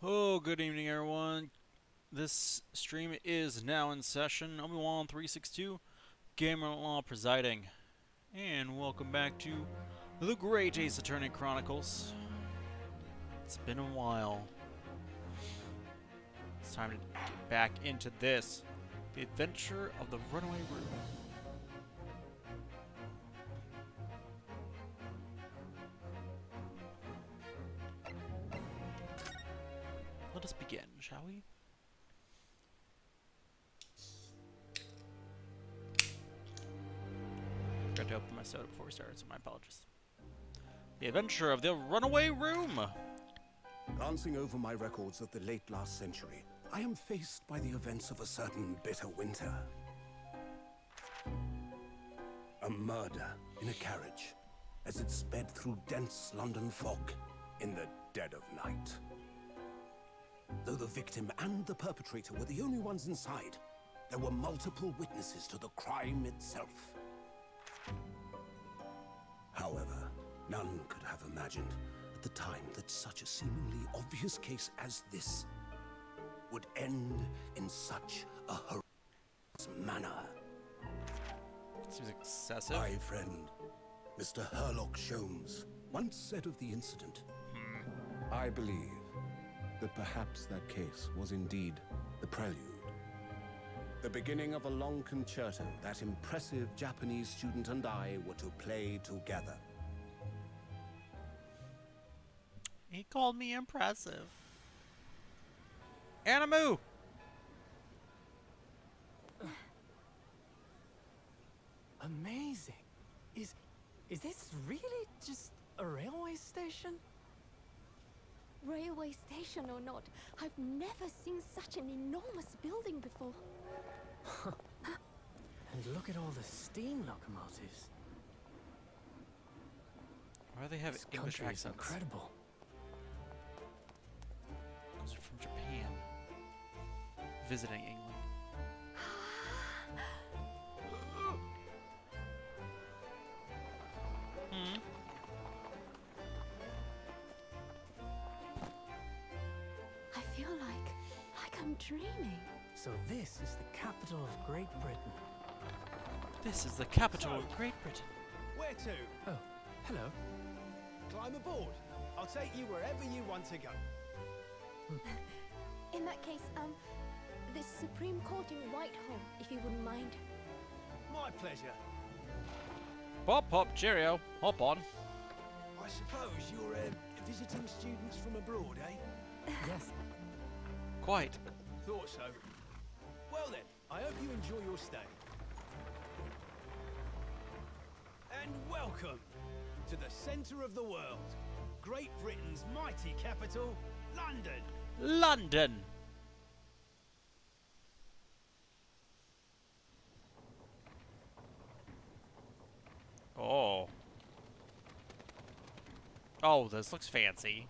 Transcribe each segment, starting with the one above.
Oh, good evening, everyone. This stream is now in session. Obi-Wan 362, Gamer Law presiding, and welcome back to the Great Ace Attorney Chronicles. It's been a while. It's time to get back into this, the adventure of the runaway room. Let us begin, shall we? Forgot to open my soda before we started, so my apologies. The adventure of the runaway room! Glancing over my records of the late last century, I am faced by the events of a certain bitter winter. A murder in a carriage as it sped through dense London fog in the dead of night. Though the victim and the perpetrator were the only ones inside, there were multiple witnesses to the crime itself. However, none could have imagined at the time that such a seemingly obvious case as this would end in such a horrendous manner. Seems excessive. My friend, Mr. Herlock Sholmes, once said of the incident, I believe that perhaps that case was indeed the prelude. The beginning of a long concerto that impressive Japanese student and I were to play together. He called me impressive. Animu! Amazing. Is this really just a railway station? Railway station or not, I've never seen such an enormous building before. And look at all the steam locomotives. Why do they have This English country is accents? incredible. Those are from Japan. Visiting England. I feel like I'm dreaming. So this is the capital of Great Britain. This is the capital of Great Britain. Where to? Oh, hello. Climb aboard. I'll take you wherever you want to go. In that case, the Supreme Court in Whitehall, if you wouldn't mind. My pleasure. Pop, pop, cheerio. Hop on. I suppose you're visiting students from abroad, eh? Yes. Quite. Thought so. Well then, I hope you enjoy your stay. And welcome to the centre of the world, Great Britain's mighty capital, London. London! Oh. Oh, this looks fancy.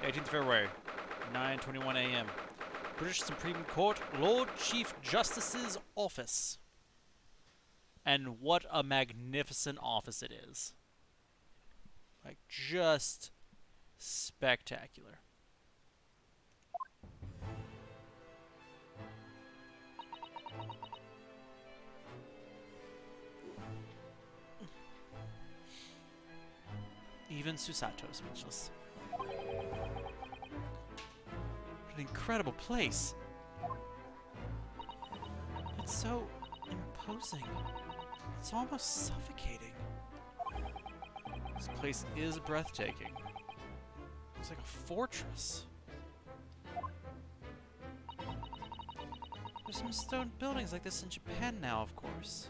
18th February, 9:21 a.m. British Supreme Court, Lord Chief Justice's office. And what a magnificent office it is. Like, just spectacular. Even Susato is speechless. What an incredible place. It's so imposing. It's almost suffocating. This place is breathtaking. It's like a fortress. There's some stone buildings like this in Japan now, of course.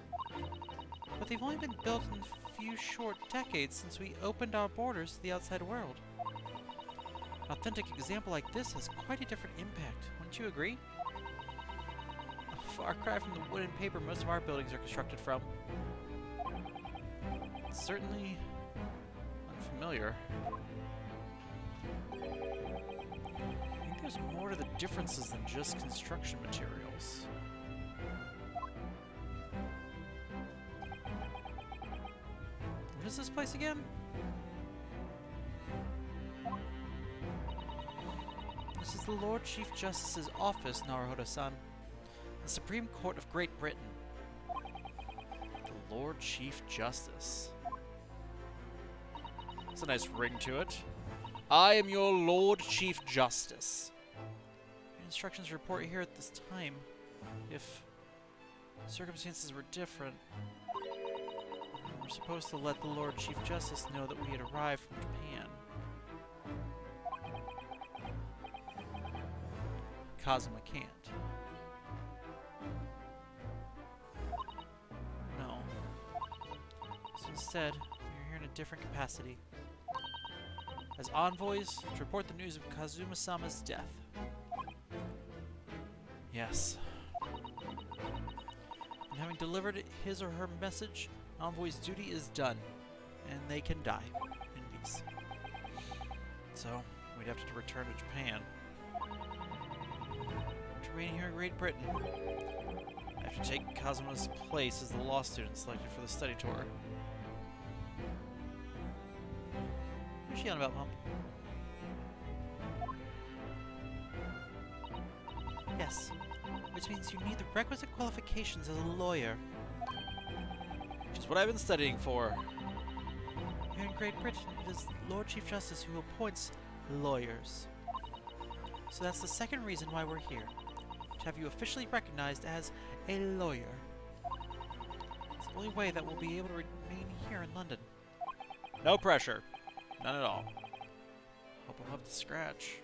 But they've only been built in a few short decades since we opened our borders to the outside world. An authentic example like this has quite a different impact, wouldn't you agree? A far cry from the wood and paper most of our buildings are constructed from. It's certainly unfamiliar. I think there's more to the differences than just construction materials. What is this place again? the Lord Chief Justice's office, Naruhodo-san. The Supreme Court of Great Britain. The Lord Chief Justice. That's a nice ring to it. I am your Lord Chief Justice. Your instructions report here at this time. If circumstances were different, we're supposed to let the Lord Chief Justice know that we had arrived from Japan. Kazuma can't. No. So instead, we're here in a different capacity. As envoys, to report the news of Kazuma-sama's death. Yes. And having delivered his or her message, envoy's duty is done, and they can die in peace. So, we'd have to return to Japan. Remaining here in Great Britain. I have to take Kazuma's place as the law student selected for the study tour. What's she on about, Mom? Yes, which means you need the requisite qualifications as a lawyer. Which is what I've been studying for. Here in Great Britain, it is Lord Chief Justice who appoints lawyers. So that's the second reason why we're here. To have you officially recognized as a lawyer. It's the only way that we'll be able to remain here in London. No pressure. None at all. Hope I'll have to scratch.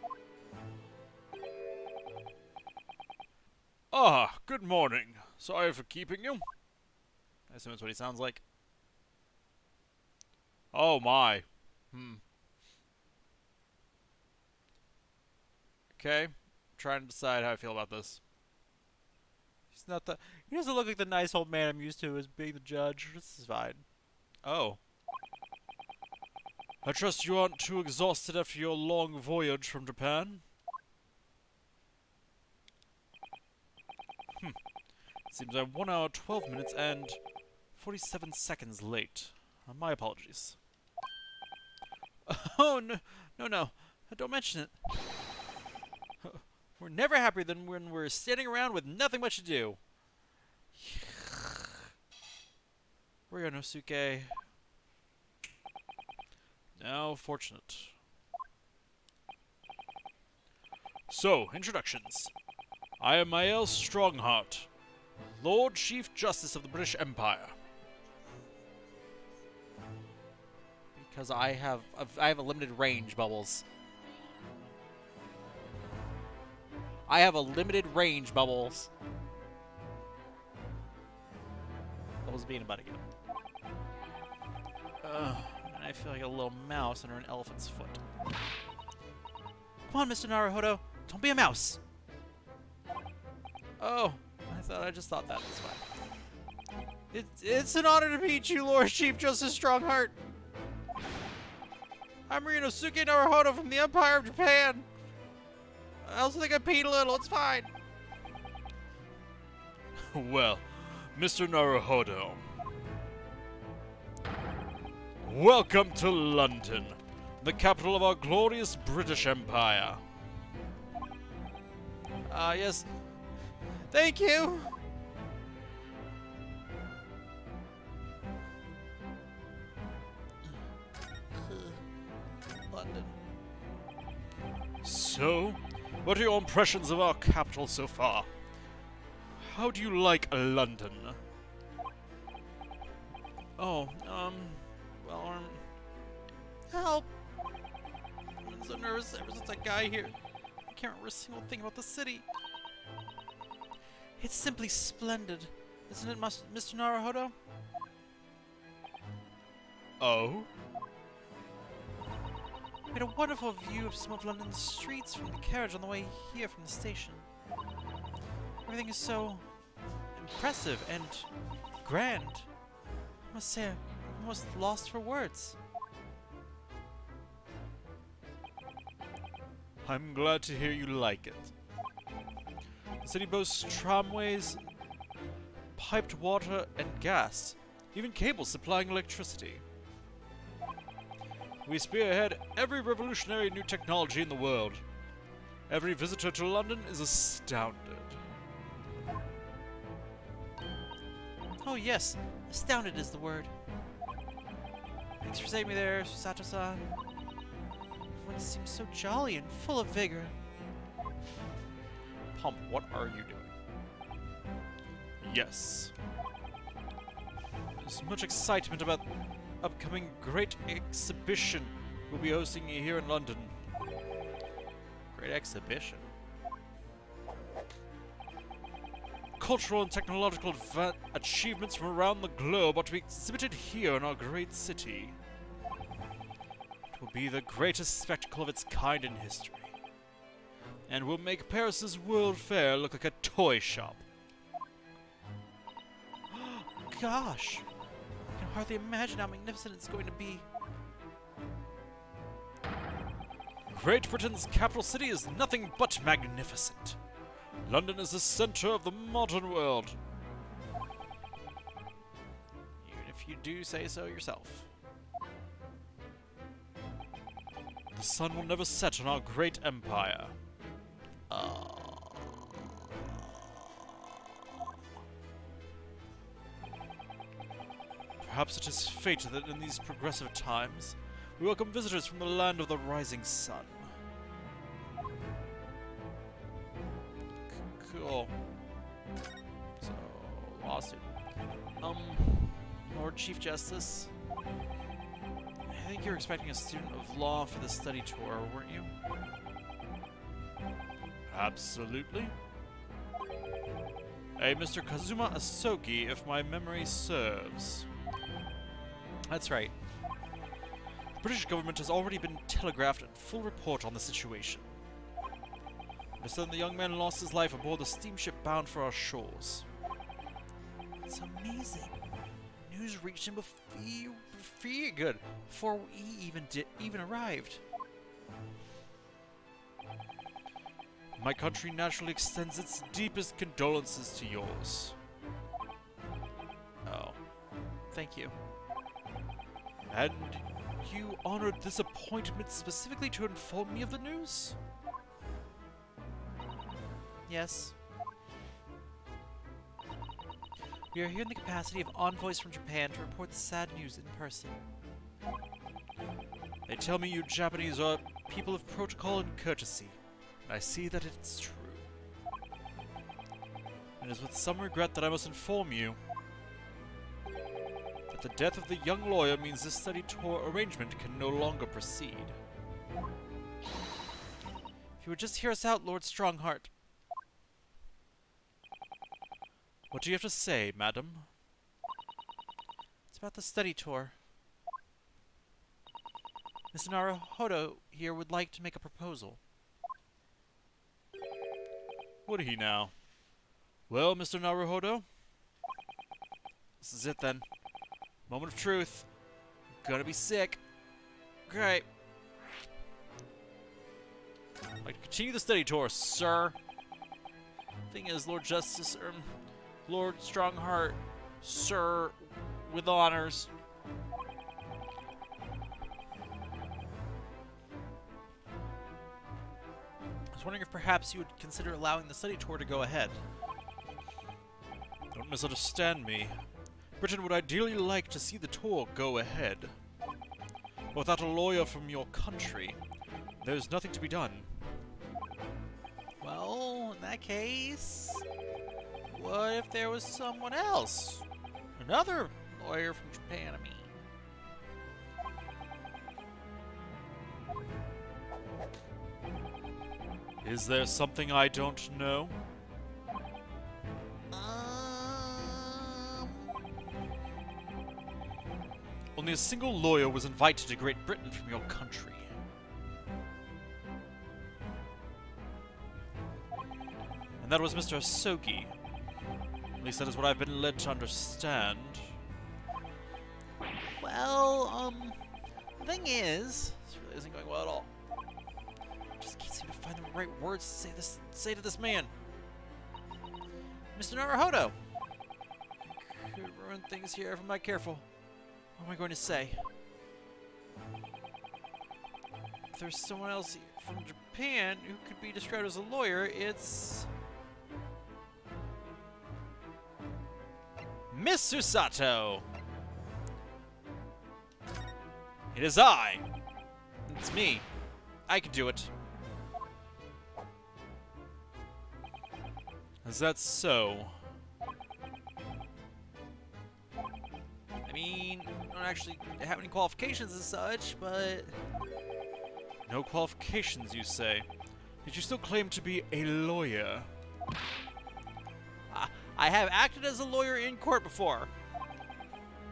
Ah, good morning. Sorry for keeping you. I assume that's what he sounds like. Oh my. Okay. I'm trying to decide how I feel about this. He's not the... He doesn't look like the nice old man I'm used to as being the judge. This is fine. Oh. I trust you aren't too exhausted after your long voyage from Japan? Seems I'm 1 hour, 12 minutes, and 47 seconds late. My apologies. Oh, no. Don't mention it. We're never happier than when we're standing around with nothing much to do. Ryonosuke. Now, fortunate. So, introductions. I am Mael Strongheart, Lord Chief Justice of the British Empire. Because I have a limited range, Bubbles. I have a limited range, Bubbles. Bubbles being a butt again. I feel like a little mouse under an elephant's foot. Come on, Mr. Naruhodo. Don't be a mouse. Oh, I just thought that was fine. It's an honor to meet you, Lord Chief Justice Strongheart. I'm Ryonosuke Naruhodo from the Empire of Japan. I also think I peed a little. It's fine. Well, Mr. Naruhodo. Welcome to London, the capital of our glorious British Empire. Yes. Thank you. London. So, what are your impressions of our capital so far? How do you like London? Oh, help! I've been so nervous ever since I got here. I can't remember a single thing about the city. It's simply splendid, isn't it, Mr. Naruhodo? Oh? We had a wonderful view of some of London's streets from the carriage on the way here from the station. Everything is so impressive and grand. I must say, I'm almost lost for words. I'm glad to hear you like it. The city boasts tramways, piped water, and gas, even cables supplying electricity. We spearhead every revolutionary new technology in the world. Every visitor to London is astounded. Oh yes, astounded is the word. Thanks for saving me there, Sato-san. Everyone seems so jolly and full of vigor. Pump, what are you doing? Yes. There's much excitement about the upcoming Great Exhibition we'll be hosting here in London. Great exhibition. Cultural and technological achievements from around the globe are to be exhibited here in our great city. It will be the greatest spectacle of its kind in history, and will make Paris's World Fair look like a toy shop. Gosh, I can hardly imagine how magnificent it's going to be. Great Britain's capital city is nothing but magnificent. London is the center of the modern world. Even if you do say so yourself. The sun will never set on our great empire. Perhaps it is fate that in these progressive times, we welcome visitors from the land of the rising sun. Cool. So, lawsuit. Lord Chief Justice, I think you're expecting a student of law for the study tour, weren't you? Absolutely. A Mr. Kazuma Asogi, if my memory serves. That's right. The British government has already been telegraphed a full report on the situation. Understand the young man lost his life aboard the steamship bound for our shores. It's amazing. News reached him before he even arrived. My country naturally extends its deepest condolences to yours. Oh, thank you. And you honored this appointment specifically to inform me of the news? Yes. We are here in the capacity of envoys from Japan to report the sad news in person. They tell me you Japanese are people of protocol and courtesy, and I see that it's true. It is with some regret that I must inform you that the death of the young lawyer means this study tour arrangement can no longer proceed. If you would just hear us out, Lord Strongheart. What do you have to say, madam? It's about the study tour. Mr. Naruhodo here would like to make a proposal. Would he now? Well, Mr. Naruhodo? This is it then. Moment of truth. Gonna be sick. Great. I'd like to continue the study tour, sir. Thing is, Lord Justice, Lord Strongheart, sir, with honors. I was wondering if perhaps you would consider allowing the study tour to go ahead. Don't misunderstand me. Britain would ideally like to see the tour go ahead. But without a lawyer from your country, there's nothing to be done. Well, in that case, what if there was someone else? Another lawyer from Japan, I mean. Is there something I don't know? Only a single lawyer was invited to Great Britain from your country. And that was Mr. Asogi. At least that is what I've been led to understand. Well, the thing is, this really isn't going well at all. I just can't seem to find the right words to say to this man. Mr. Naruhodo! Could ruin things here if I'm not careful. What am I going to say? if there's someone else from Japan who could be described as a lawyer, it's... Miss Susato! It is I! It's me. I can do it. Is that so? I mean, I don't actually have any qualifications as such, but... No qualifications, you say? Yet you still claim to be a lawyer. I have acted as a lawyer in court before.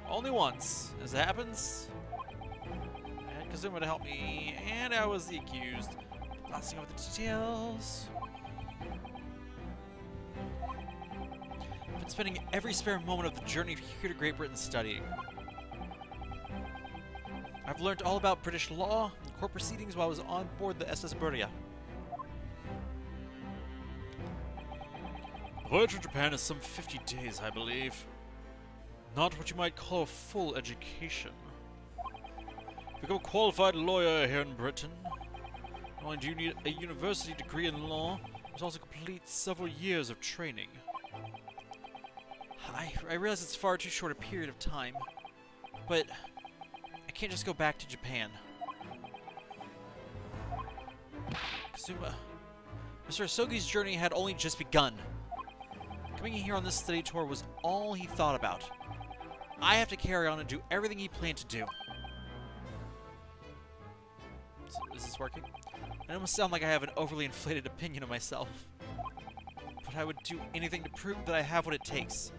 Only once. As it happens, I had Kazuma to help me, and I was the accused. Glossing over the details. I've been spending every spare moment of the journey here to Great Britain studying. I've learned all about British law and court proceedings while I was on board the SS Beria. The voyage to Japan is some 50 days, I believe. Not what you might call a full education. To become a qualified lawyer here in Britain, not only do you need a university degree in law, you must also complete several years of training. I realize it's far too short a period of time, but I can't just go back to Japan. Kazuma, Mr. Asogi's journey had only just begun. Coming here on this study tour was all he thought about. I have to carry on and do everything he planned to do. Is this working? I almost sound like I have an overly inflated opinion of myself. But I would do anything to prove that I have what it takes.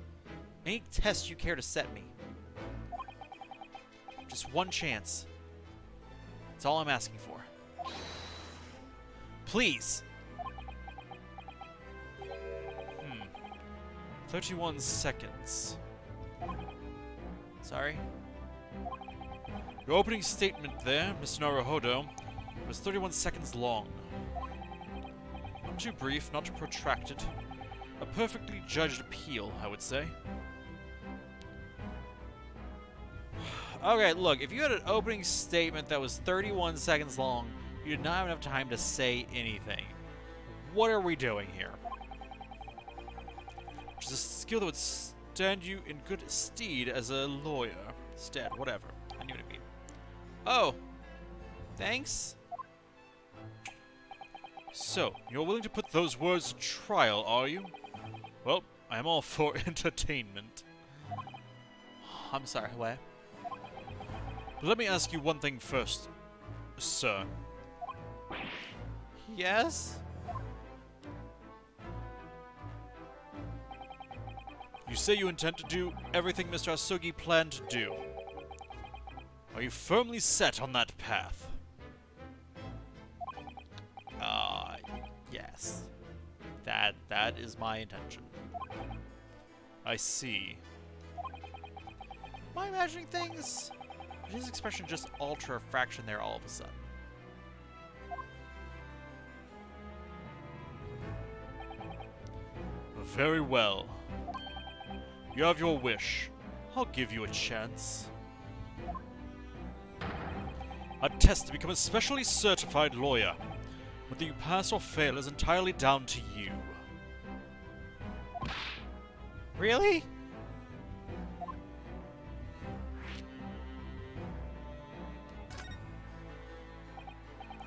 Any test you care to set me. Just one chance. That's all I'm asking for. Please! 31 seconds. Sorry? Your opening statement there, Mr. Naruhodo, was 31 seconds long. Not too brief, not too protracted. A perfectly judged appeal, I would say. Okay, look, if you had an opening statement that was 31 seconds long, you did not have enough time to say anything. What are we doing here? Which is a skill that would stand you in good stead as a lawyer. Stead, whatever. I knew what it mean. Oh. Thanks? So, you're willing to put those words to trial, are you? Well, I am all for entertainment. I'm sorry, what? But let me ask you one thing first, sir. Yes? You say you intend to do everything Mr. Asogi planned to do. Are you firmly set on that path? Yes. That is my intention. I see. Am I imagining things? Did his expression just alter a fraction there all of a sudden? Very well. You have your wish. I'll give you a chance. A test to become a specially certified lawyer. Whether you pass or fail is entirely down to you. Really?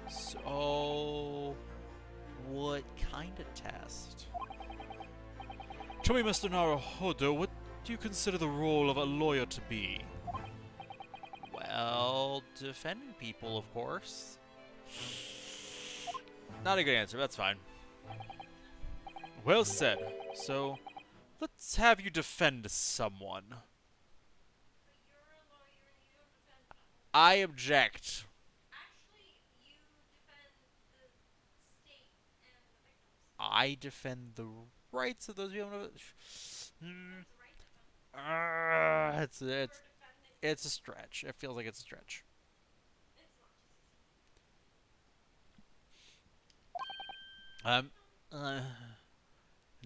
So, what kind of test? Tell me, Mr. Naruhodo, what do you consider the role of a lawyer to be? Well, defending people, of course. Not a good answer, that's fine. Well said. So, let's have you defend someone. I object. I defend the rights of those people. It's a stretch. It feels like it's a stretch.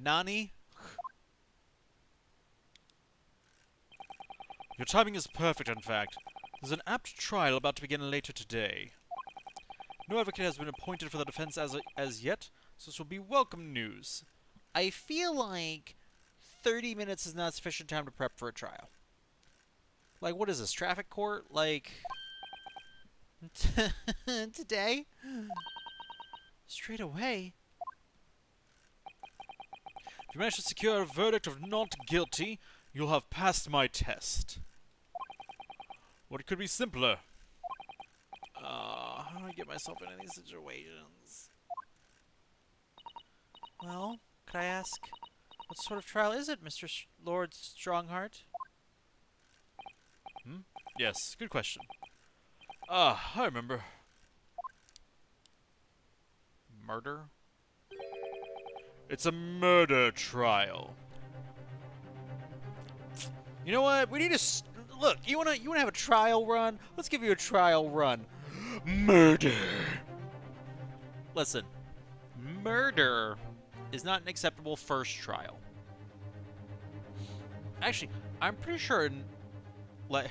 Nani? Your timing is perfect, in fact. There's an apt trial about to begin later today. No advocate has been appointed for the defense as yet, so this will be welcome news. I feel like 30 minutes is not sufficient time to prep for a trial. Like, what is this, traffic court? Like, today? Straight away? If you manage to secure a verdict of not guilty, you'll have passed my test. What could be simpler? How do I get myself in these situations? Well, could I ask, what sort of trial is it, Mr. Lord Strongheart? Yes, good question. Ah, I remember. Murder? It's a murder trial. You know what? We need to look. You wanna have a trial run? Let's give you a trial run. Murder. Listen, murder is not an acceptable first trial. Actually, I'm pretty sure, like,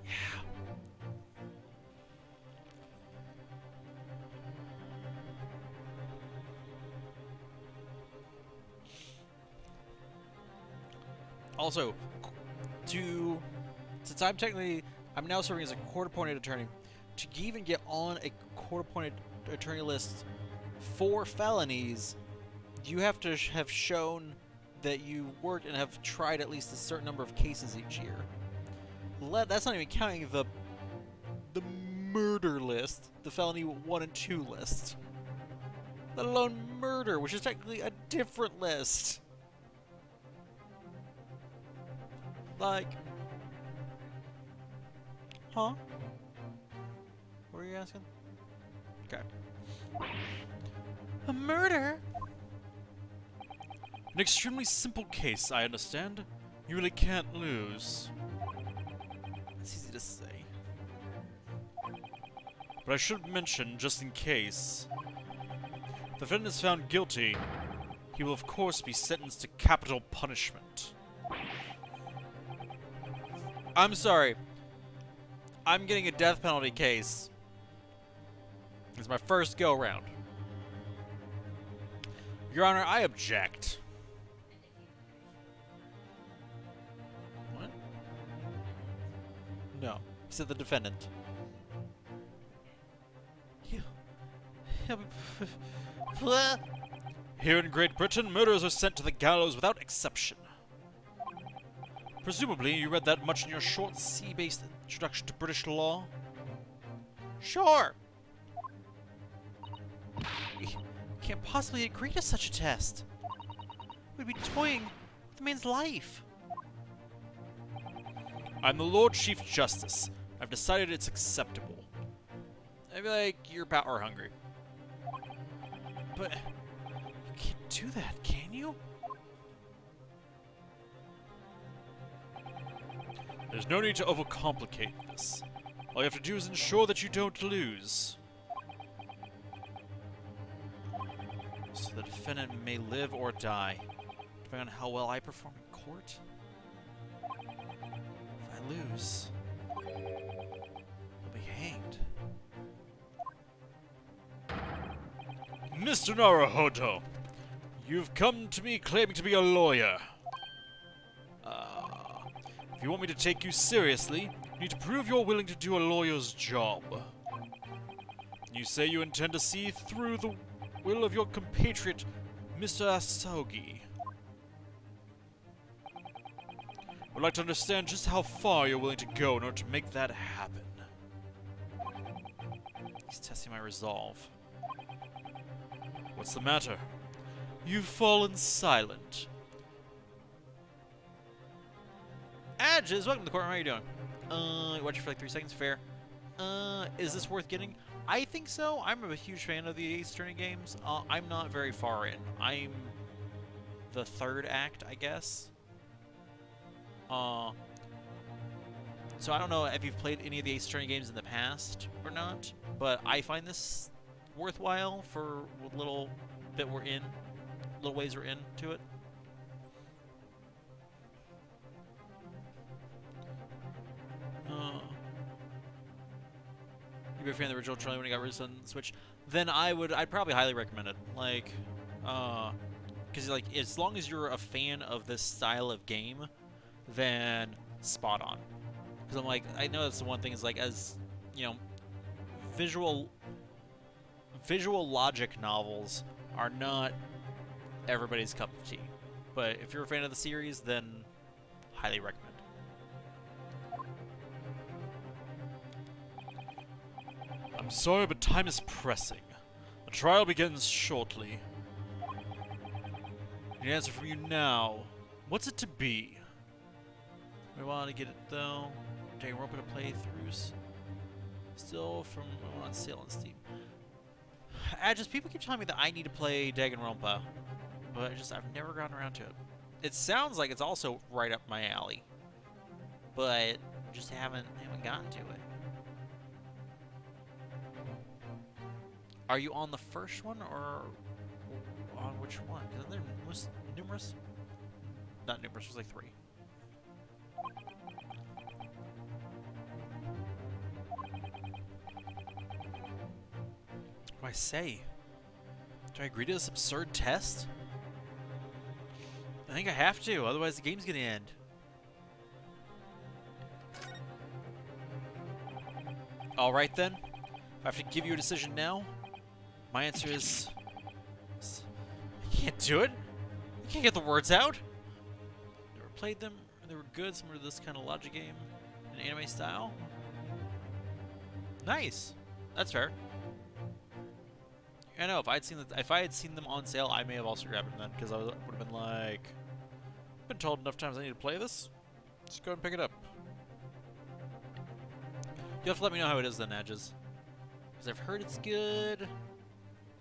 yeah. Also, since I'm now serving as a court-appointed attorney, to even get on a court-appointed attorney list for felonies, you have to have shown that you worked and have tried at least a certain number of cases each year. That's not even counting the murder list, the felony 1 and 2 list. Let alone murder, which is technically a different list. Like, huh? What are you asking? Okay. A murder? An extremely simple case, I understand. You really can't lose. It's easy to say. But I should mention, just in case, if the defendant is found guilty, he will of course be sentenced to capital punishment. I'm sorry. I'm getting a death penalty case. It's my first go-round. Your Honor, I object. What? No. He said the defendant. Here in Great Britain, murderers are sent to the gallows without exception. Presumably, you read that much in your short C-based introduction to British law? Sure. We can't possibly agree to such a test. We'd be toying with the man's life. I'm the Lord Chief Justice. I've decided it's acceptable. I'd be like, you're power hungry. But you can't do that, can you? There's no need to overcomplicate this. All you have to do is ensure that you don't lose. So the defendant may live or die, depending on how well I perform in court. If I lose, I'll be hanged. Mr. Naruhodo, you've come to me claiming to be a lawyer. If you want me to take you seriously, you need to prove you're willing to do a lawyer's job. You say you intend to see through the will of your compatriot, Mr. Asogi. I'd like to understand just how far you're willing to go in order to make that happen. He's testing my resolve. What's the matter? You've fallen silent. Adges, welcome to the courtroom. How are you doing? Watch you for like 3 seconds. Fair. Is this worth getting? I think so. I'm a huge fan of the Ace Attorney games. I'm not very far in. I'm the 3rd act, I guess. So I don't know if you've played any of the Ace Attorney games in the past or not, but I find this worthwhile for little ways we're into it. You'd be a fan of the original trailer when it got released on Switch. Then I'd probably highly recommend it. Like, because like as long as you're a fan of this style of game, then spot on. Because I'm like, I know that's the one thing is like, as you know, visual logic novels are not everybody's cup of tea. But if you're a fan of the series, then highly recommend. I'm sorry, but time is pressing. The trial begins shortly. I need an answer from you now. What's it to be? We want to get it though. Taking rope to playthroughs. Still from on sale on Steam. Just people keep telling me that I need to play Danganronpa, but I've never gotten around to it. It sounds like it's also right up my alley, but just haven't gotten to it. Are you on the first one or on which one? Isn't there numerous? Not numerous. There's like 3. What do I say? Do I agree to this absurd test? I think I have to, otherwise the game's gonna end. Alright then. If I have to give you a decision now, my answer is... I can't do it. I can't get the words out. Never played them. They were good, similar to this kind of logic game in anime style. Nice. That's fair. I know if I had seen them on sale, I may have also grabbed them then, because I would have been like, I've been told enough times I need to play this. Just go and pick it up. You have to let me know how it is then, Edges, because I've heard it's good,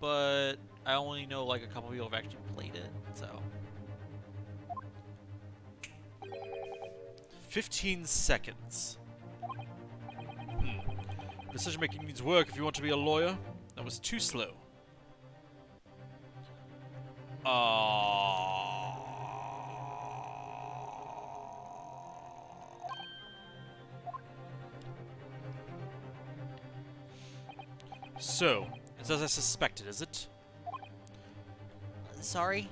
but I only know like a couple people have actually played it. So 15 seconds. Decision making needs work if you want to be a lawyer. That was too slow. So, it's as I suspected, is it? Sorry?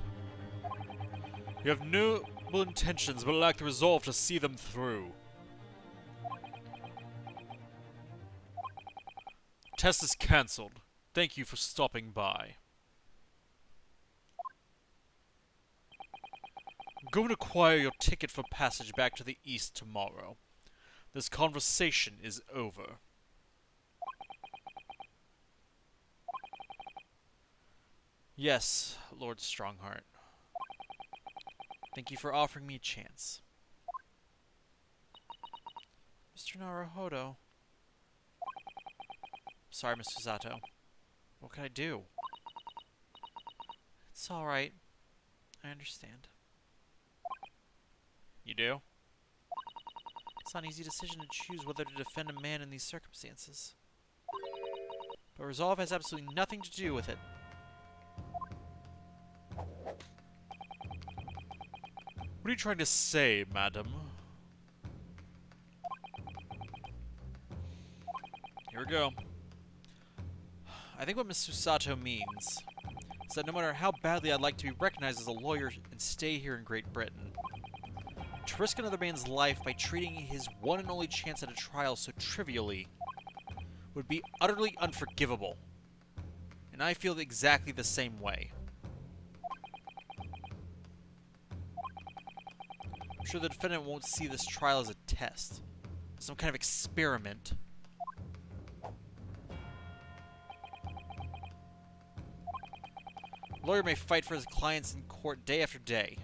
You have noble intentions, but lack the resolve to see them through. Test is cancelled. Thank you for stopping by. Go and acquire your ticket for passage back to the east tomorrow. This conversation is over. Yes, Lord Strongheart. Thank you for offering me a chance. Mr. Naruhodo. Sorry, Mr. Zato. What can I do? It's alright. I understand. You do? It's not an easy decision to choose whether to defend a man in these circumstances. But resolve has absolutely nothing to do with it. What are you trying to say, madam? Here we go. I think what Mr. Sato means is that no matter how badly I'd like to be recognized as a lawyer and stay here in Great Britain, to risk another man's life by treating his one and only chance at a trial so trivially would be utterly unforgivable. And I feel exactly the same way. I'm sure the defendant won't see this trial as a test, some kind of experiment. A lawyer may fight for his clients in court day after day.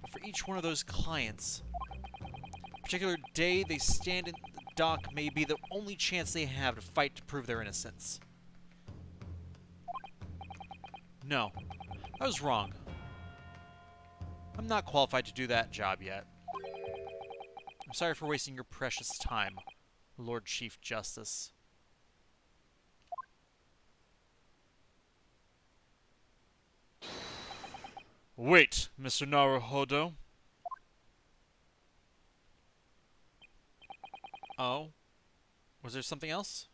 But for each one of those clients, a particular day they stand in the dock may be the only chance they have to fight to prove their innocence. No, I was wrong. I'm not qualified to do that job yet. I'm sorry for wasting your precious time, Lord Chief Justice. Wait, Mr. Naruhodo. Oh? Was there something else?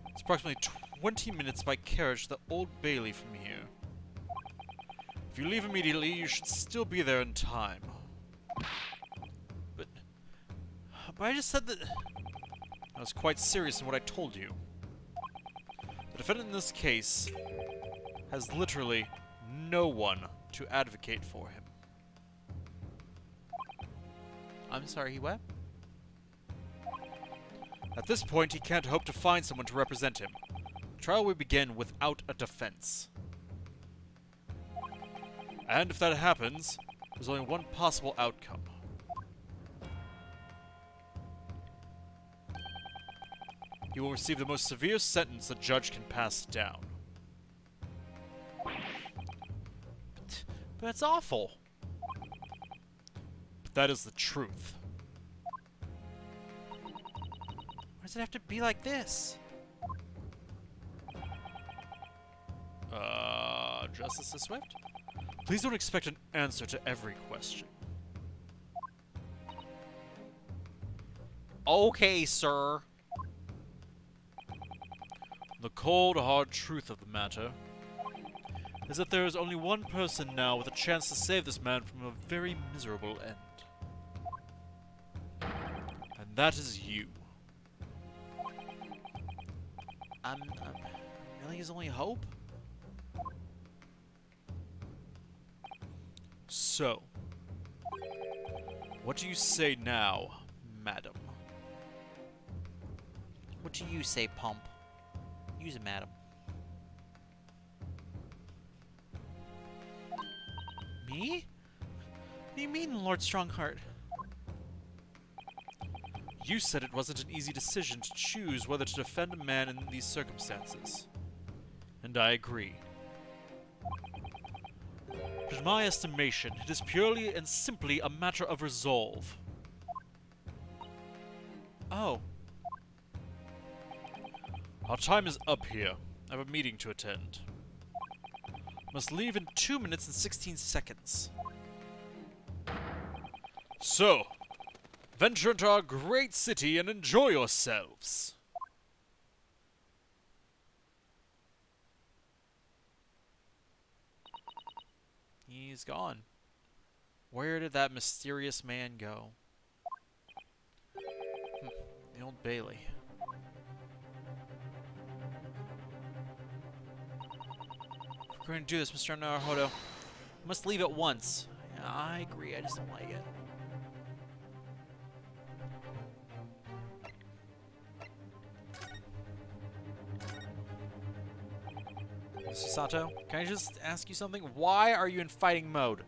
It's approximately 20 minutes by carriage to the Old Bailey from here. If you leave immediately, you should still be there in time. But I just said that... I was quite serious in what I told you. The defendant in this case has literally no one to advocate for him. I'm sorry, he what? At this point, he can't hope to find someone to represent him. The trial will begin without a defense. And if that happens, there's only one possible outcome. He will receive the most severe sentence a judge can pass down. But that's awful. But that is the truth. Why does it have to be like this? Justice Swift? Please don't expect an answer to every question. Okay, sir. The cold, hard truth of the matter is that there is only one person now with a chance to save this man from a very miserable end. And that is you. Really his only hope? So, what do you say now, madam? What do you say, Pump? Use it, madam. Me? What do you mean, Lord Strongheart? You said it wasn't an easy decision to choose whether to defend a man in these circumstances. And I agree. But in my estimation, it is purely and simply a matter of resolve. Oh. Our time is up here. I have a meeting to attend. Must leave in 2 minutes and 16 seconds. So, venture into our great city and enjoy yourselves. He's gone. Where did that mysterious man go? The Old Bailey. If we're going to do this, Mr. Naruhodo, we must leave at once. Yeah, I agree, I just don't like it. Mr. Sato, can I just ask you something? Why are you in fighting mode?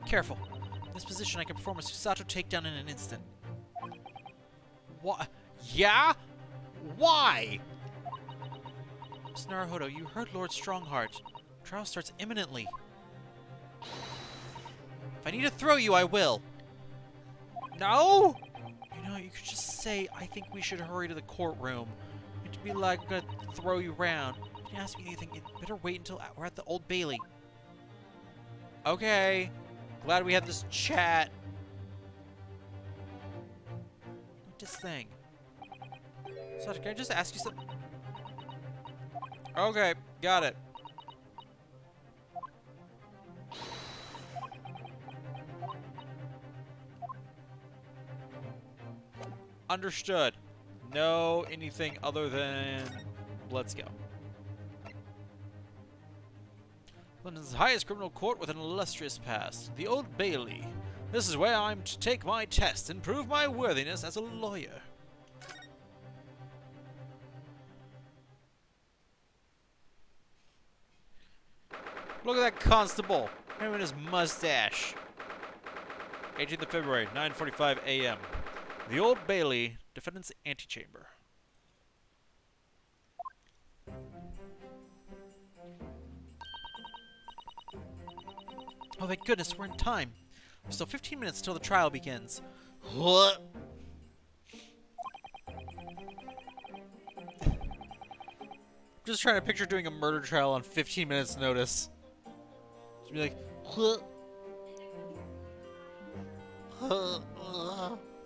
Careful. In this position, I can perform a Susato takedown in an instant. What? Yeah? Why? Mr. Naruhodo, you heard Lord Strongheart. Trial starts imminently. If I need to throw you, I will. No? You know, you could just say, I think we should hurry to the courtroom. To be like, I'm gonna throw you around. If you ask me anything, you'd better wait until we're at the Old Bailey. Okay. Glad we had this chat. Look at this thing. So, can I just ask you something? Okay, got it. Understood. No anything other than... Let's go. London's highest criminal court with an illustrious past. The Old Bailey. This is where I'm to take my test and prove my worthiness as a lawyer. Look at that constable. Him and his mustache. 18th of February, 9:45 a.m. The Old Bailey, defendant's antechamber. Oh, thank goodness, we're in time. There's still 15 minutes till the trial begins. What? Just trying to picture doing a murder trial on 15 minutes notice. Just be like, what?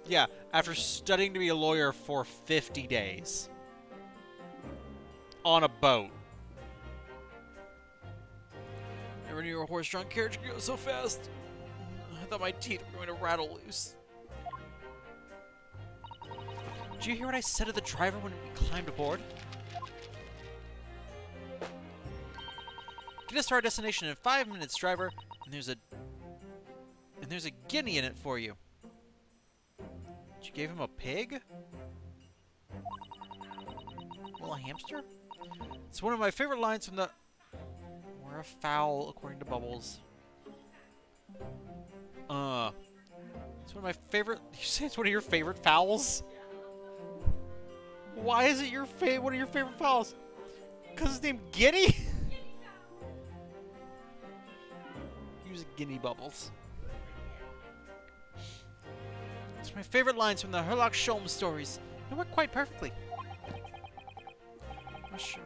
Yeah, after studying to be a lawyer for 50 days. On a boat. Never knew a horse-drawn carriage could go so fast. I thought my teeth were going to rattle loose. Did you hear what I said to the driver when we climbed aboard? Get us to our destination in 5 minutes, driver, and there's a guinea in it for you. You gave him a pig? Well, a hamster? It's one of my favorite lines from the... We're a fowl, according to Bubbles. It's one of my favorite... You say it's one of your favorite fowls? Why is it one of your favorite fowls? Because it's named Guinea? Use Guinea, Bubbles. It's my favorite lines from the Sherlock Holmes stories. They work quite perfectly. Not sure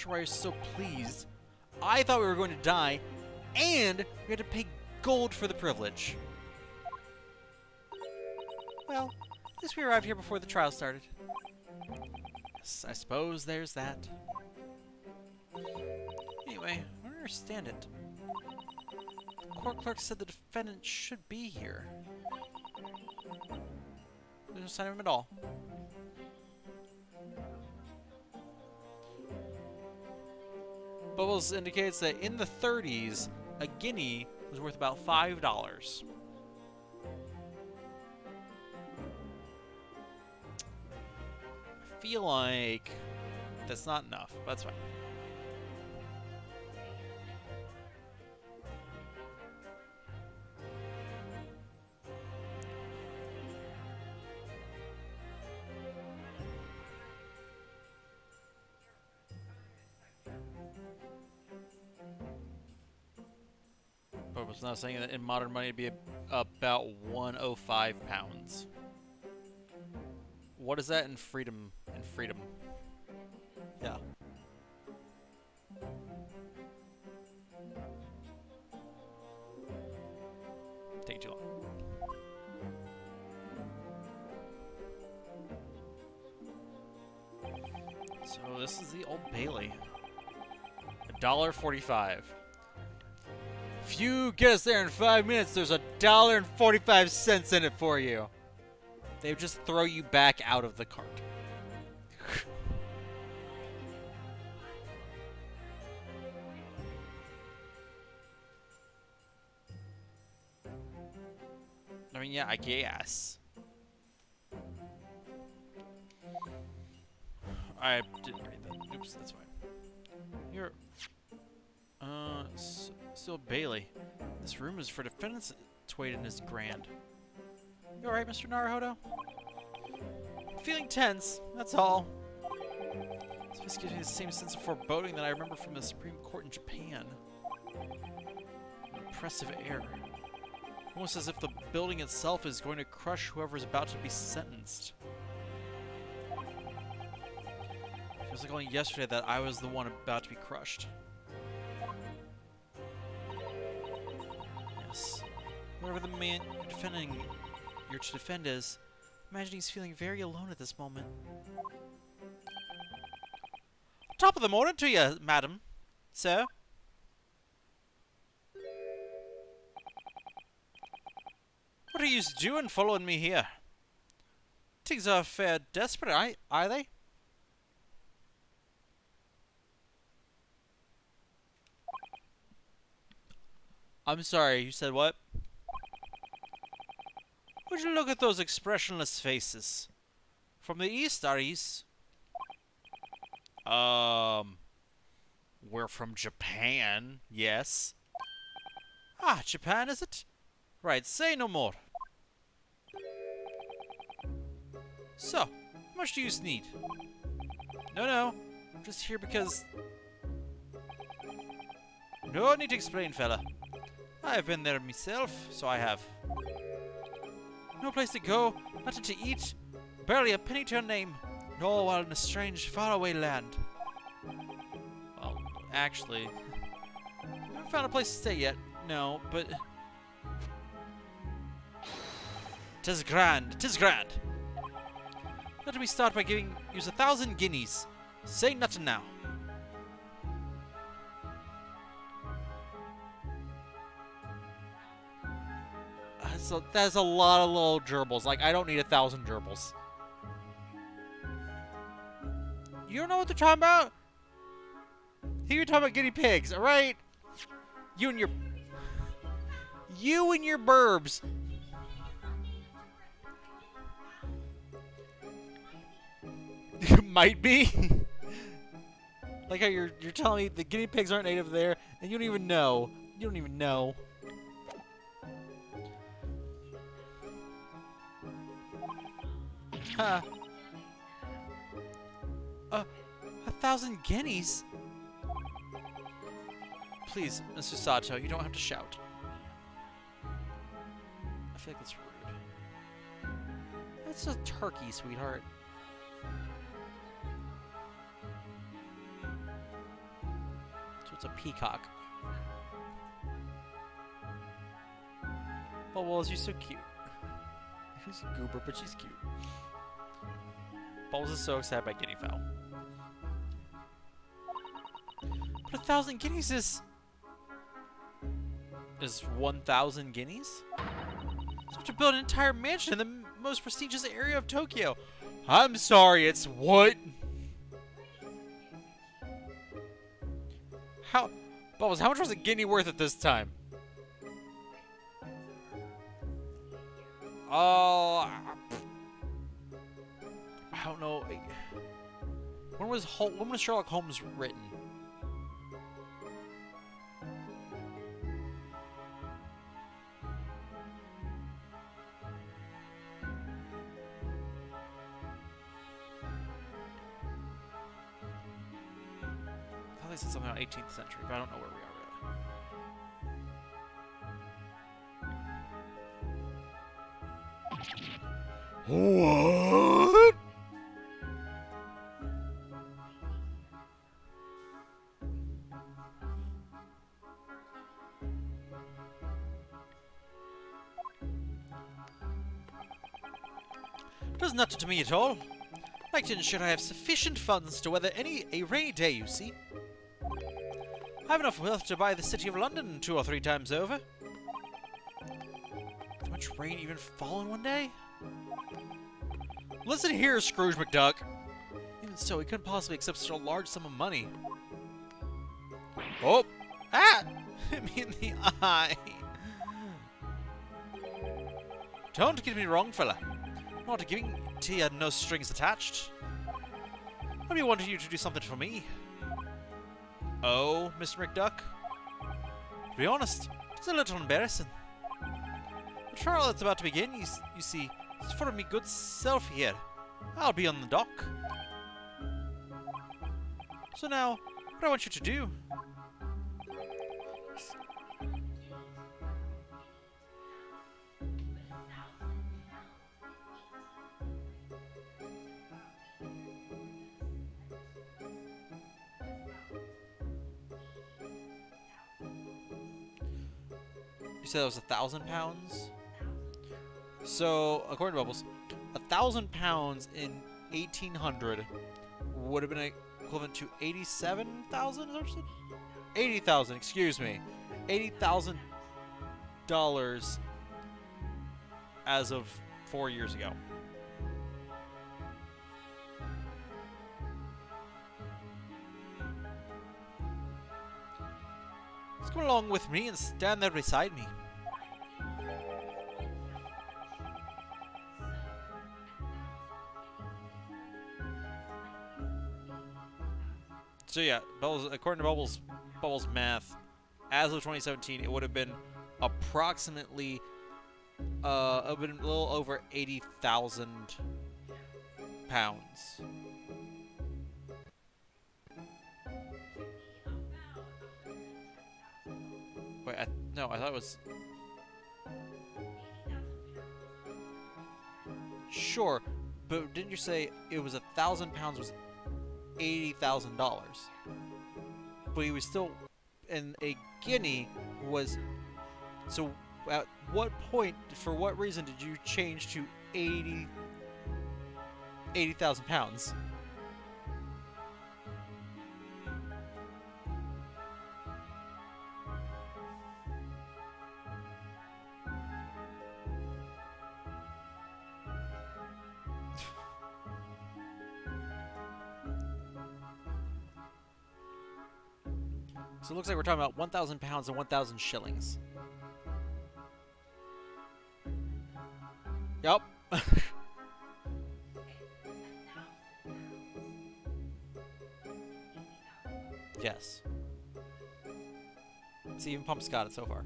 why you're so pleased. I thought we were going to die, and we had to pay gold for the privilege. Well, at least we arrived here before the trial started. Yes, I suppose there's that. Anyway, I don't understand it. The court clerk said the defendant should be here. There's no sign of him at all. Bubbles indicates that in the 30s, a guinea was worth about $5. I feel like that's not enough, but that's fine. Bubbles now saying that in modern money it'd be about 105 pounds. What is that in freedom? In freedom. Yeah. Take too long. So this is the Old Bailey. $1.45. If you get us there in 5 minutes, there's $1.45 in it for you. They would just throw you back out of the cart. I mean, yeah, I guess. I didn't read that. Oops, that's fine. Here. Still Bailey. This room is for defendants. Its weight in is grand. You alright, Mr. Naruhodo? I'm feeling tense, that's all. This place gives me the same sense of foreboding that I remember from the Supreme Court in Japan. An oppressive air. Almost as if the building itself is going to crush whoever is about to be sentenced. Feels like only yesterday that I was the one about to be crushed. Yes. Whoever the man you're to defend is, imagine he's feeling very alone at this moment. Top of the morning to you, madam. Sir? What are you doing following me here? Things are fair desperate, are they? I'm sorry, you said what? Would you look at those expressionless faces? From the east, are these? We're from Japan, yes. Ah, Japan, is it? Right, say no more. So, how much do you need? No, I'm just here because... No need to explain, fella. I've been there myself, so I have. No place to go, nothing to eat, barely a penny to your name, nor while in a strange, faraway land. Well, actually, I haven't found a place to stay yet, no, but... 'Tis grand, 'tis grand. Let me start by giving you 1,000 guineas. Say nothing now. So that's a lot of little gerbils. Like, I don't need 1,000 gerbils. You don't know what they're talking about? Here you're talking about guinea pigs, alright? You and your burbs. Might be. Like how you're telling me the guinea pigs aren't native there, and you don't even know. You don't even know. Huh. 1,000 guineas? Please, Mr. Sato, you don't have to shout. I feel like that's rude. That's a turkey, sweetheart. So it's a peacock. Bubbles, you're so cute. She's a goober, but she's cute. Bubbles is so excited by guinea fowl. But 1,000 guineas is 1,000 guineas? So I have to build an entire mansion in the most prestigious area of Tokyo. I'm sorry, it's what? Bubbles, how much was a guinea worth at this time? Oh, I don't know. When was Sherlock Holmes written? I thought they said something about 18th century, but I don't know where we are really. What? Does nothing to me at all. I'd like to ensure I have sufficient funds to weather a rainy day, you see. I have enough wealth to buy the city of London 2 or 3 times over. How much rain even fall in one day? Listen here, Scrooge McDuck. Even so, he couldn't possibly accept such a large sum of money. Oh! Ah! Hit me in the eye. Don't get me wrong, fella. I'm not giving to you no strings attached. I'll be wanting you to do something for me. Oh, Mr. McDuck? To be honest, it's a little embarrassing. The trial that's about to begin, you see, is for me good self here. I'll be on the dock. So now, what I want you to do... You said it was 1,000 pounds? So, according to Bubbles, 1,000 pounds in 1800 would have been equivalent to 87,000 or something? 80,000, excuse me. $80,000 as of 4 years ago. Let's come along with me and stand there beside me. So yeah, according to Bubbles' math, as of 2017, it would have been approximately, it would have been a little over 80,000 pounds. Wait, no, I thought it was... Sure, but didn't you say it was 1,000 pounds was $80,000? But he was still... And a guinea was... So at what point, for what reason did you change to 80,000 pounds? So it looks like we're talking about 1,000 pounds and 1,000 shillings. Yup. Yes. See, even Pump's got it so far.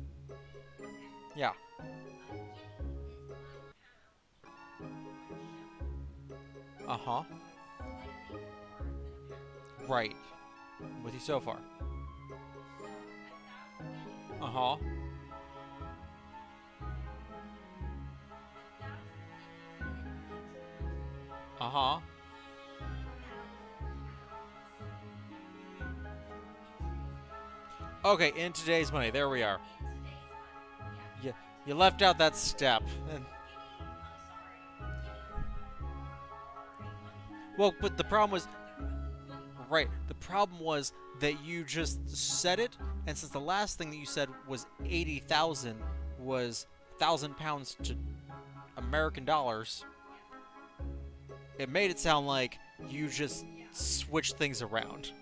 Yeah. Uh-huh. Right. I'm with you so far. Uh-huh. Uh-huh. Okay, in today's money. There we are. You left out that step. And well, but the problem was... Right. The problem was that you just said it, and since the last thing that you said was 80,000 was 1,000 pounds to American dollars, it made it sound like you just switched things around.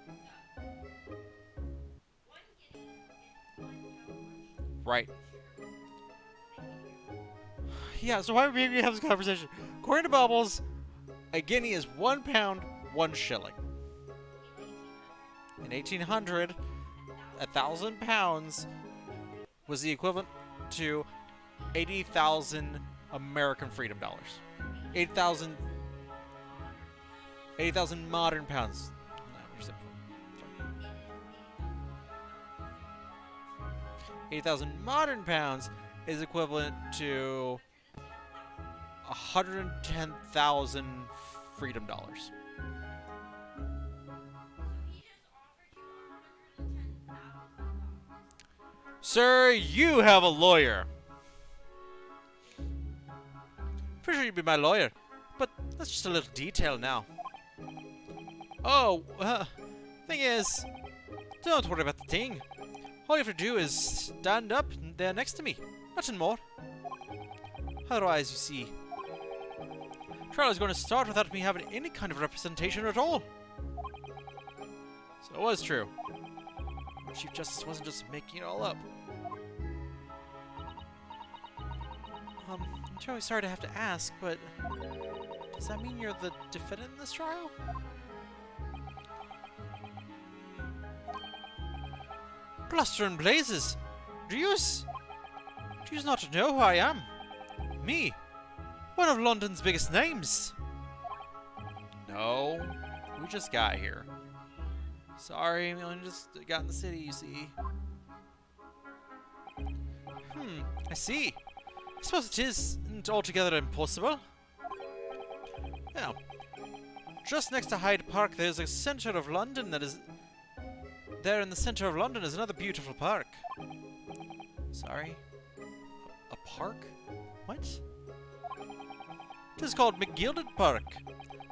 Right. Yeah, so why would we have this conversation? According to Bubbles, a guinea is 1 pound, 1 shilling. In 1800, 1,000 pounds was the equivalent to 80,000 American freedom dollars. 80,000 modern pounds. 80,000 modern pounds is equivalent to 110,000 freedom dollars. Sir, you have a lawyer. Pretty sure you'd be my lawyer, but that's just a little detail now. Oh, thing is, don't worry about the thing. All you have to do is stand up there next to me. Nothing more. Otherwise, you see, trial is going to start without me having any kind of representation at all. So it was true. Chief Justice wasn't just making it all up. I'm terribly sorry to have to ask, but does that mean you're the defendant in this trial? Bluster and blazes! Do you not know who I am? Me, one of London's biggest names. No, we just got here. Sorry, we only just got in the city, you see. I see. I suppose it isn't altogether impossible. Now, just next to Hyde Park, there's a centre of London that is... There in the centre of London is another beautiful park. Sorry? A park? What? It is called McGilded Park.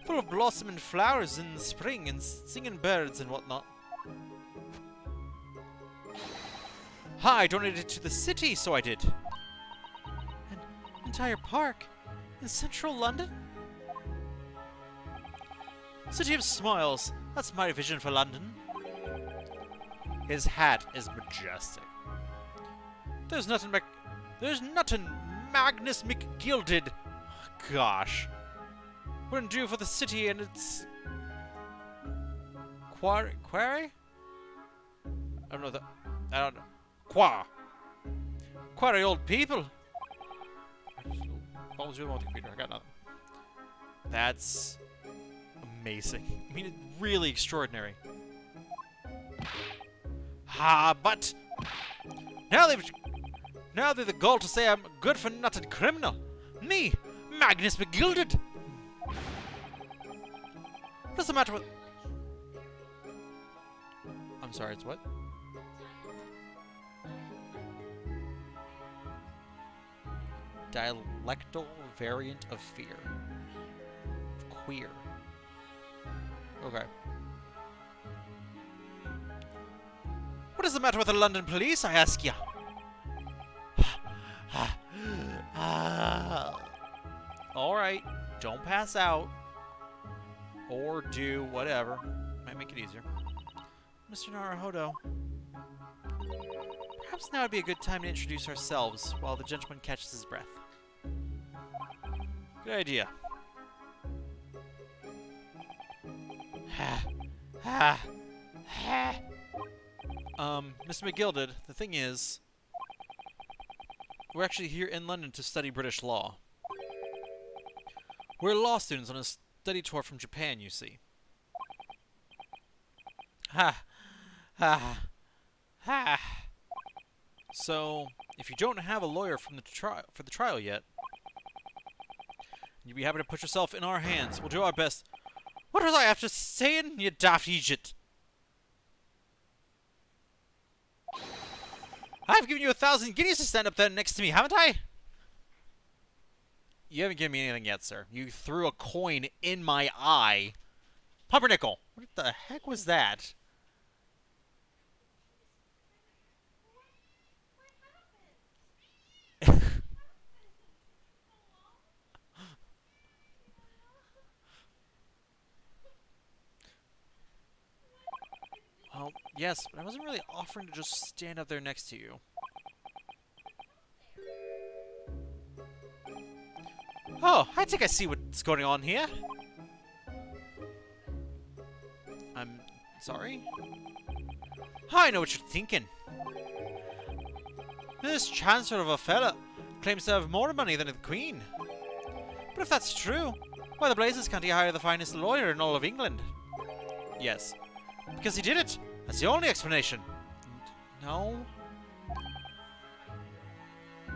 Full of blossoming flowers in the spring and singing birds and whatnot. I donated it to the city, so I did. An entire park in central London? City of Smiles. That's my vision for London. His hat is majestic. There's nothing Magnus McGilded. Gosh. Wouldn't do for the city and its... Quarry? I don't know. Quarry old people. What was your multi-feeder? I got nothing. That's amazing. I mean, it's really extraordinary. But now they've the gall to say I'm a good-for-nothing criminal. Me, Magnus McGilded. What's the matter with... I'm sorry, it's what? dialectal variant of fear. Queer. Okay. What is the matter with the London police, I ask ya? Alright, don't pass out. Or do whatever. Might make it easier. Mr. Naruhodo. Perhaps now would be a good time to introduce ourselves while the gentleman catches his breath. Good idea. Mr. McGilded, the thing is, we're actually here in London to study British law. We're law students on a study tour from Japan, you see. So, if you don't have a lawyer for the trial yet, you'd be happy to put yourself in our hands. We'll do our best. What was I after saying, you daft Egypt? I've given you 1,000 guineas to stand up there next to me, haven't I? You haven't given me anything yet, sir. You threw a coin in my eye. Pumpernickel. What the heck was that? Well, yes, but I wasn't really offering to just stand up there next to you. Oh, I think I see what's going on here. I'm sorry? I know what you're thinking. This Chancellor of a fella claims to have more money than the Queen. But if that's true, why the blazes can't he hire the finest lawyer in all of England? Yes. Because he did it! That's the only explanation. No?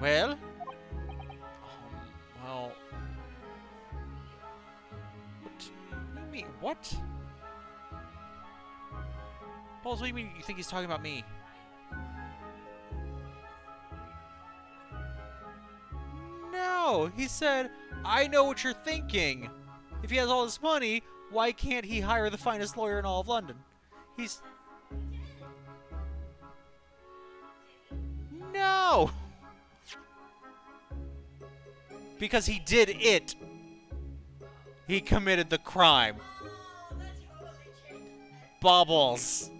Well? Well... What do you mean? What? Balls, what do you mean you think he's talking about me? No! He said, I know what you're thinking. If he has all this money, why can't he hire the finest lawyer in all of London? He's... No! Because he did it. He committed the crime. Bubbles.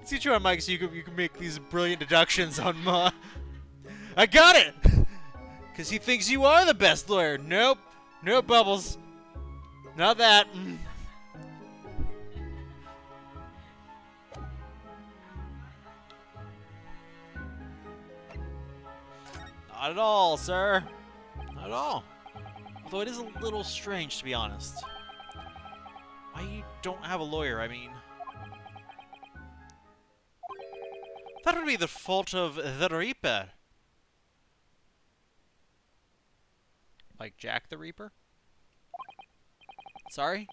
See you on Mike so you can make these brilliant deductions on my... I got it! Because he thinks you are the best lawyer. Nope. Nope, Bubbles. Not that. Not at all, sir. Not at all. Although it is a little strange, to be honest. Why you don't have a lawyer, I mean. That would be the fault of the Reaper. Like Jack the Reaper? Sorry?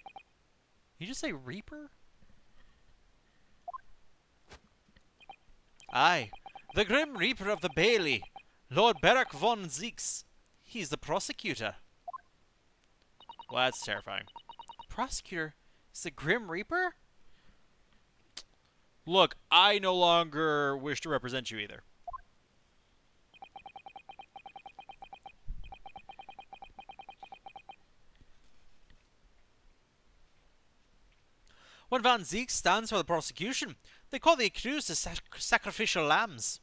You just say Reaper? Aye, the Grim Reaper of the Bailey, Lord Barack von Zeeks. He's the prosecutor. Well, that's terrifying. Prosecutor is the Grim Reaper? Look, I no longer wish to represent you either. When Von Zeek stands for the prosecution, they call the accused as sacrificial lambs.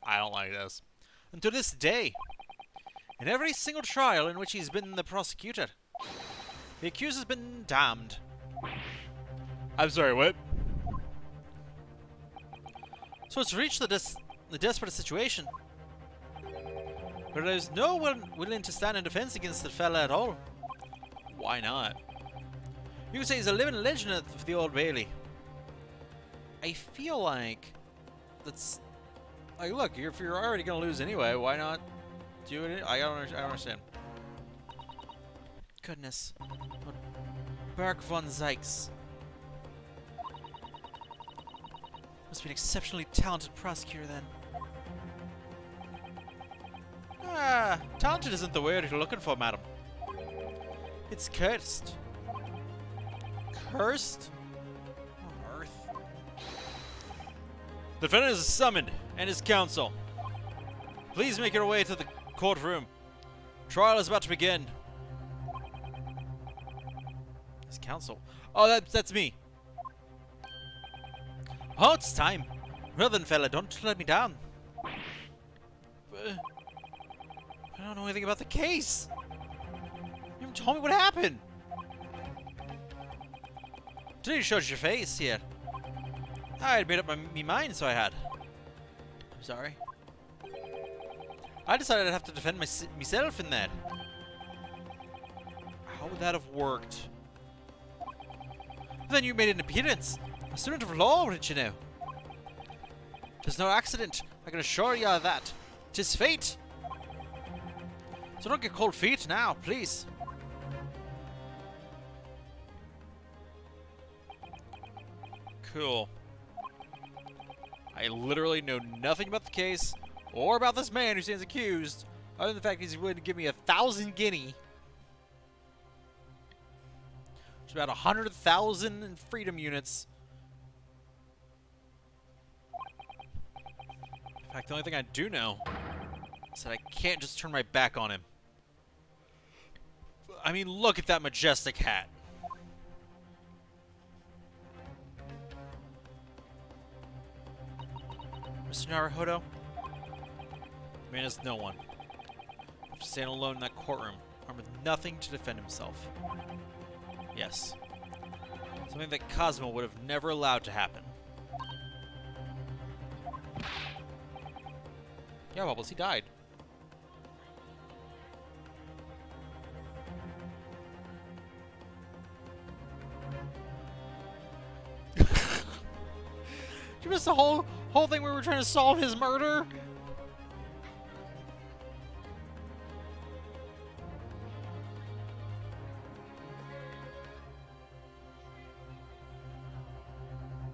I don't like this. And to this day, in every single trial in which he's been the prosecutor, the accused has been damned. I'm sorry, what? So it's reached the desperate situation where there's no one willing to stand in defense against the fella at all. Why not? You could say he's a living legend of the Old Bailey. I feel like that's... Like, look, if you're already going to lose anyway, why not do it? I don't understand. Goodness. Barack von Zeeks. Must be an exceptionally talented prosecutor, then. Talented isn't the word you're looking for, madam. It's cursed. Cursed? What on earth? The defendant is summoned, and his counsel. Please make your way to the courtroom. Trial is about to begin. His counsel? Oh, that's me. Oh, it's time. Well then, fella, don't let me down. I don't know anything about the case. You haven't told me what happened. Today you showed your face here. I had made up me mind, so I had. I'm sorry. I decided I'd have to defend myself in that. How would that have worked? Then you made an appearance. A student of law, wouldn't you know? 'Tis no accident, I can assure you of that. 'Tis fate. So don't get cold feet now, please. Cool. I literally know nothing about the case or about this man who stands accused, other than the fact he's willing to give me 1,000 guinea. Which is about 100,000 in freedom units. In fact, the only thing I do know is that I can't just turn my back on him. I mean, look at that majestic hat. Mr. Naruhodo? The man is no one. To stand alone in that courtroom, armed with nothing to defend himself. Yes. Something that Cosmo would have never allowed to happen. Yeah, Bubbles, he died. You missed the whole thing where we were trying to solve his murder?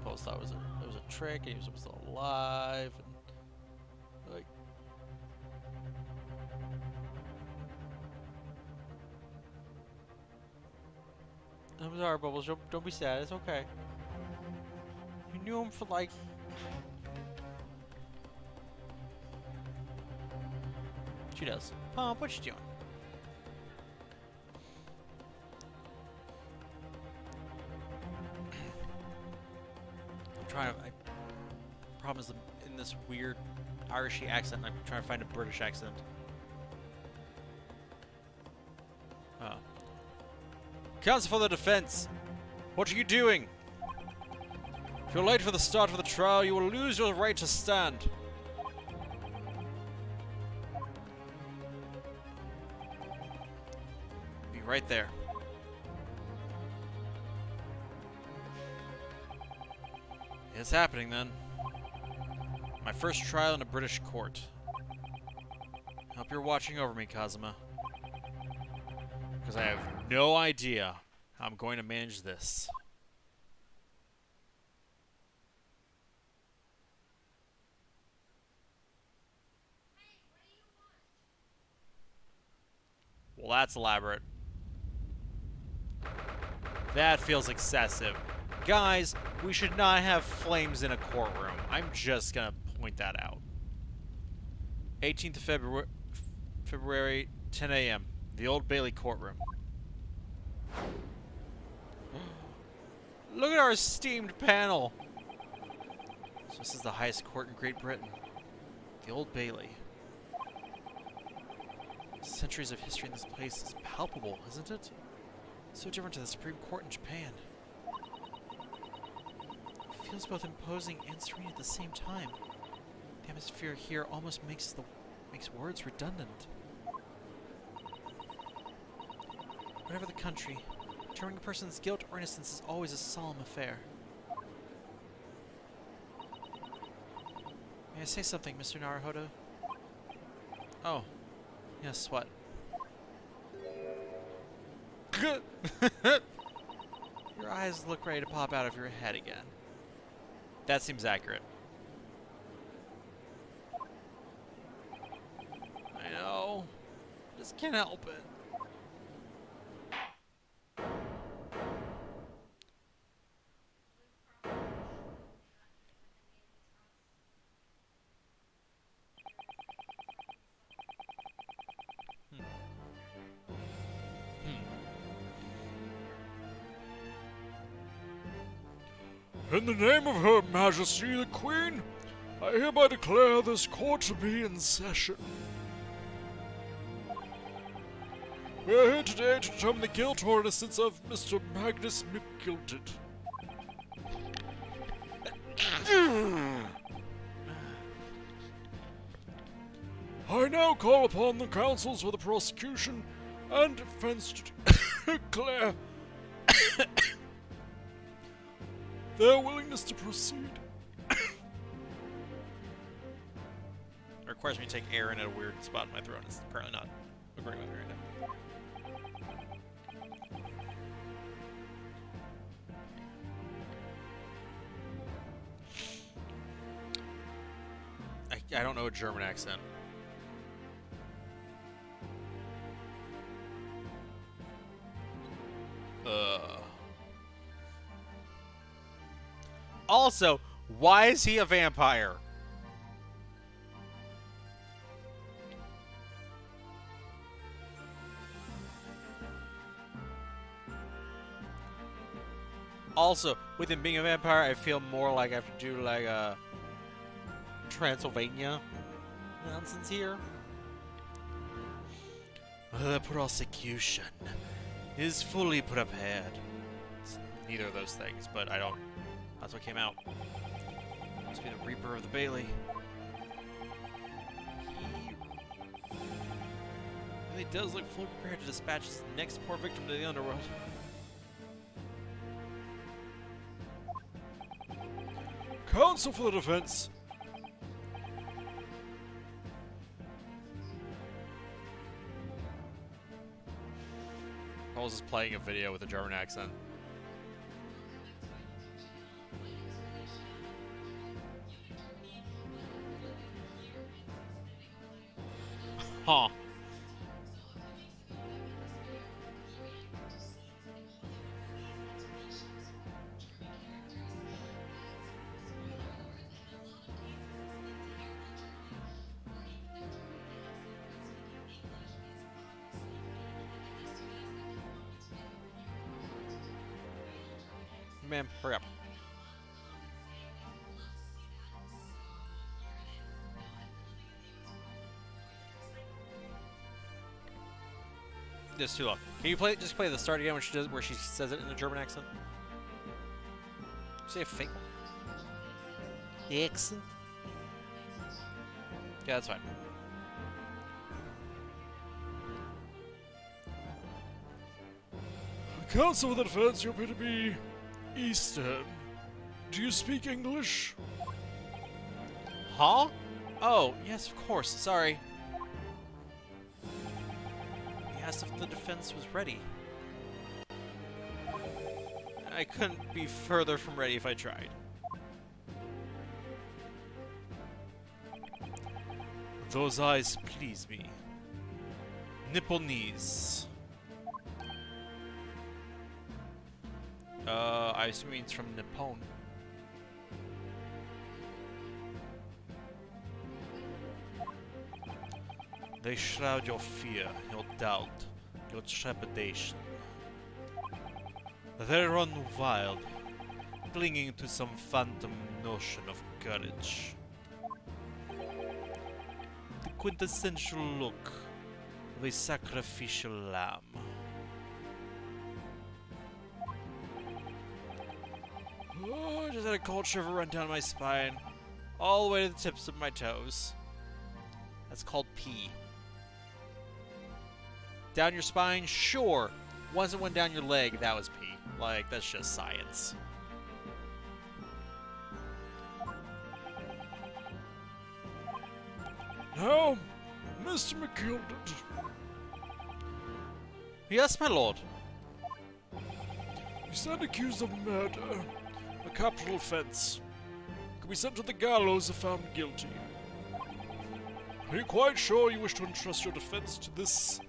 Bubbles thought it was a trick and he was still alive. And, like, I'm sorry, Bubbles. Don't be sad. It's okay. You knew him for like... She does. Pump, what you doing? I'm trying to... problem is in this weird Irishy accent, I'm trying to find a British accent. Oh. Counsel for the defense, what are you doing? If you're late for the start of the trial, you will lose your right to stand. Be right there. It's happening then. My first trial in a British court. Hope you're watching over me, Kazuma. Because I have no idea how I'm going to manage this. Well, that's elaborate. That feels excessive. Guys, we should not have flames in a courtroom. I'm just gonna point that out. 18th of February, 10 a.m. The Old Bailey courtroom. Look at our esteemed panel. So this is the highest court in Great Britain. The Old Bailey. Centuries of history in this place is palpable, isn't it? So different to the Supreme Court in Japan. It feels both imposing and serene at the same time. The atmosphere here almost makes words redundant. Whatever the country, determining a person's guilt or innocence is always a solemn affair. May I say something, Mr. Naruhodo? Oh. Yes, what? Your eyes look ready to pop out of your head again. That seems accurate. I know. Just can't help it. In the name of Her Majesty the Queen, I hereby declare this court to be in session. We are here today to determine the guilt or innocence of Mr. Magnus McGilded. I now call upon the counsels for the prosecution and defense to declare their willingness to proceed. It requires me to take air in at a weird spot in my throat. It's apparently not agreeing with me right now. I don't know a German accent. Also, why is he a vampire? Also, with him being a vampire, I feel more like I have to do like a Transylvania nonsense here. The prosecution is fully prepared. It's neither of those things, but I don't. That's what came out. Must be the Reaper of the Bailey. He really does look fully prepared to dispatch his next poor victim to the underworld. Counsel for the defense. I was just playing a video with a German accent. Huh. Man, hurry up. This is too long. Can you just play the start again where she says it in a German accent? Say a fake one. Accent? Yeah, that's fine. Counsel for the defense, you appear to be Eastern. Do you speak English? Huh? Oh, yes, of course. Sorry. He asked if the defense was ready. I couldn't be further from ready if I tried. Those eyes please me. Nipple knees. I assume it's from Nippon. They shroud your fear, your doubt, your trepidation. They run wild, clinging to some phantom notion of courage. The quintessential look of a sacrificial lamb. Oh, I just had a cold shiver run down my spine, all the way to the tips of my toes. That's called pee. Down your spine? Sure. Once it went down your leg, that was pee. Like, that's just science. Now, Mr. McGilded. Yes, my lord. You stand accused of murder, a capital offense. Could be sent to the gallows if found guilty. Are you quite sure you wish to entrust your defense to this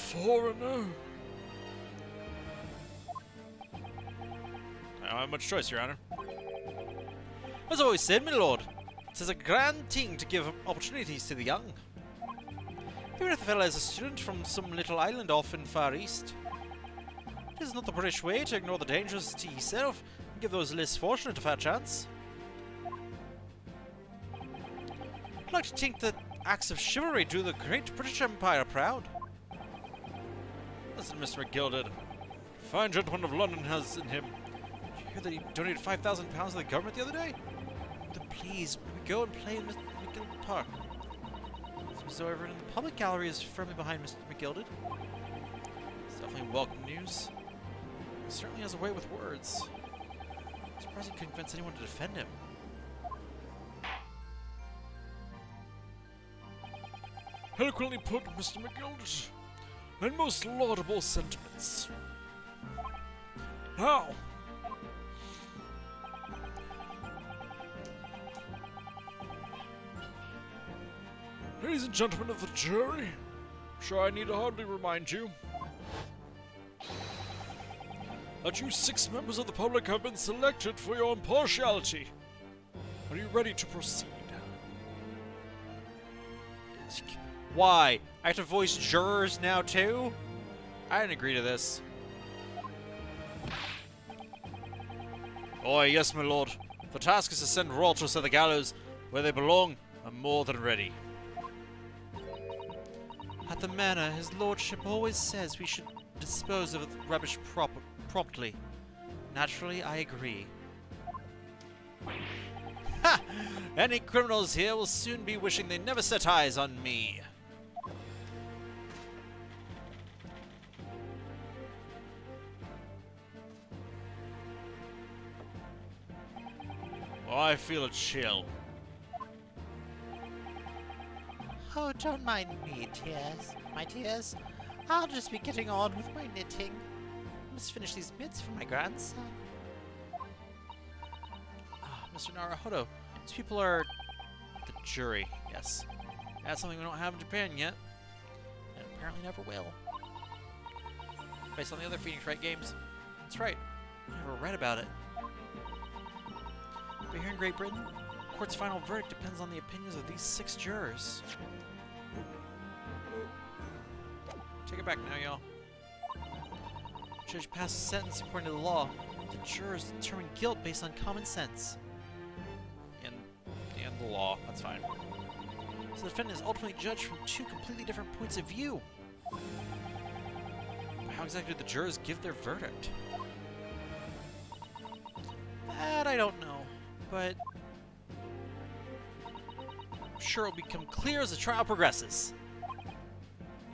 foreigner. I don't have much choice, Your Honor. As always said, my lord, it is a grand thing to give opportunities to the young. Even if the fellow is a student from some little island off in Far East. It is not the British way to ignore the dangers to yourself and give those less fortunate a fair chance. I'd like to think that acts of chivalry do the great British Empire proud. Listen, Mr. McGilded. A fine gentleman of London has in him. Did you hear that he donated £5,000 to the government the other day? Then please, may we go and play in Mr. McGilded Park? So everyone in the public gallery is firmly behind Mr. McGilded. It's definitely welcome news. He certainly has a way with words. I'm surprised he couldn't convince anyone to defend him. Eloquently put, Mr. McGilded, and most laudable sentiments. Now, ladies and gentlemen of the jury, I'm sure I need hardly remind you that you 6 members of the public have been selected for your impartiality. Are you ready to proceed? Why? I have to voice jurors now too? I didn't agree to this. Oh, yes, my lord. The task is to send royalties to the gallows where they belong. I'm more than ready. At the manor, his lordship always says we should dispose of the rubbish promptly. Naturally, I agree. Ha! Any criminals here will soon be wishing they never set eyes on me. Oh, I feel a chill. Oh, don't mind me, dears. My dears. I'll just be getting on with my knitting. I must finish these mitts for my grandson. Ah, Mr. Naruhodo, these people are the jury, yes. That's something we don't have in Japan yet. And apparently never will. Based on the other Phoenix Wright games. That's right. I never read about it. But here in Great Britain, the court's final verdict depends on the opinions of these 6 jurors. Take it back now, y'all. Judge passes a sentence according to the law. The jurors determine guilt based on common sense. And the law, that's fine. So the defendant is ultimately judged from 2 completely different points of view. But how exactly did the jurors give their verdict? That I don't know, but I'm sure it'll become clear as the trial progresses.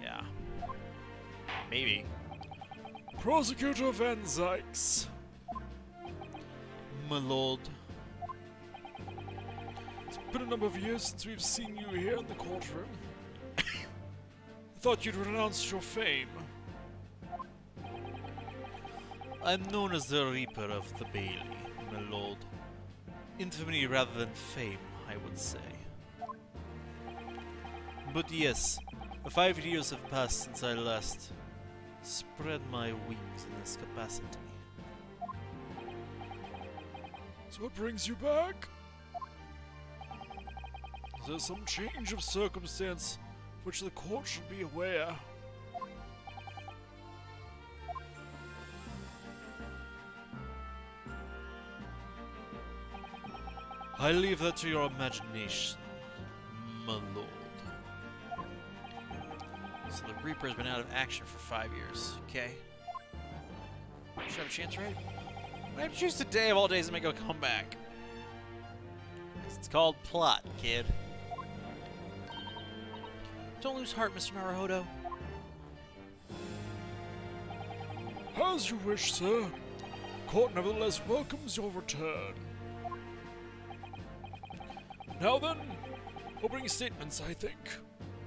Yeah. Maybe. Prosecutor Van Zykes. My lord. It's been a number of years since we've seen you here in the courtroom. I thought you'd renounced your fame. I'm known as the Reaper of the Bailey, my lord. Infamy rather than fame, I would say. But yes, 5 years have passed since I last spread my wings in this capacity. So what brings you back? Is there some change of circumstance which the court should be aware? I leave that to your imagination, my lord. So the Reaper has been out of action for 5 years, okay? Should I have a chance, right? I have to choose today of all days to make a comeback. 'Cause it's called plot, kid. Don't lose heart, Mr. Naruhodo. As you wish, sir. Court nevertheless welcomes your return. Now then, opening statements, I think.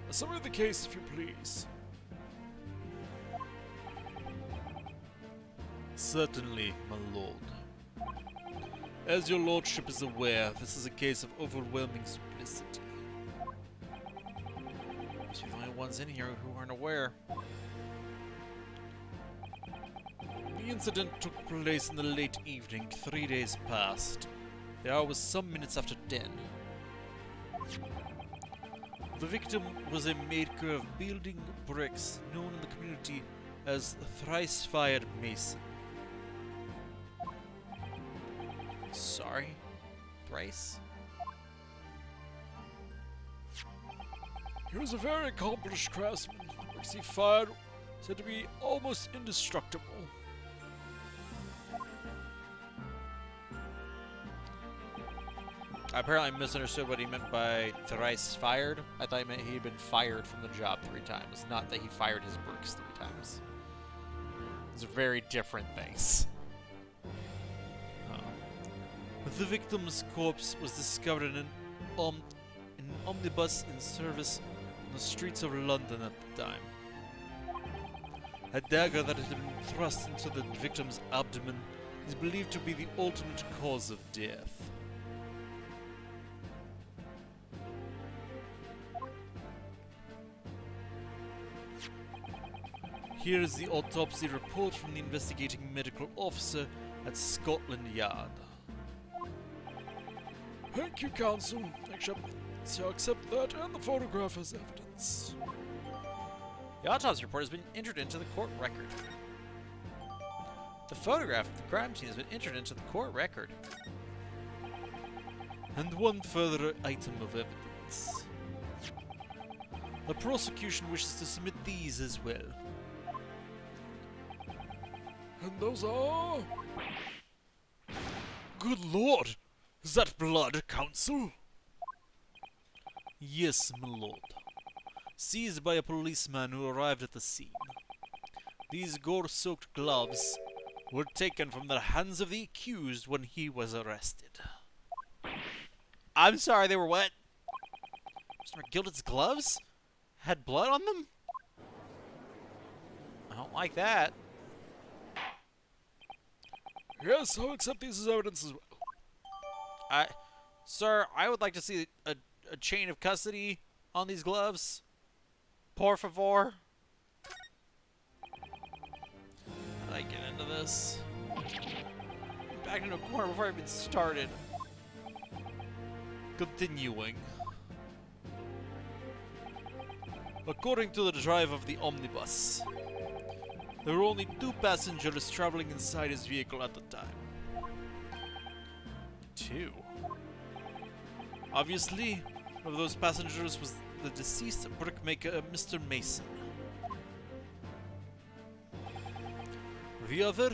A summary of the case, if you please. Certainly, my lord. As your lordship is aware, this is a case of overwhelming simplicity. We're the only ones in here who aren't aware. The incident took place in the late evening, 3 days past. The hour was some minutes after 10. The victim was a maker of building bricks known in the community as Thrice-Fired Mason. Sorry? Thrice? He was a very accomplished craftsman. The bricks he fired said to be almost indestructible. I apparently misunderstood what he meant by thrice fired. I thought he meant he had been fired from the job 3 times, not that he fired his bricks 3 times. Those are very different things. The victim's corpse was discovered in an omnibus in service on the streets of London at the time. A dagger that had been thrust into the victim's abdomen is believed to be the ultimate cause of death. Here is the autopsy report from the investigating medical officer at Scotland Yard. Thank you, Counsel. I accept that and the photograph as evidence. The autopsy report has been entered into the court record. The photograph of the crime scene has been entered into the court record. And one further item of evidence. The prosecution wishes to submit these as well. And those are... Good Lord! Is that blood, Counsel? Yes, my lord. Seized by a policeman who arrived at the scene. These gore-soaked gloves were taken from the hands of the accused when he was arrested. I'm sorry, they were what? Mr. McGilded's gloves? Had blood on them? I don't like that. Yes, I'll accept these as evidence as well. Sir, I would like to see a chain of custody on these gloves. Por favor. How did I get into this? Back into a corner before I even started. Continuing. According to the driver of the omnibus, there were only 2 passengers traveling inside his vehicle at the time. 2. Obviously, one of those passengers was the deceased brickmaker, Mr. Mason. The other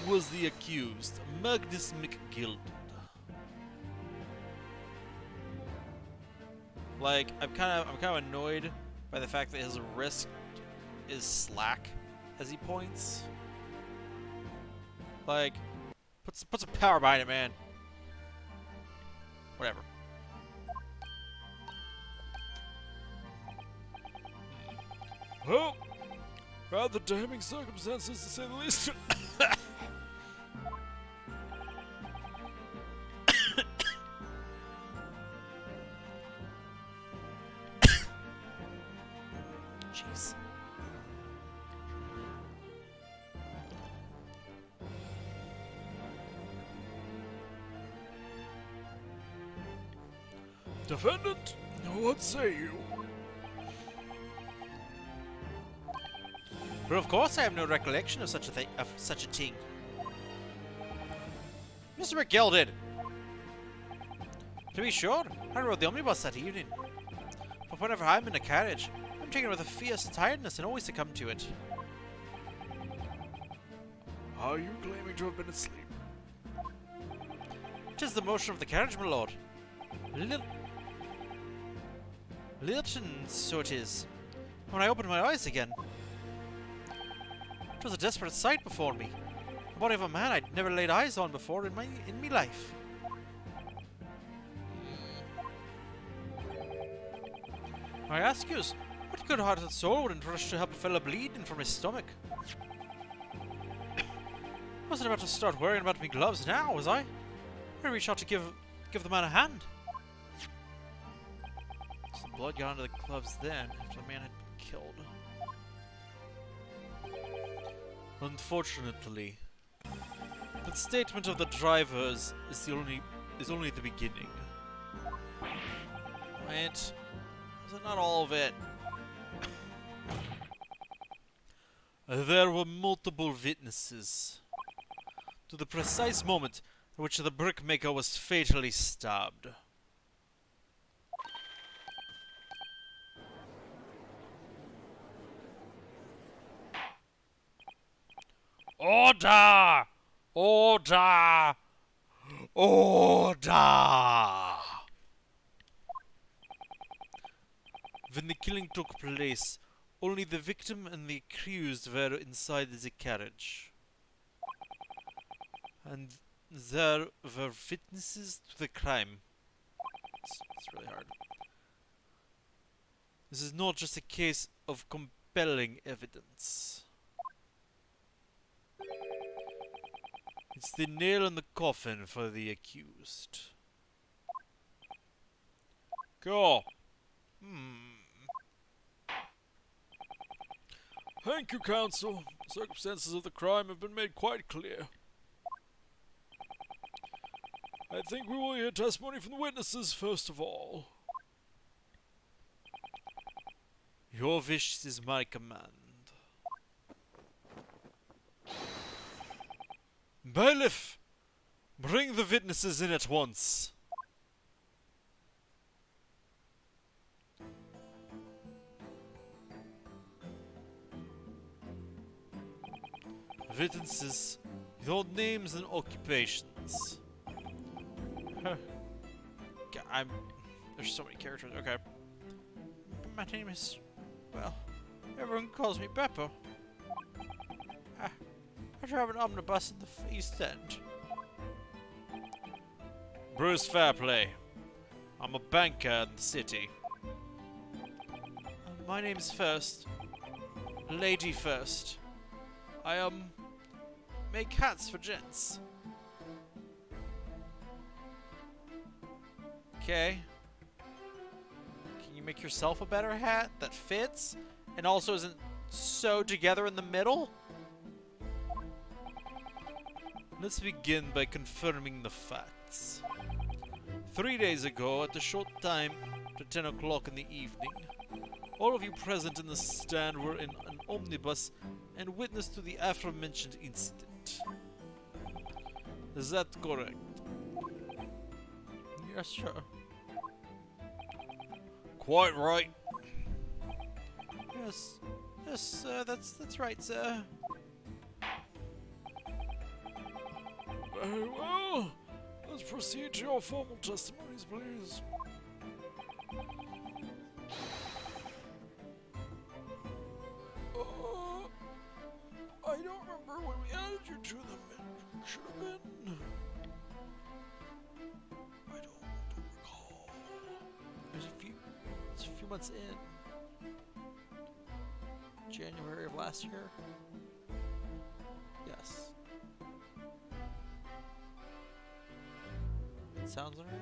was the accused, Magnus McGilded. Like, I'm kind of annoyed by the fact that his wrist is slack as he points. Like, put some power behind it, man. Whatever. Well, rather damning circumstances to say the least. Jeez. Defendant, what say you? But of course I have no recollection of such a thing. Mr. McGilded! To be sure, I rode the omnibus that evening. But whenever I'm in a carriage, I'm taken with a fierce tiredness and always succumb to it. Are you claiming to have been asleep? 'Tis the motion of the carriage, my lord. Lilton, so it is. When I opened my eyes again, it was a desperate sight before me. The body of a man I'd never laid eyes on before in me life. I ask yous, what good-hearted soul wouldn't rush to help a fella bleeding from his stomach? I wasn't about to start worrying about me gloves now, was I? I reached out to give the man a hand. So the blood got onto the gloves then, after the man had been killed. Unfortunately, that statement of the drivers is only the beginning. Wait, is it not all of it? There were multiple witnesses to the precise moment at which the brickmaker was fatally stabbed. Order! Order! Order! When the killing took place, only the victim and the accused were inside the carriage. And there were witnesses to the crime. It's really hard. This is not just a case of compelling evidence. It's the nail in the coffin for the accused. Go. Thank you, counsel. The circumstances of the crime have been made quite clear. I think we will hear testimony from the witnesses first of all. Your wish is my command. Bailiff! Bring the witnesses in at once. Witnesses with all names and occupations. There's so many characters. Okay. My name is, well, everyone calls me Pepper. I drive an omnibus in the East End. Bruce Fairplay. I'm a banker in the city. My name's First. Lady First. I, make hats for gents. Okay. Can you make yourself a better hat that fits and also isn't sewed together in the middle? Let's begin by confirming the facts. 3 days ago, at a short time to 10 o'clock in the evening, all of you present in the stand were in an omnibus and witness to the aforementioned incident. Is that correct? Yes, sir. Quite right. Yes, that's right, sir. Very well. Let's proceed to your formal testimonies, please. I don't remember when we added you to them. It should have been. I don't recall. It's a few months in. January of last year. Yes. Sounds alright.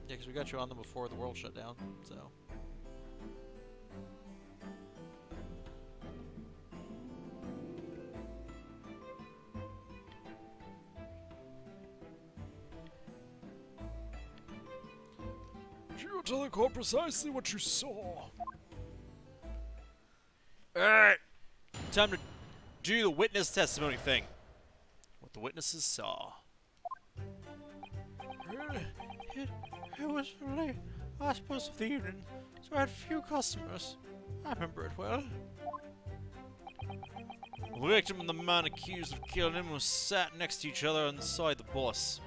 Yeah, because we got you on them before the world shut down, so. Would you tell the court precisely what you saw? Alright. Time to do the witness testimony thing. What the witnesses saw. It was late last bus of the evening, so I had few customers. I remember it well. The victim and the man accused of killing him was sat next to each other inside the bus.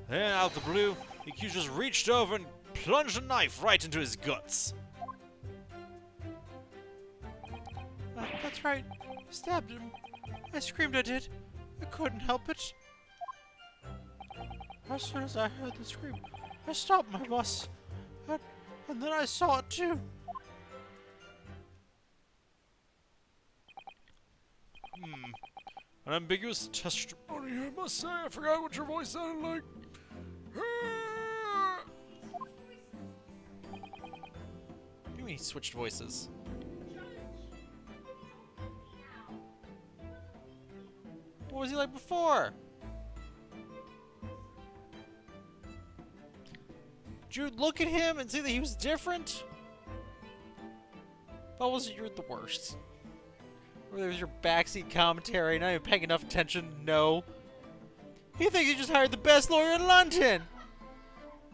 Then, out of the blue, the accused just reached over and plunged a knife right into his guts. That's right. I stabbed him. I screamed I did. I couldn't help it. As soon as I heard the scream, I stopped my bus. And then I saw it too. An ambiguous testimony, I must say. I forgot what your voice sounded like. You mean he switched voices? What was he like before? Did you look at him and see that he was different? That wasn't you're the worst. Or there's your backseat commentary, not even paying enough attention, no. He thinks he just hired the best lawyer in London!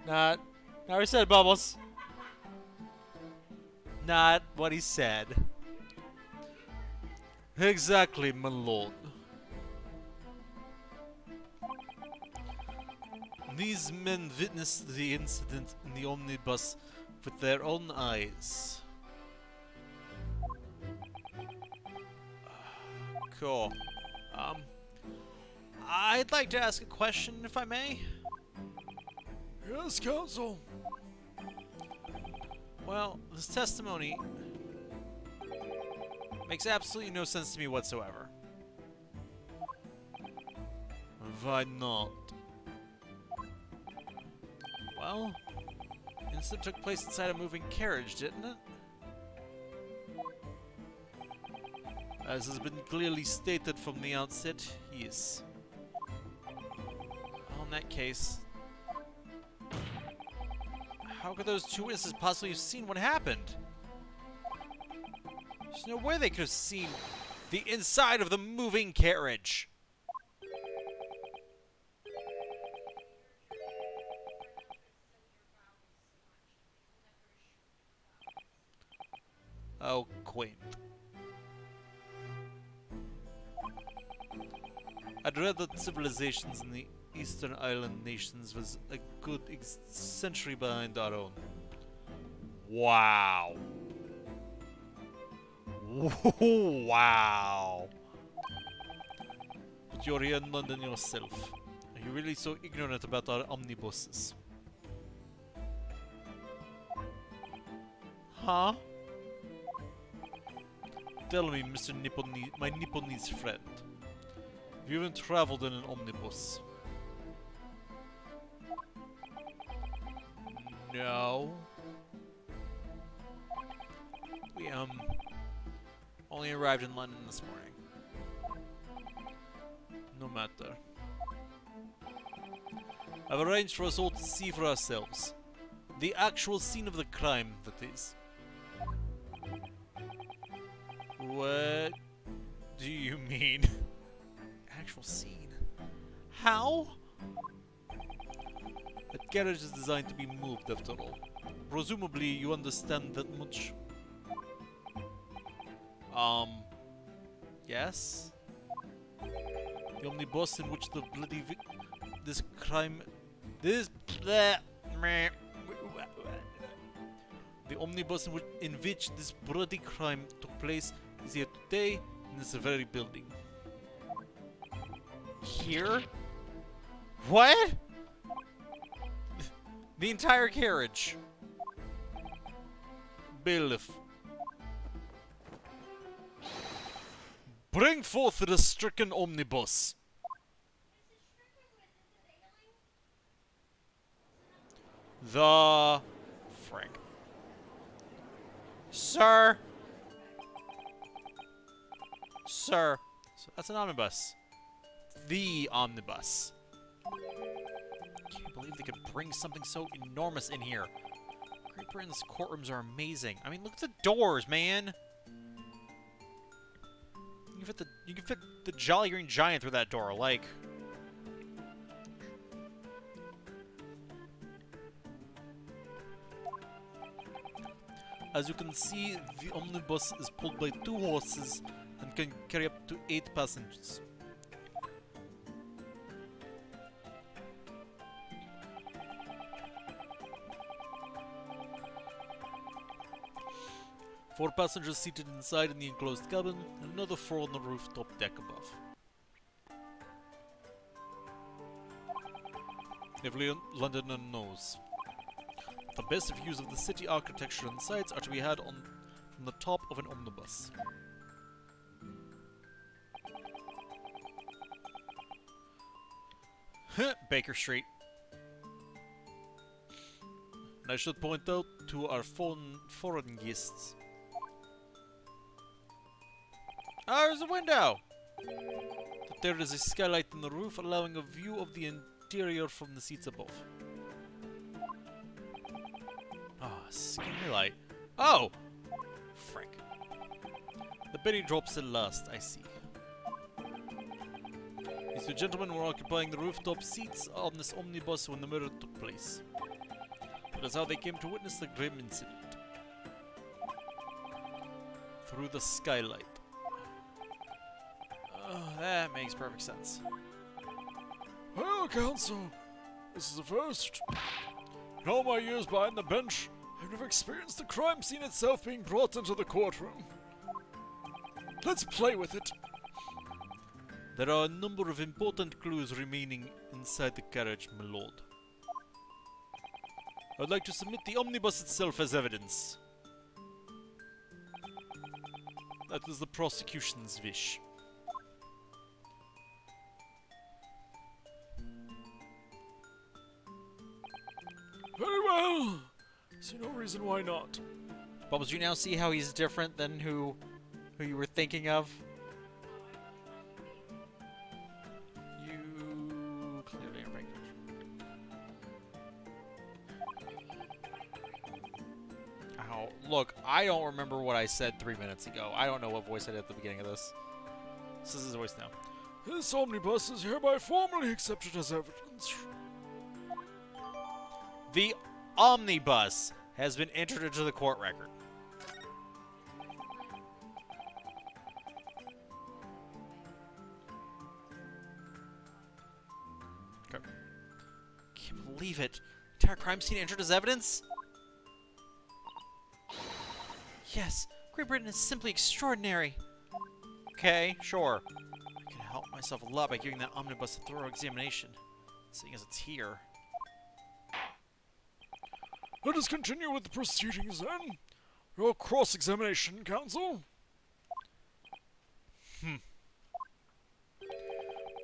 Not what he said, Bubbles. Not what he said. Exactly, my lord. These men witnessed the incident in the omnibus with their own eyes. Cool. I'd like to ask a question, if I may. Yes, counsel. Well, this testimony makes absolutely no sense to me whatsoever. Why not? Well, the incident took place inside a moving carriage, didn't it? As has been clearly stated from the outset, yes. Well, in that case, how could those two witnesses possibly have seen what happened? There's no way they could have seen the inside of the moving carriage. How quaint. I'd read that civilizations in the Eastern Island nations was a good century behind our own. Wow. Wow. But you're here in London yourself. Are you really so ignorant about our omnibuses? Huh? Tell me, Mr. My Nipponese friend. Have you even traveled in an omnibus? No. We, only arrived in London this morning. No matter. I've arranged for us all to see for ourselves. The actual scene of the crime, that is. What do you mean? Actual scene? How? That carriage is designed to be moved, after all. Presumably, you understand that much. Yes? The omnibus in which the bloody this crime... The omnibus in which this bloody crime took place is here today in this very building. Here? What? The entire carriage. Bailiff. Bring forth the stricken omnibus. The frick. Sir. Sir. So that's an omnibus. The omnibus. Can't believe they could bring something so enormous in here. Great Britain's courtrooms are amazing. I mean, look at the doors, man. You can fit the Jolly Green Giant through that door, like. As you can see, the omnibus is pulled by 2 horses and can carry up to 8 passengers. Four passengers seated inside in the enclosed cabin, and another 4 on the rooftop deck above. Every Londoner knows. The best views of the city architecture and sights are to be had from the top of an omnibus. Baker Street. And I should point out to our foreign guests. Oh, there's a window! That there is a skylight on the roof allowing a view of the interior from the seats above. Oh, skylight. Oh! Frick. The penny drops at last, I see. These two gentlemen were occupying the rooftop seats on this omnibus when the murder took place. That is how they came to witness the grim incident. Through the skylight. That makes perfect sense. Well, counsel, this is a first. In all my years behind the bench, I've never experienced the crime scene itself being brought into the courtroom. Let's play with it. There are a number of important clues remaining inside the carriage, my lord. I'd like to submit the omnibus itself as evidence. That is the prosecution's wish. Very well. See no reason why not. Bubbles, you now see how he's different than who you were thinking of? You clearly are right. Ow. Look, I don't remember what I said 3 minutes ago. I don't know what voice I did at the beginning of this. This is his voice now. This omnibus is hereby formally accepted as evidence. The omnibus has been entered into the court record. Okay. Can't believe it. Entire crime scene entered as evidence? Yes, Great Britain is simply extraordinary. Okay, sure. I can help myself a lot by giving that omnibus a thorough examination, seeing as it's here. Let us continue with the proceedings then. Your cross-examination, counsel.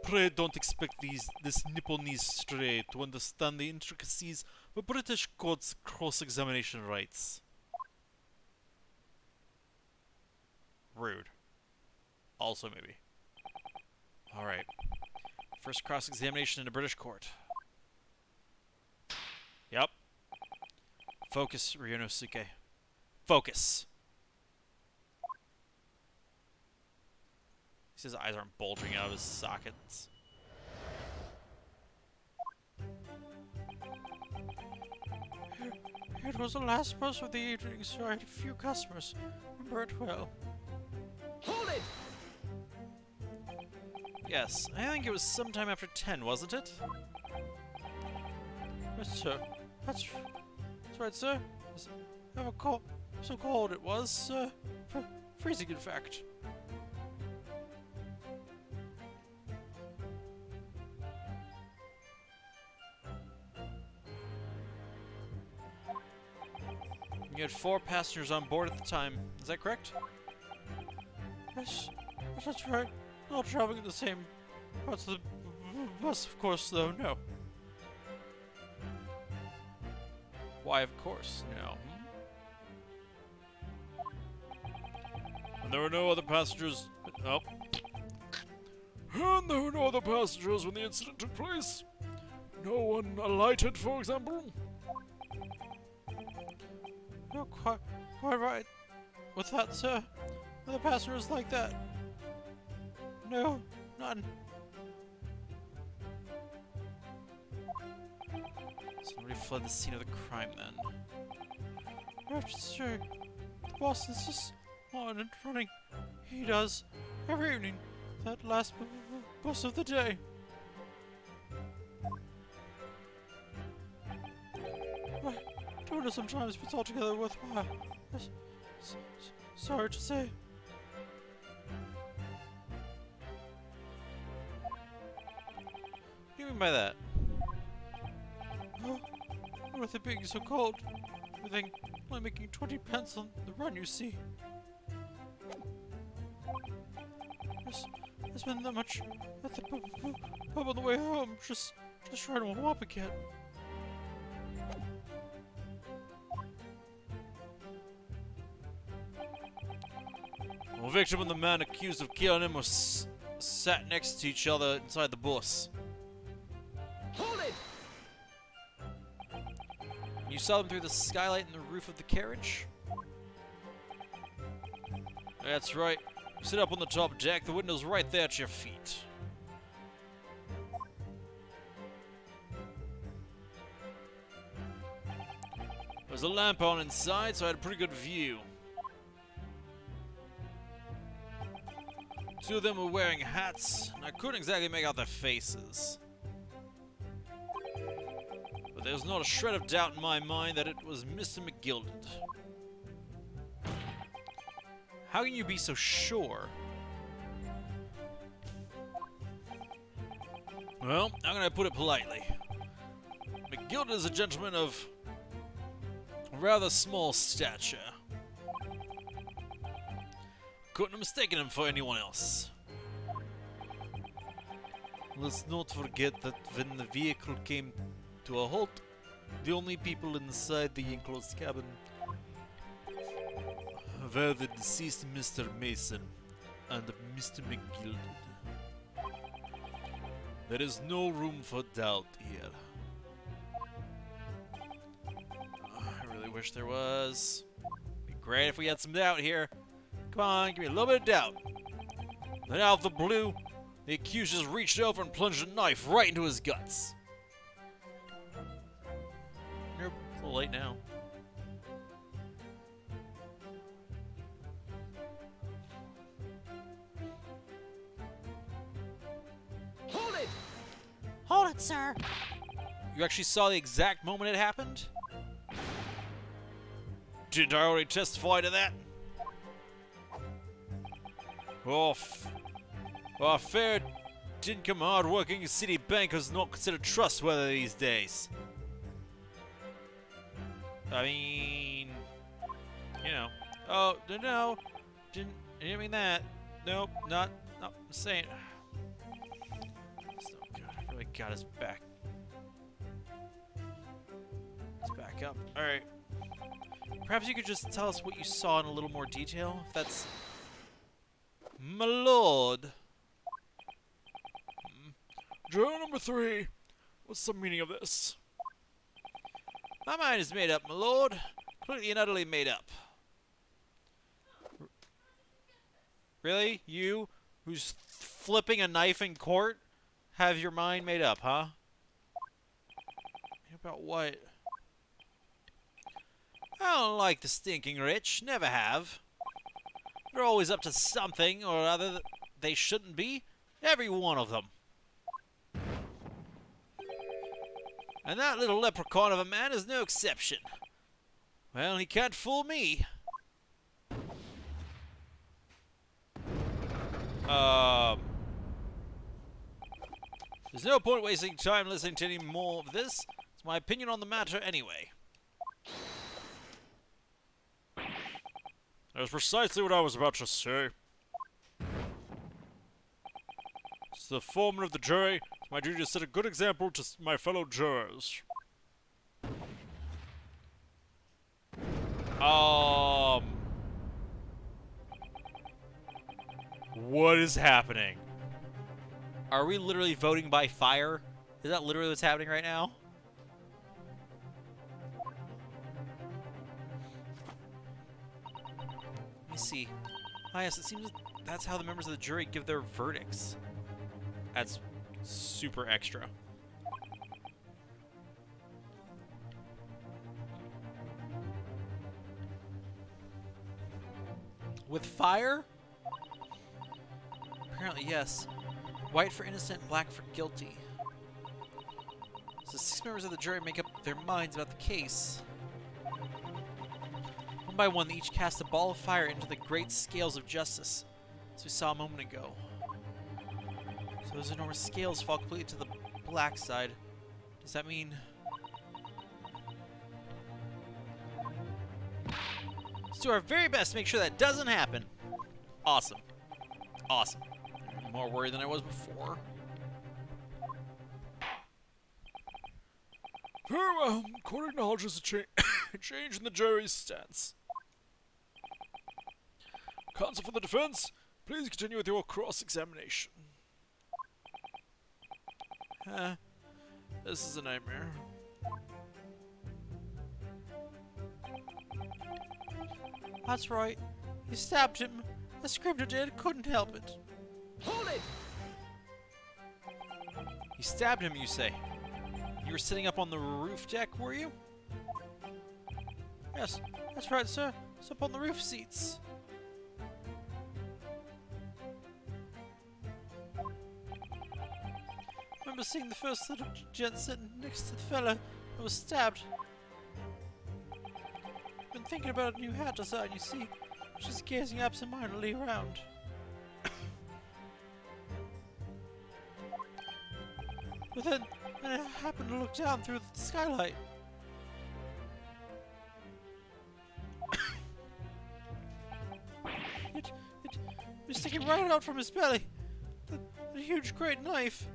Pray don't expect this Nipponese stray to understand the intricacies of a British court's cross-examination rights. Rude. Also, maybe. Alright. First cross-examination in a British court. Yep. Focus, Ryonosuke. Focus! His eyes aren't bulging out of his sockets. It was the last bus of the evening, so I had a few customers. Remember it well. Hold it! Yes, I think it was sometime after 10, wasn't it? Yes, sir. That's right, sir. So cold it was, freezing in fact. You had 4 passengers on board at the time, is that correct? Yes, that's right. All traveling in the same parts of the bus, of course, though, no. Why, of course, no. And there were no other passengers. Oh. And there were no other passengers when the incident took place. No one alighted, for example. You're quite right with that, sir. Other passengers like that? No, none. Somebody fled the scene of the crime, then. That's true. The boss insists on and running. He does every evening. That last bus of the day. I don't know, sometimes it's altogether worthwhile. Sorry to say. What do you mean by that? Oh, with it being so cold, I think only making 20 pence on the run, you see. I spent that much at the pub on the way home, just trying to warm up again. victim and the man accused of killing him was sat next to each other inside the bus. Hold it! You saw them through the skylight in the roof of the carriage? That's right. You sit up on the top deck, the window's right there at your feet. There's a lamp on inside, so I had a pretty good view. Two of them were wearing hats, and I couldn't exactly make out their faces. But there was not a shred of doubt in my mind that it was Mr. McGilded. How can you be so sure? Well, how can I put it politely? McGilded is a gentleman of rather small stature. Couldn't have mistaken him for anyone else. Let's not forget that when the vehicle came to a halt, the only people inside the enclosed cabin were the deceased Mr. Mason and Mr. McGilded. There is no room for doubt here. I really wish there was. Be great if we had some doubt here. Come on, give me a little bit of doubt. Then out of the blue, the accused just reached over and plunged a knife right into his guts. You're a little late now. Hold it! Hold it, sir. You actually saw the exact moment it happened? Didn't I already testify to that? Oh, a fair income, hard-working city banker is not considered trustworthy these days. I mean, you know. Oh, no, didn't mean that. Nope, not saying. So good. I really got his back. Let's back up. All right. Perhaps you could just tell us what you saw in a little more detail, if that's. My lord. Juror number 3. What's the meaning of this? My mind is made up, my lord. Completely and utterly made up. Really? You, who's flipping a knife in court, have your mind made up, huh? About what? I don't like the stinking rich. Never have. They're always up to something or other that they shouldn't be. Every one of them. And that little leprechaun of a man is no exception. Well, he can't fool me. There's no point wasting time listening to any more of this. It's my opinion on the matter anyway. That's precisely what I was about to say. As the foreman of the jury, it's my duty to set a good example to my fellow jurors. What is happening? Are we literally voting by fire? Is that literally what's happening right now? Let me see. Ah, yes, it seems that's how the members of the jury give their verdicts. That's super extra. With fire? Apparently, yes. White for innocent, black for guilty. So 6 members of the jury make up their minds about the case. One by one, they each cast a ball of fire into the great scales of justice, as we saw a moment ago. So those enormous scales fall completely to the black side. Does that mean... Let's do our very best to make sure that doesn't happen. Awesome. Awesome. I'm more worried than I was before. Very well. Court acknowledges a change in the jury's stance. Counsel for the defense, please continue with your cross-examination. This is a nightmare. That's right. You stabbed him. I screamed at it, couldn't help it. Hold it! You stabbed him, you say? You were sitting up on the roof deck, were you? Yes, that's right, sir. It's up on the roof seats. I remember seeing the first little gent sitting next to the fella that was stabbed. Been thinking about a new hat design, you see. Just gazing absentmindedly around. But then I happened to look down through the skylight. it was sticking right out from his belly. The huge great knife.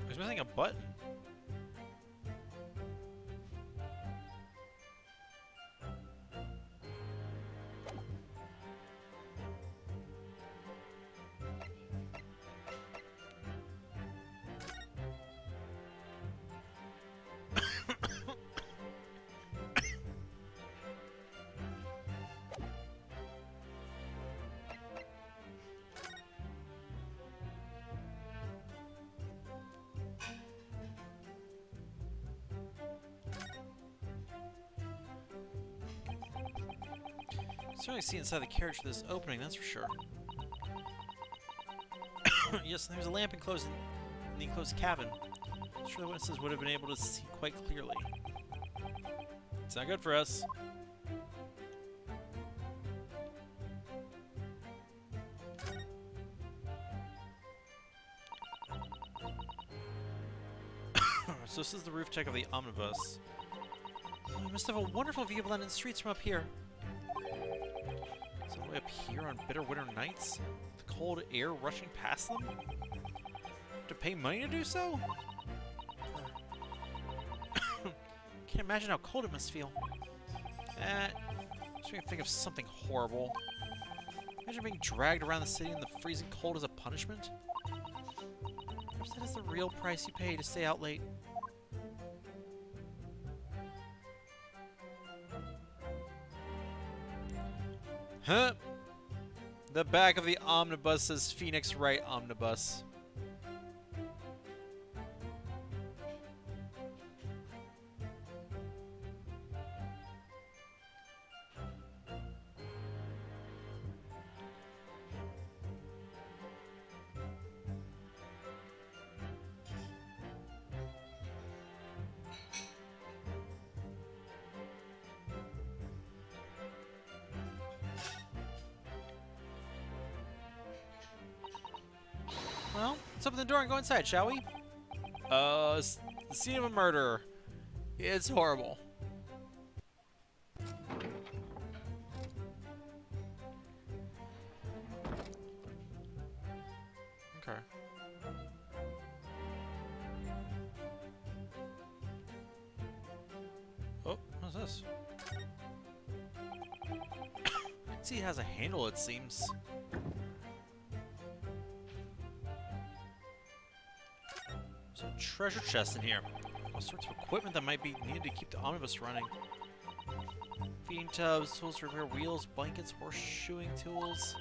He's missing a button. Certainly see inside the carriage for this opening, that's for sure. Yes, and there's a lamp enclosed in the enclosed cabin. I'm sure the witnesses would have been able to see quite clearly. It's not good for us. So this is the roof deck of the omnibus. We must have a wonderful view of London streets from up here. Is it all the way up here on bitter winter nights? The cold air rushing past them? To pay money to do so? Can't imagine how cold it must feel. Just trying to think of something horrible. Imagine being dragged around the city in the freezing cold as a punishment. Perhaps that is the real price you pay to stay out late. Huh? The back of the omnibus says Phoenix Wright Omnibus. Well, let's open the door and go inside, shall we? The scene of a murder. It's horrible. Okay. Oh, what's this? See, it has a handle, it seems. There's a treasure chest in here. All sorts of equipment that might be needed to keep the omnibus running. Feeding tubs, tools to repair wheels, blankets, horseshoeing tools.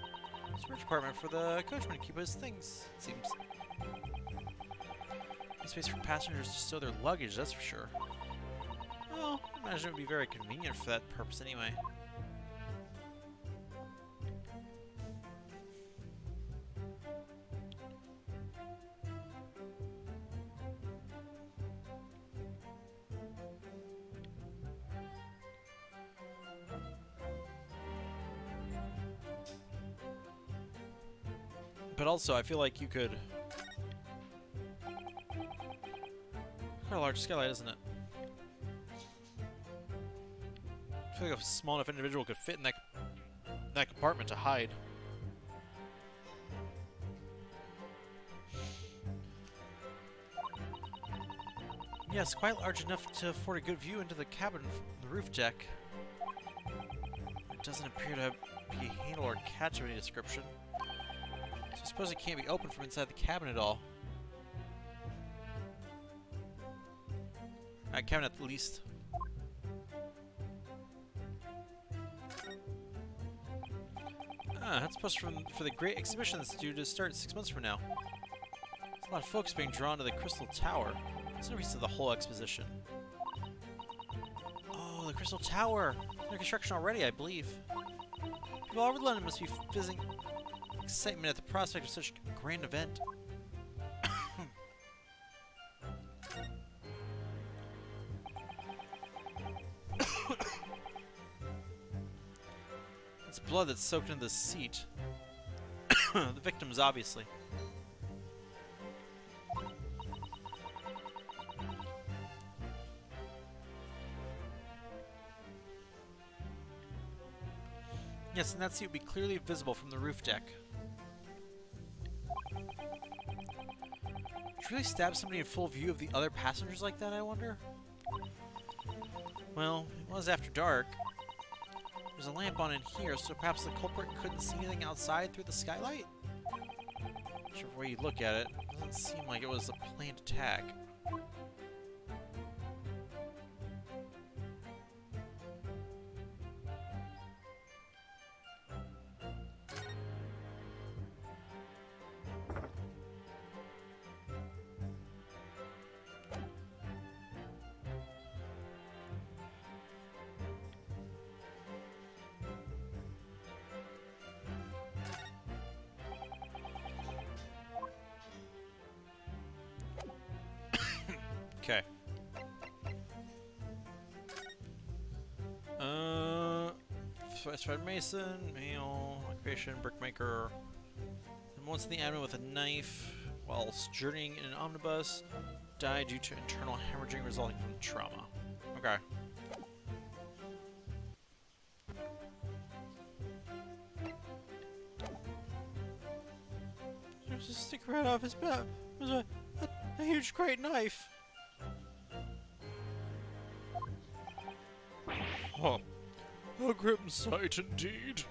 Storage department for the coachman to keep his things, it seems. Need space for passengers to stow their luggage, that's for sure. Well, I imagine it would be very convenient for that purpose anyway. But also, I feel like you could... Quite a large skylight, isn't it? I feel like a small enough individual could fit in that compartment to hide. Yes, quite large enough to afford a good view into the cabin from the roof deck. It doesn't appear to be a handle or catch of any description. So I suppose it can't be opened from inside the cabin at all. Cabin at the least. That's supposed for the Great Exhibition that's due to start 6 months from now. There's a lot of folks being drawn to the Crystal Tower. There's no reason to the whole exposition. Oh, the Crystal Tower! Under construction already, I believe. People all over London must be fizzing excitement at the prospect of such a grand event. It's blood that's soaked into the seat. The victims, obviously. Yes, and that seat would be clearly visible from the roof deck. Did you really stab somebody in full view of the other passengers like that, I wonder? Well, it was after dark. There's a lamp on in here, so perhaps the culprit couldn't see anything outside through the skylight? Whichever way you look at it, it doesn't seem like it was a planned attack. Okay. Specified mason, male, occupation, brickmaker. And once in the admin with a knife, whilst journeying in an omnibus, died due to internal hemorrhaging resulting from trauma. Okay. There's a stick right off his back. There's a huge great knife. Huh. A grim sight indeed.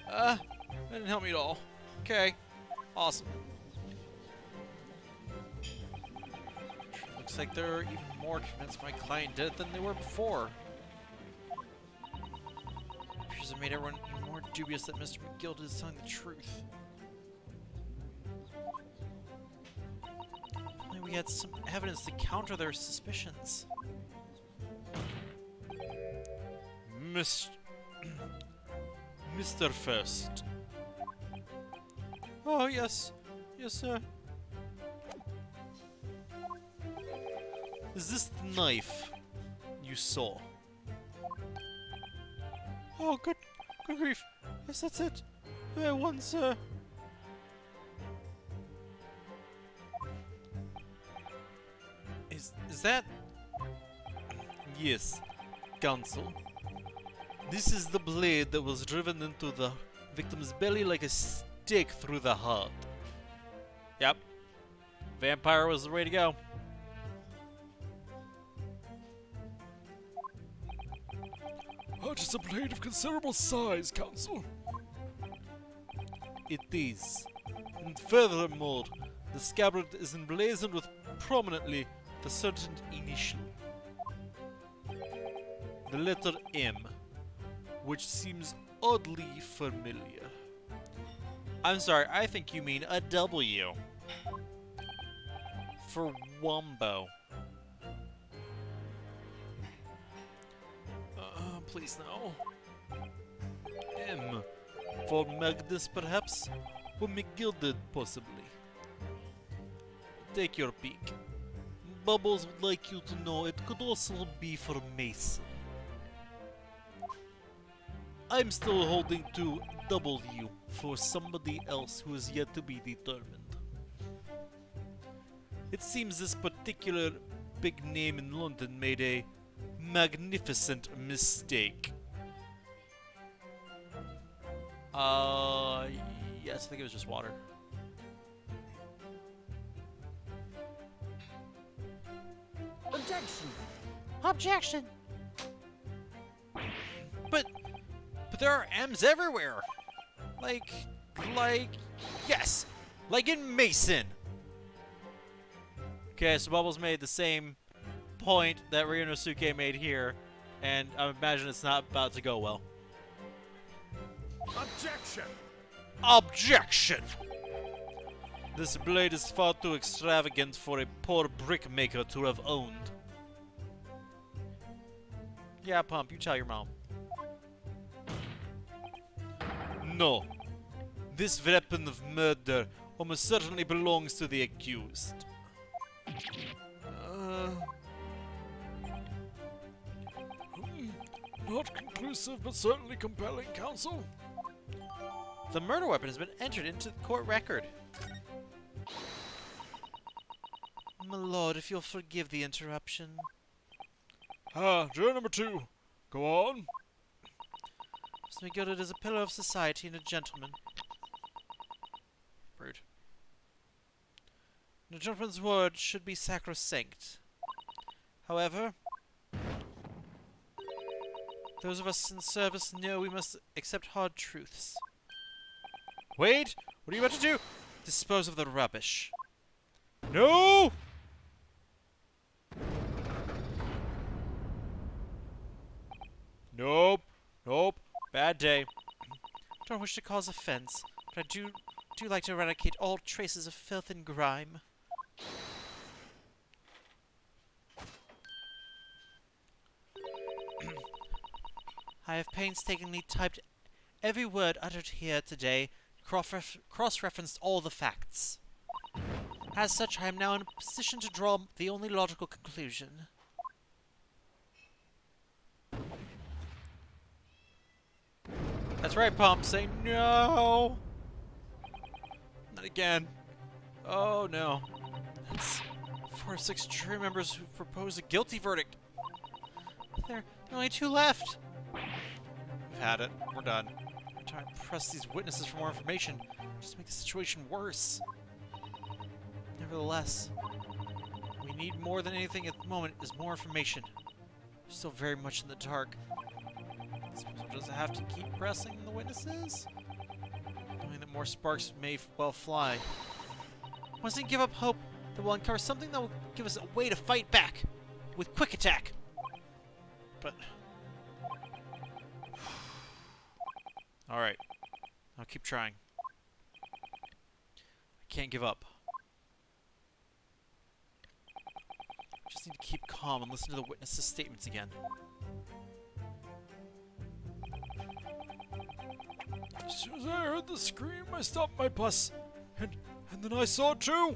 That didn't help me at all. Okay. Awesome. Looks like they're even more convinced my client did it than they were before. Appears to have made everyone even more dubious that Mr. McGill is telling the truth. If only we had some evidence to counter their suspicions. Mr. First. Oh, yes. Yes, sir. Is this the knife you saw? Oh, good grief. Yes, that's it. There one, sir. Is that... Yes, Counsel. This is the blade that was driven into the victim's belly like a stake through the heart. Yep. Vampire was the way to go. That is a blade of considerable size, Counsel. It is. And furthermore, the scabbard is emblazoned with prominently the certain initial. The letter M, which seems oddly familiar. I'm sorry, I think you mean a W. For Wombo. Please no. M. For Magnus, perhaps? Or McGilded, possibly. Take your pick. Bubbles would like you to know it could also be for Mason. I'm still holding to W for somebody else who is yet to be determined. It seems this particular big name in London made a magnificent mistake. Yes, I think it was just water. Objection! Objection! But there are M's everywhere! Yes! Like in Mason! Okay, so Bubbles made the same point that Ryunosuke made here, and I imagine it's not about to go well. Objection! Objection! This blade is far too extravagant for a poor brickmaker to have owned. Yeah, Pump, you tell your mom. No. This weapon of murder almost certainly belongs to the accused. Not conclusive, but certainly compelling, counsel. The murder weapon has been entered into the court record. My lord, if you'll forgive the interruption. Juror number 2. Go on. Must be gilded as a pillar of society and a gentleman. Rude. And a gentleman's word should be sacrosanct. However, those of us in service know we must accept hard truths. Wait! What are you about to do? Dispose of the rubbish. No! Nope. Nope. Bad day. Don't wish to cause offense, but I do like to eradicate all traces of filth and grime. I have painstakingly typed every word uttered here today, cross-referenced all the facts. As such, I am now in a position to draw the only logical conclusion. That's right, Pump. Say no! Not again. Oh, no. That's 4 of 6 jury members who proposed a guilty verdict. There are only 2 left. We've had it. We're done. I'm trying to press these witnesses for more information, just to make the situation worse. Nevertheless, we need more than anything at the moment is more information. We're still very much in the dark. I suppose we'll just have to keep pressing the witnesses, knowing that more sparks may well fly. I mustn't give up hope that we'll uncover something that will give us a way to fight back with quick attack. But alright, I'll keep trying. I can't give up. Just need to keep calm and listen to the witnesses' statements again. As soon as I heard the scream, I stopped my bus. And then I saw 2.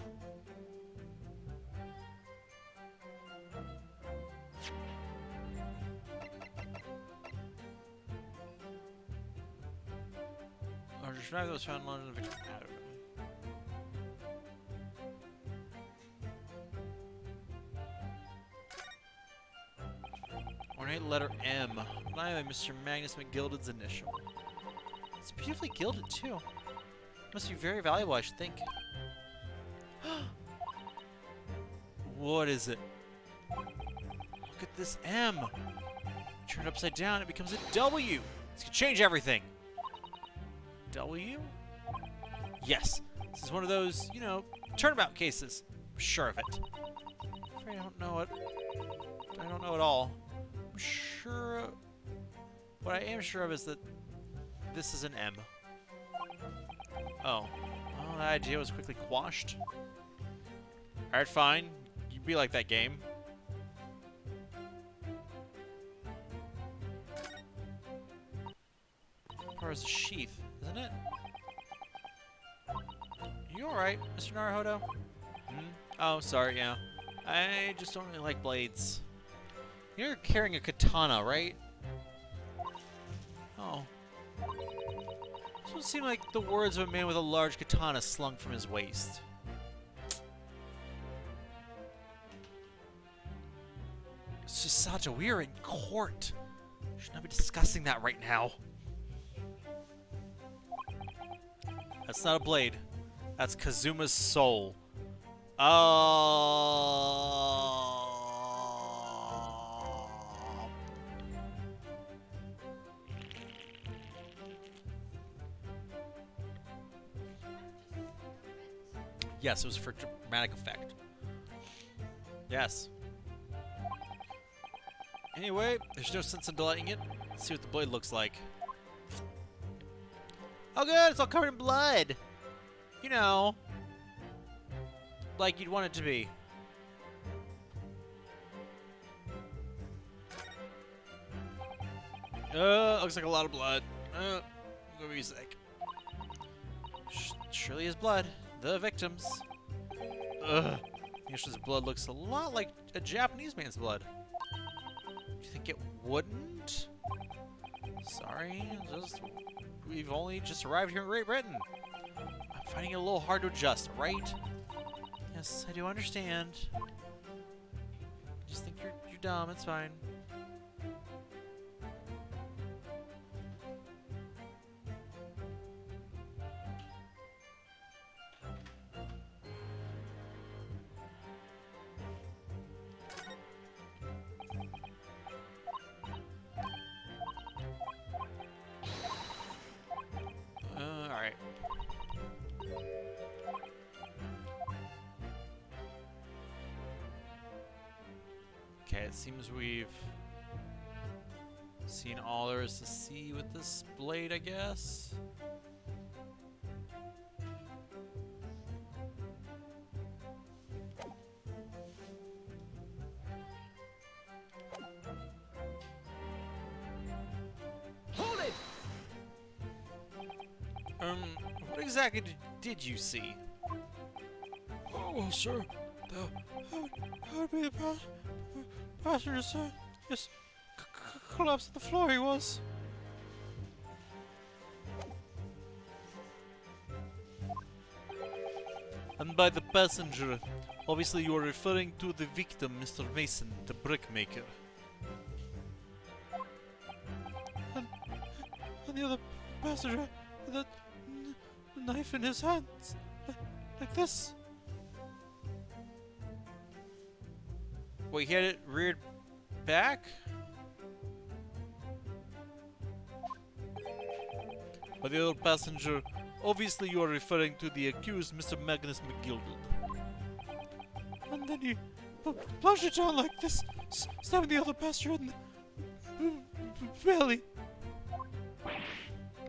Our driver was found in London. Ornate letter M. Annihilated Mr. Magnus McGilded's initial. It's beautifully gilded too. Must be very valuable, I should think. What is it? Look at this M. Turn it upside down, it becomes a W. This could change everything. W? Yes. This is one of those, you know, turnabout cases. I'm sure of it. I'm afraid I don't know it. I don't know at all. I'm sure. What I am sure of is that this is an M. Oh. Well, that idea was quickly quashed. Alright, fine. You be like that game. Or is a sheath, isn't it? You alright, Mr. Naruhodo? Oh, sorry, yeah. I just don't really like blades. You're carrying a katana, right? Oh. This would seem like the words of a man with a large katana slung from his waist. Susato, we are in court. We should not be discussing that right now. That's not a blade. That's Kazuma's soul. Yes, it was for dramatic effect. Yes. Anyway, there's no sense in delaying it. Let's see what the blade looks like. Oh good, it's all covered in blood. You know, like you'd want it to be. Looks like a lot of blood. I'm gonna be sick. Surely is blood. The victims. Yoshi's blood looks a lot like a Japanese man's blood. Do you think it wouldn't? Sorry, we've only just arrived here in Great Britain. I'm finding it a little hard to adjust, right? Yes, I do understand. Just think you're dumb, it's fine. Alright. Okay, it seems we've seen all there is to see with this blade, I guess. Hold it! What exactly did you see? Oh, well, sir, how would be the passenger, sir? Yes, collapsed on the floor he was. And by the passenger, obviously you are referring to the victim, Mr. Mason, the brickmaker. And the other passenger, the knife in his hands, like this. Wait, he had it reared back? By the other passenger, obviously you are referring to the accused, Mr. Magnus McGilded. And then he plunged it down like this, stabbing the other passenger in the belly.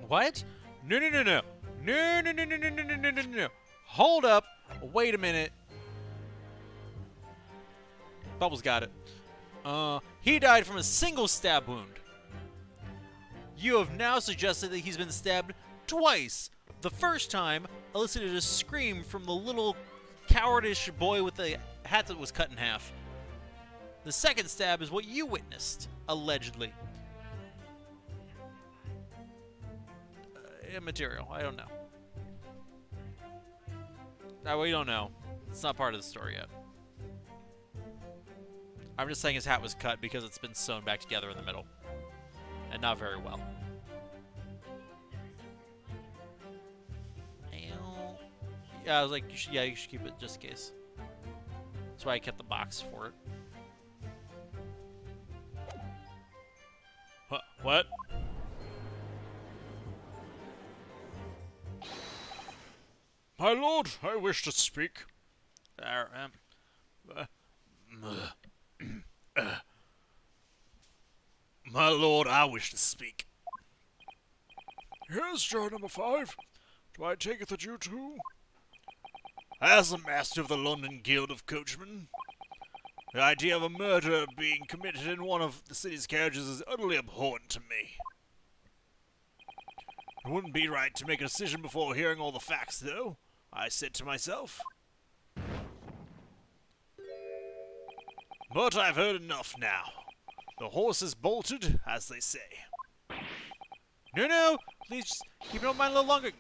What? No, no, no, no. No, no, no, no, no, no, no, no, no, no. Hold up. Wait a minute. Bubbles got it. He died from a single stab wound. You have now suggested that he's been stabbed twice. The first time elicited a scream from the little cowardish boy with the hat that was cut in half. The second stab is what you witnessed, allegedly. Immaterial. I don't know. We don't know. It's not part of the story yet. I'm just saying his hat was cut because it's been sewn back together in the middle. And not very well. Yeah, I was like, you should keep it just in case. That's why I kept the box for it. What? My lord, I wish to speak. My lord, I wish to speak. Yes, jar number 5. Do I take it that you too? As the master of the London Guild of Coachmen, the idea of a murder being committed in one of the city's carriages is utterly abhorrent to me. It wouldn't be right to make a decision before hearing all the facts, though, I said to myself. But I've heard enough now. The horse is bolted, as they say. No, please just keep it on mind a little longer.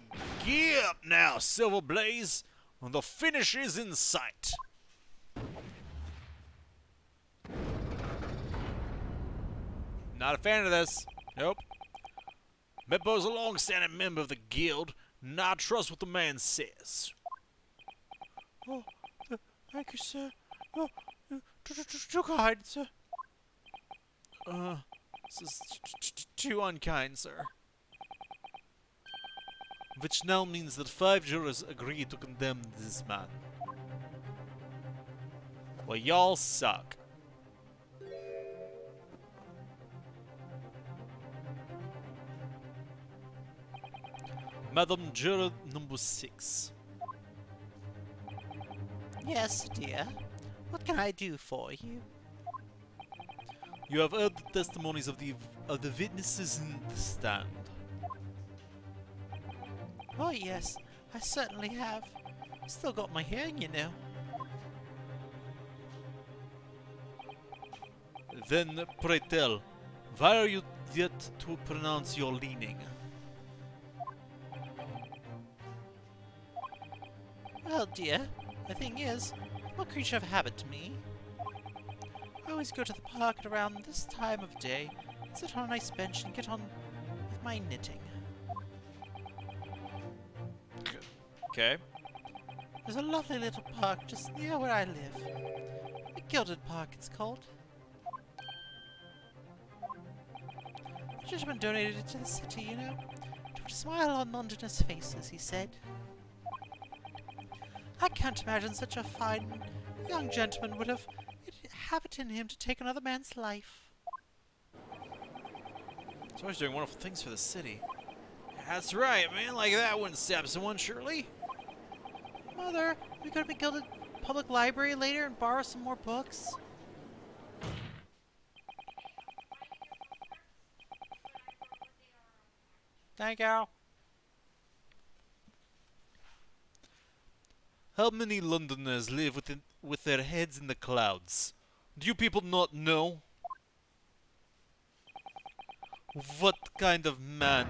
Gear up now, Silver Blaze. The finish is in sight. Not a fan of this. Nope. Meppo's a long-standing member of the guild, and I trust what the man says. Oh, thank you, sir. Oh, too kind, sir. This is too unkind, sir. Which now means that 5 jurors agree to condemn this man. Well, y'all suck. Madam Juror number 6. Yes, dear. What can I do for you? You have heard the testimonies of the witnesses in the stand. Oh, yes, I certainly have. Still got my hearing, you know. Then, pray tell, why are you yet to pronounce your leaning? Well, dear, the thing is, I'm a creature of habit to me. I always go to the park at around this time of day, sit on a nice bench and get on with my knitting. Okay. There's a lovely little park just near where I live. The Gilded Park, it's called. The gentleman donated it to the city, you know, to put a smile on Londoners' faces, he said. I can't imagine such a fine young gentleman would have it in him to take another man's life. He's always doing wonderful things for the city. That's right, man. Like that wouldn't stab someone, surely. Mother, we go to the Gilded Public Library later and borrow some more books? Thank you. How many Londoners live with their heads in the clouds? Do you people not know? What kind of man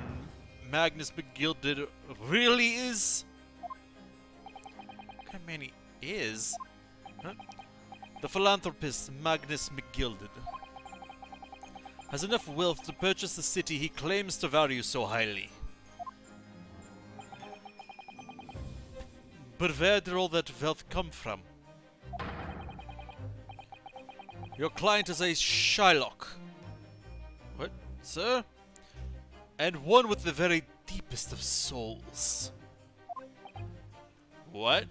Magnus McGilded really is? What kind of man he is? Huh? The philanthropist Magnus McGilded has enough wealth to purchase the city he claims to value so highly. But where did all that wealth come from? Your client is a Shylock. What, sir? And one with the very deepest of souls. What?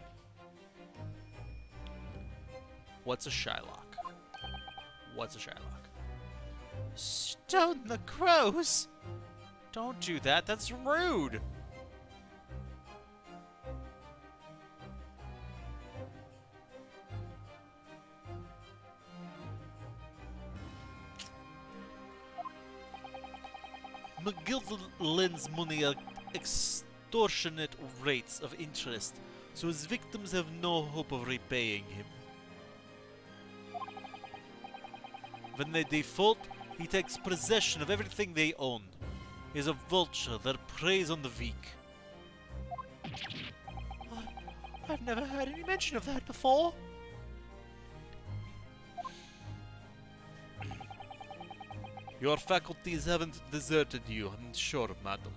What's a Shylock? What's a Shylock? Stone the crows! Don't do that, that's rude! McGilded lends money at extortionate rates of interest, so his victims have no hope of repaying him. When they default, he takes possession of everything they own. He is a vulture that preys on the weak. I've never heard any mention of that before. Your faculties haven't deserted you, I'm sure, madam.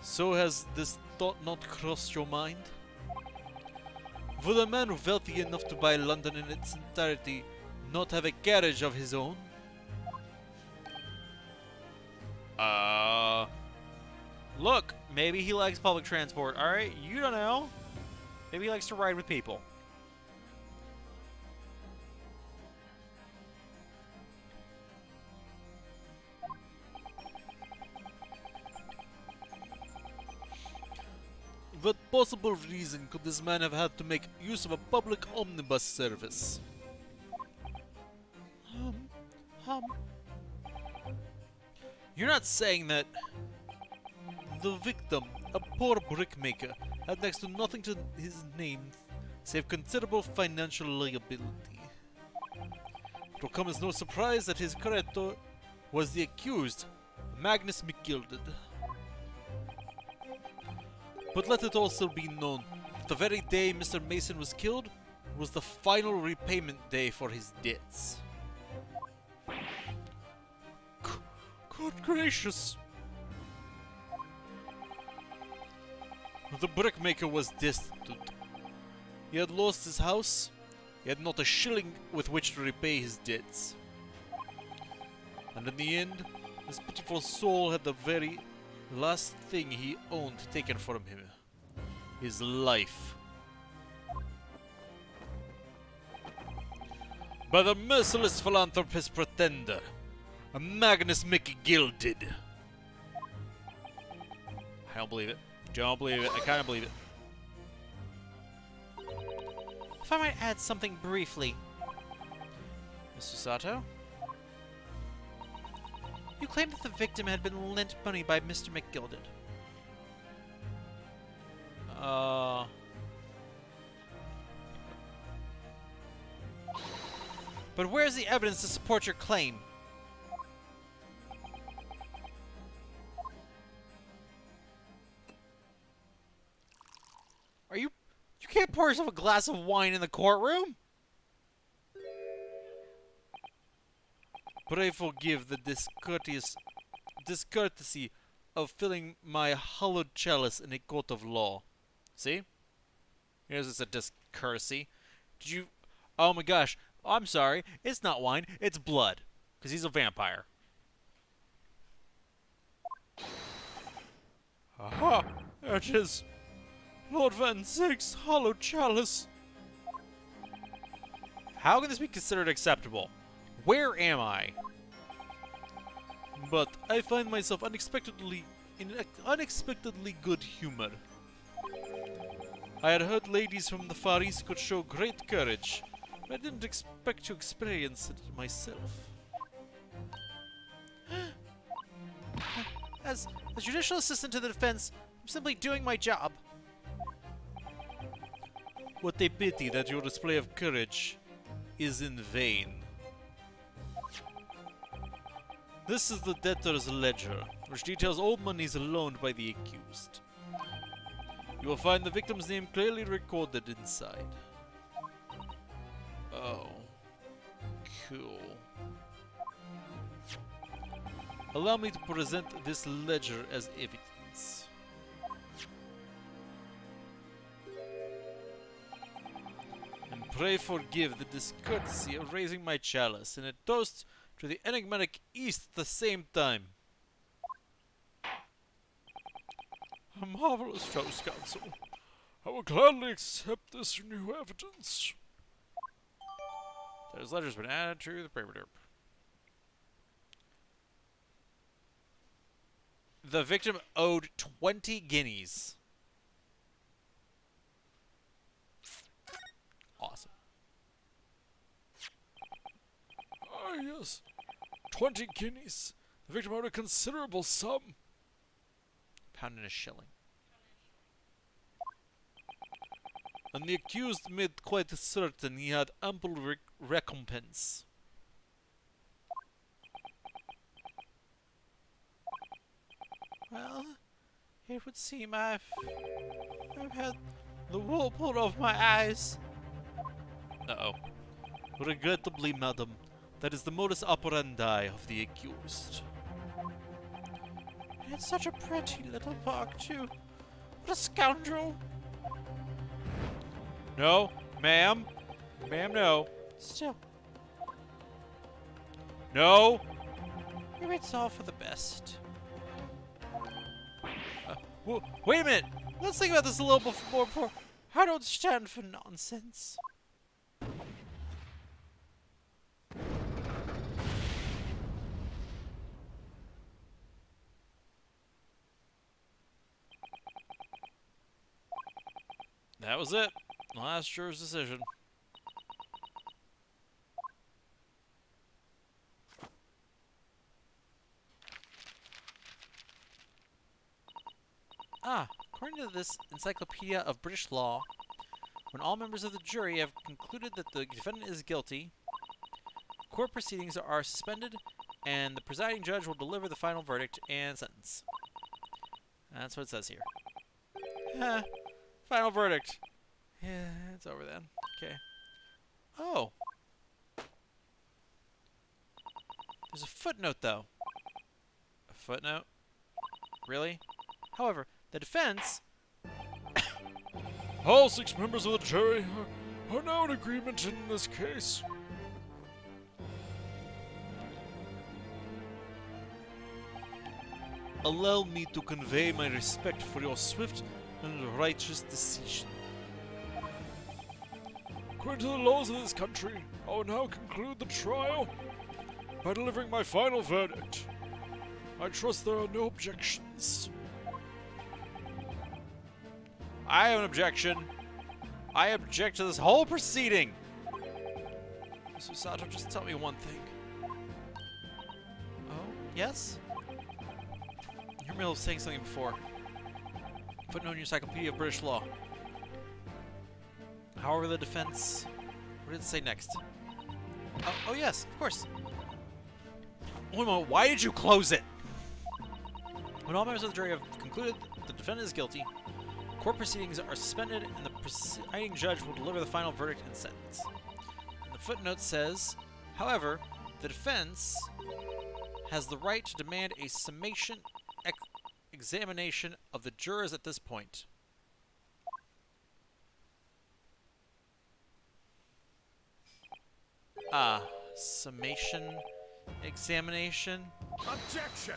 So has this thought not crossed your mind? Would a man wealthy enough to buy London in its entirety not have a carriage of his own? Look, maybe he likes public transport, alright? You don't know. Maybe he likes to ride with people. What possible reason could this man have had to make use of a public omnibus service? You're not saying that the victim, a poor brickmaker, had next to nothing to his name save considerable financial liability. It will come as no surprise that his creditor was the accused, Magnus McGilded. But let it also be known that the very day Mr. Mason was killed was the final repayment day for his debts. Good gracious. The brickmaker was destitute. He had lost his house. He had not a shilling with which to repay his debts. And in the end, his pitiful soul had the very last thing he owned taken from him. His life. By the merciless philanthropist pretender, a Magnus McGilded. I don't believe it. Don't believe it. I kind of believe it. If I might add something briefly. Mr. Sato? You claimed that the victim had been lent money by Mr. McGilded. But where's the evidence to support your claim? Are you... You can't pour yourself a glass of wine in the courtroom? Pray forgive the discourtesy of filling my hallowed chalice in a court of law. See? Here's just a discourtesy. Did you... Oh my gosh. I'm sorry. It's not wine. It's blood. Because he's a vampire. Aha! There it is. Lord Van Zieg's hallowed chalice. How can this be considered acceptable? Where am I? But I find myself unexpectedly in unexpectedly good humor. I had heard ladies from the Far East could show great courage, but I didn't expect to experience it myself. As a judicial assistant to the defense, I'm simply doing my job. What a pity that your display of courage is in vain. This is the debtor's ledger, which details all monies loaned by the accused. You will find the victim's name clearly recorded inside. Oh. Cool. Allow me to present this ledger as evidence. And pray forgive the discourtesy of raising my chalice in a toast to the enigmatic East at the same time. A marvelous toast, counsel. I will gladly accept this new evidence. This letter's been added to the paper derp. The victim owed 20 guineas. Awesome. Ah, yes. 20 guineas. The victim owed a considerable sum. Pound and a shilling. And the accused made quite certain he had ample recompense. Well, it would seem I've had the wool pulled off my eyes. Uh-oh. Regrettably, madam, that is the modus operandi of the accused. It's such a pretty little park, too. What a scoundrel. No, ma'am. Ma'am, no. Still, No! maybe it's all for the best. Wait a minute! Let's think about this a little more before. I don't stand for nonsense. That was it. Last juror's decision. According to this Encyclopedia of British Law, when all members of the jury have concluded that the defendant is guilty, court proceedings are suspended, and the presiding judge will deliver the final verdict and sentence. That's what it says here. Final verdict. Yeah, it's over then. Okay. Oh. There's a footnote, though. Footnote? Really? However, the defense... All 6 members of the jury are now in agreement in this case. Allow me to convey my respect for your swift and righteous decision. According to the laws of this country, I will now conclude the trial by delivering my final verdict. I trust there are no objections. I have an objection. I object to this whole proceeding. Mr. Sato, just tell me one thing. Oh, yes? You're in the middle of saying something before. Footnote in your Encyclopedia of British Law. However, the defense... What did it say next? Oh yes, of course. Wait a moment, why did you close it? When all members of the jury have concluded the defendant is guilty, court proceedings are suspended and the presiding judge will deliver the final verdict and sentence. And the footnote says, however, the defense has the right to demand a summation examination of the jurors at this point. Summation examination? Objection!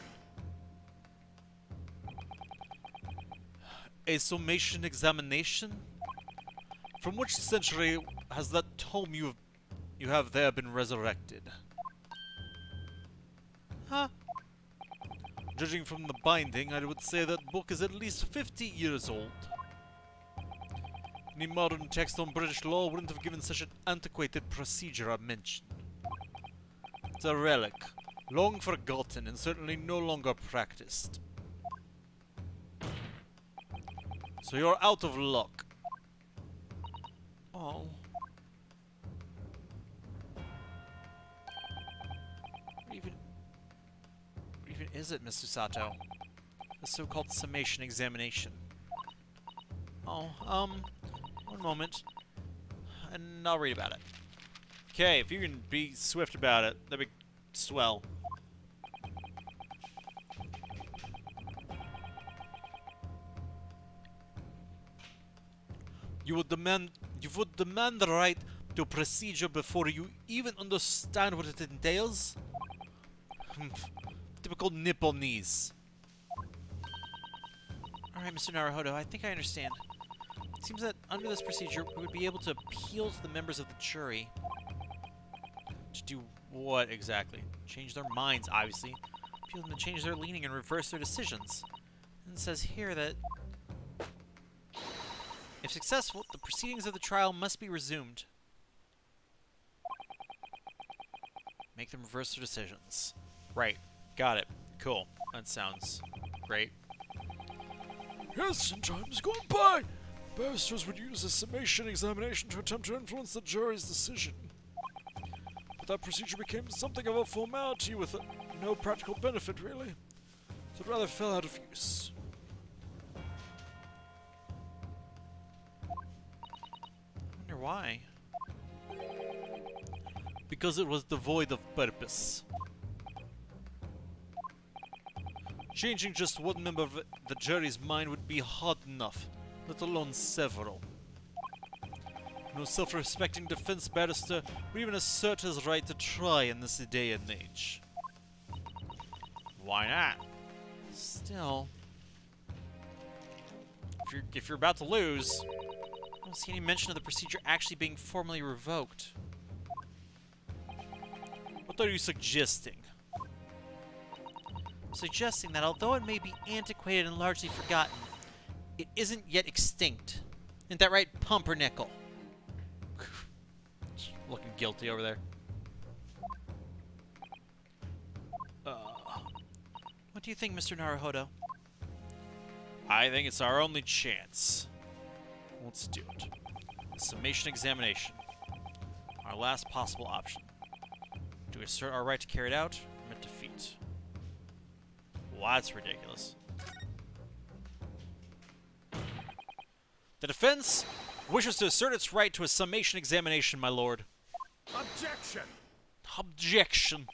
A summation examination? From which century has that tome you have there been resurrected? Huh? Judging from the binding, I would say that book is at least 50 years old. Any modern text on British law wouldn't have given such an antiquated procedure a mention. It's a relic, long forgotten and certainly no longer practiced. So you're out of luck. Oh. What even is it, Mr. Sato? The so-called summation examination. Oh, one moment. And I'll read about it. Okay, if you can be swift about it, that'd be swell. You would demand the right to procedure before you even understand what it entails? Typical Nipponese. Alright, Mr. Naruhodo, I think I understand. It seems that under this procedure, we would be able to appeal to the members of the jury. To do what exactly? Change their minds, obviously. Appeal them to change their leaning and reverse their decisions. And it says here that if successful, the proceedings of the trial must be resumed. Make them reverse their decisions. Right. Got it. Cool. That sounds great. Yes, in times gone by, barristers would use a summation examination to attempt to influence the jury's decision. But that procedure became something of a formality with no practical benefit, really. So it rather fell out of use. I wonder why. Because it was devoid of purpose. Changing just one member of the jury's mind would be hard enough, let alone several. No self-respecting defense barrister would even assert his right to try in this day and age. Why not? Still, if you're about to lose, I don't see any mention of the procedure actually being formally revoked. What are you suggesting? I'm suggesting that although it may be antiquated and largely forgotten, it isn't yet extinct. Isn't that right, Pumpernickel? Looking guilty over there. What do you think, Mr. Naruhodo? I think it's our only chance. Let's do it. Summation examination. Our last possible option. Do we assert our right to carry it out, or admit defeat? Well, that's ridiculous. The defense wishes to assert its right to a summation examination, my lord. Objection! Objection!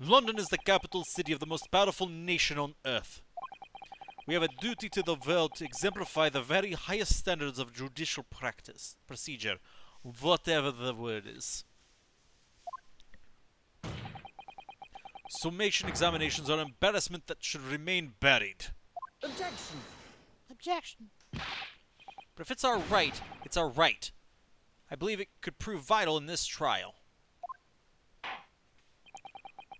London is the capital city of the most powerful nation on earth. We have a duty to the world to exemplify the very highest standards of judicial procedure, whatever the word is. Summation examinations are an embarrassment that should remain buried. Objection! Objection. But if it's our right, it's our right. I believe it could prove vital in this trial.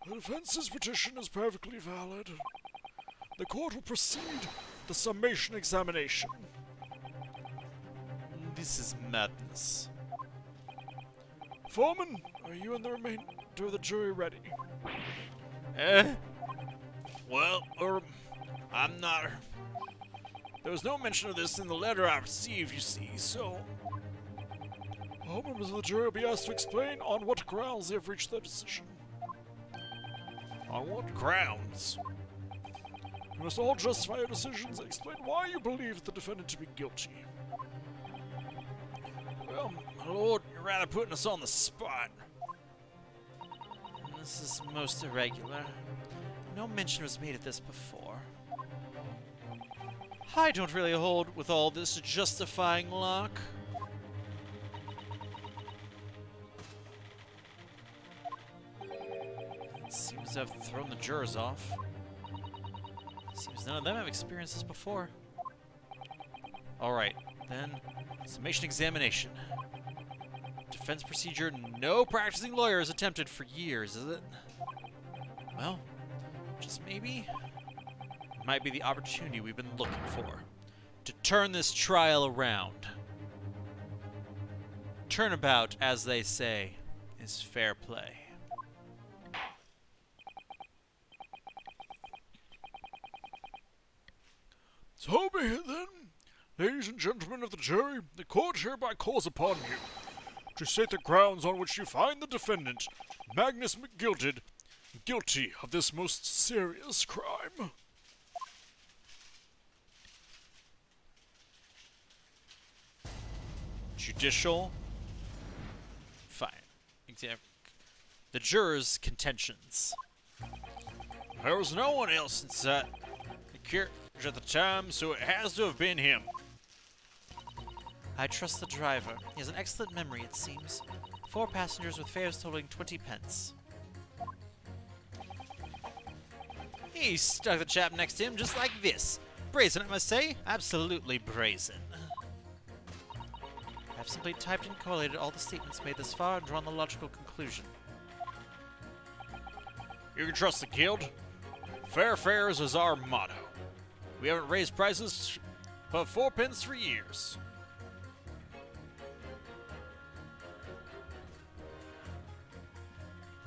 The defense's petition is perfectly valid. The court will proceed with the summation examination. This is madness. Foreman, are you and the remainder of the jury ready? Well, I'm not. There was no mention of this in the letter I received, you see, so... All members of the jury will be asked to explain on what grounds they have reached their decision. On what grounds? You must all justify your decisions and explain why you believe the defendant to be guilty. Well, my lord, you're rather putting us on the spot. This is most irregular. No mention was made of this before. I don't really hold with all this justifying luck. It seems to have thrown the jurors off. Seems none of them have experienced this before. Alright, then, summation examination. Defense procedure, no practicing lawyer has attempted for years, is it? Well, just maybe, might be the opportunity we've been looking for. To turn this trial around. Turnabout, as they say, is fair play. So be it then. Ladies and gentlemen of the jury, the court hereby calls upon you to state the grounds on which you find the defendant, Magnus McGilded, guilty of this most serious crime. Judicial. Fine. The jurors' contentions. There was no one else inside the carriage at the time, so it has to have been him. I trust the driver. He has an excellent memory, it seems. 4 passengers with fares totaling 20 pence. He stuck the chap next to him just like this. Brazen, I must say. Absolutely brazen. I've simply typed and collated all the statements made thus far and drawn the logical conclusion. You can trust the guild. Fair fares is our motto. We haven't raised prices but 4 pence for years.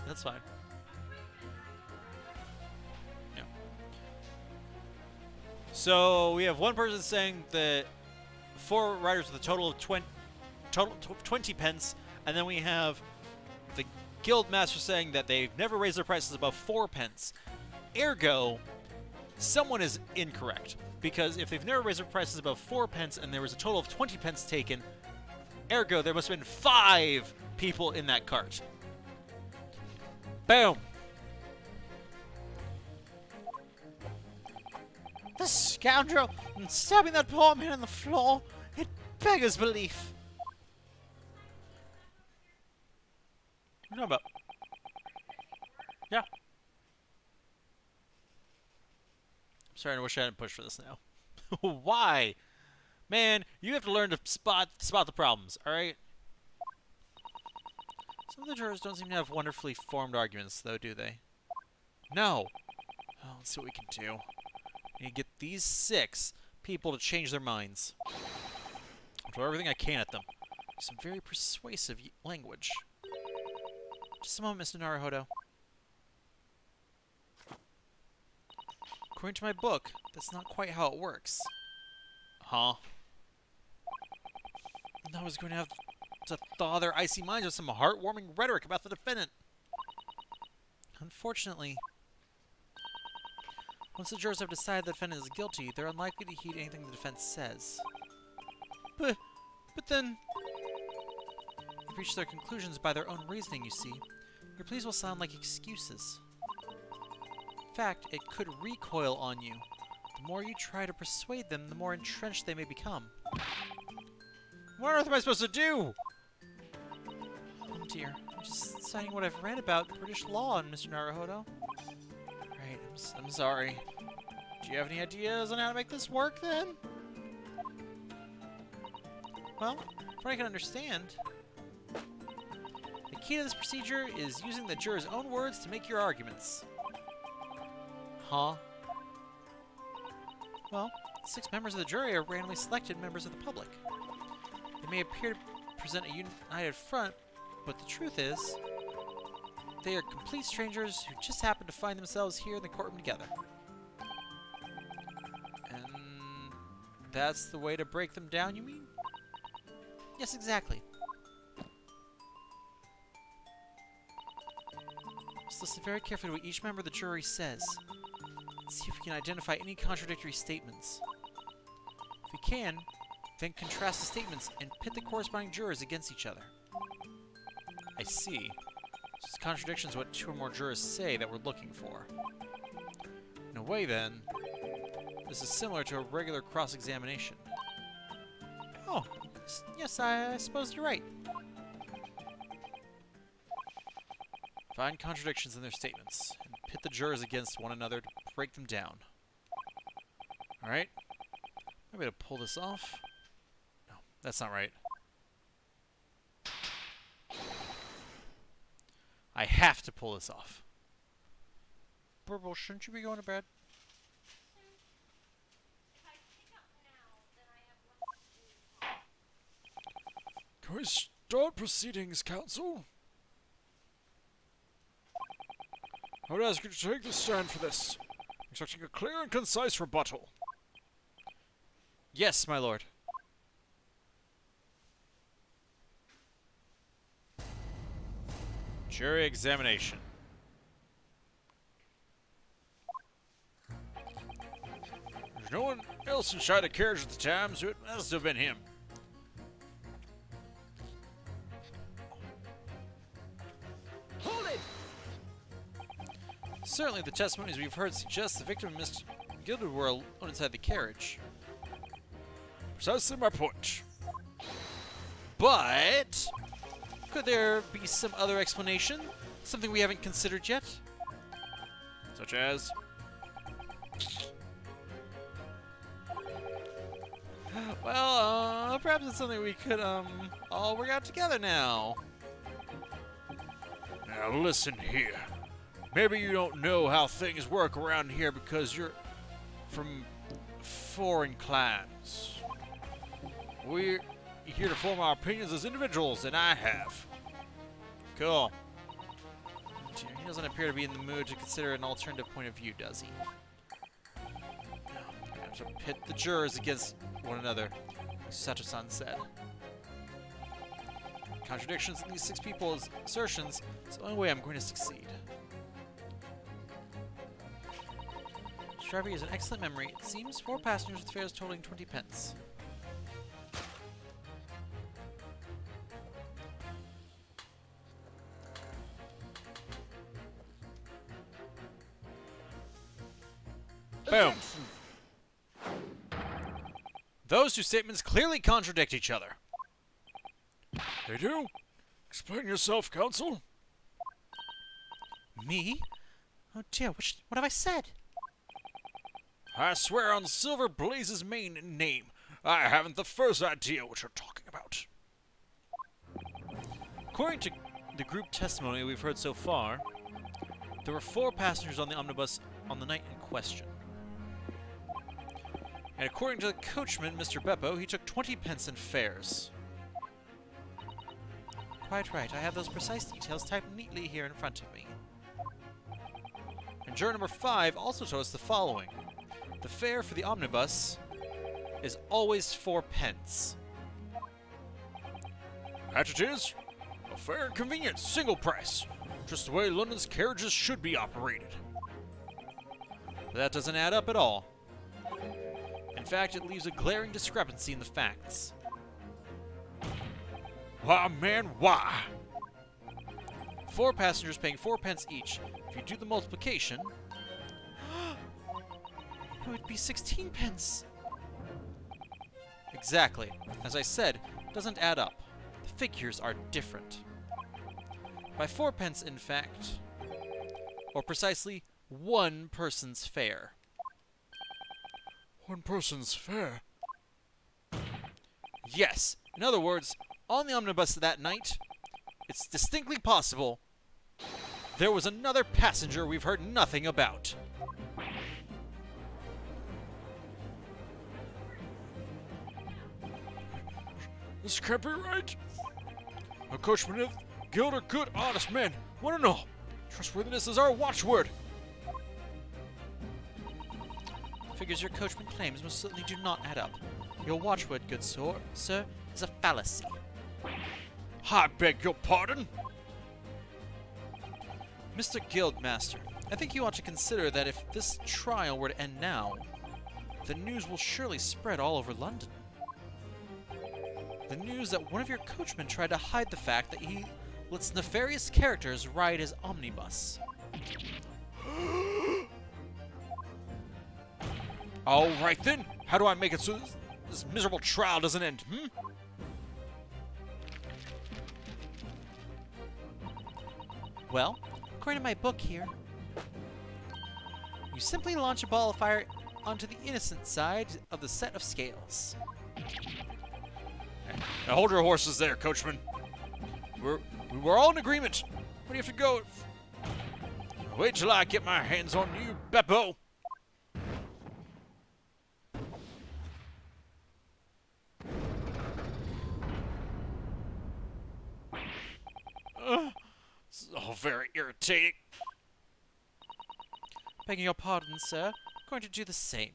That's fine. Yeah. So we have one person saying that 4 riders with a total of 20 pence, and then we have the guild master saying that they've never raised their prices above 4 pence. Ergo, someone is incorrect, because if they've never raised their prices above 4 pence and there was a total of 20 pence taken, ergo there must have been 5 people in that cart. Boom! The scoundrel stabbing that poor man on the floor, it beggars belief. No, but yeah. Sorry, I wish I hadn't pushed for this now. Why? Man, you have to learn to spot the problems, alright? Some of the jurors don't seem to have wonderfully formed arguments, though, do they? No! Well, let's see what we can do. We need to get these 6 people to change their minds. I'll throw everything I can at them. Some very persuasive language. Just a moment, Mr. Naruhodo. According to my book, that's not quite how it works. Huh? I was going to have to thaw their icy minds with some heartwarming rhetoric about the defendant. Unfortunately, once the jurors have decided the defendant is guilty, they're unlikely to heed anything the defense says. But then, they reach their conclusions by their own reasoning, you see. Your pleas will sound like excuses. In fact, it could recoil on you. The more you try to persuade them, the more entrenched they may become. What on earth am I supposed to do? Oh dear, I'm just citing what I've read about British law, Mr. Naruhodo. Right, I'm sorry. Do you have any ideas on how to make this work, then? Well, from what I can understand, the key to this procedure is using the juror's own words to make your arguments. Huh? Well, 6 members of the jury are randomly selected members of the public. They may appear to present a united front, but the truth is, they are complete strangers who just happen to find themselves here in the courtroom together. And that's the way to break them down, you mean? Yes, exactly. Just listen very carefully to what each member of the jury says. See if we can identify any contradictory statements. If we can, then contrast the statements and pit the corresponding jurors against each other. I see. Just contradictions what 2 or more jurors say that we're looking for. In a way, then, this is similar to a regular cross-examination. Oh, yes, I suppose you're right. Find contradictions in their statements, and pit the jurors against one another to break them down. Alright. I'm going to pull this off. No, that's not right. I have to pull this off. Burble, shouldn't you be going to bed? Can we start proceedings, counsel? I would ask you to take the stand for this, expecting a clear and concise rebuttal. Yes, my lord. Jury examination. There's no one else inside the carriage at the time, so it must have been him. Hold it! Certainly the testimonies we've heard suggest the victim and Mr. Gilded were alone inside the carriage. Precisely my point. But could there be some other explanation? Something we haven't considered yet? Such as? Well, perhaps it's something we could, all work out together now. Now listen here. Maybe you don't know how things work around here because you're from foreign clans. We're here to form our opinions as individuals, and I have. Cool. Dear, he doesn't appear to be in the mood to consider an alternative point of view, does he? No, we have to pit the jurors against one another, like Sato-san said. Contradictions in these 6 people's assertions is the only way I'm going to succeed. Driver has an excellent memory. It seems 4 passengers with fares totaling 20 pence. Boom. Those 2 statements clearly contradict each other. They do? Explain yourself, counsel. Me? Oh dear, what have I said? I swear on Silver Blaze's main name, I haven't the first idea what you're talking about. According to the group testimony we've heard so far, there were 4 passengers on the omnibus on the night in question. And according to the coachman, Mr. Beppo, he took 20 pence in fares. Quite right, I have those precise details typed neatly here in front of me. And juror number 5 also told us the following. The fare for the omnibus is always 4 pence. That it is. A fair and convenient single price. Just the way London's carriages should be operated. But that doesn't add up at all. In fact, it leaves a glaring discrepancy in the facts. Why, man, why? 4 passengers paying 4 pence each. If you do the multiplication, It would be 16 pence. Exactly. As I said, it doesn't add up. The figures are different. By 4 pence, in fact. Or precisely, one person's fare. One person's fare? Yes. In other words, on the omnibus that night, it's distinctly possible there was another passenger we've heard nothing about. This can't be right. A coachman of guild are good, honest men. One and all. Trustworthiness is our watchword. The figures your coachman claims most certainly do not add up. Your watchword, good sir, is a fallacy. I beg your pardon? Mr. Guildmaster, I think you ought to consider that if this trial were to end now, the news will surely spread all over London. The news that one of your coachmen tried to hide the fact that he lets nefarious characters ride his omnibus. All right then. How do I make it so this miserable trial doesn't end, Well, according to my book here, you simply launch a ball of fire onto the innocent side of the set of scales. Now hold your horses there, coachman. We're all in agreement. Where do you have to go? Wait till I get my hands on you, Beppo. This is all very irritating. Begging your pardon, sir, I'm going to do the same.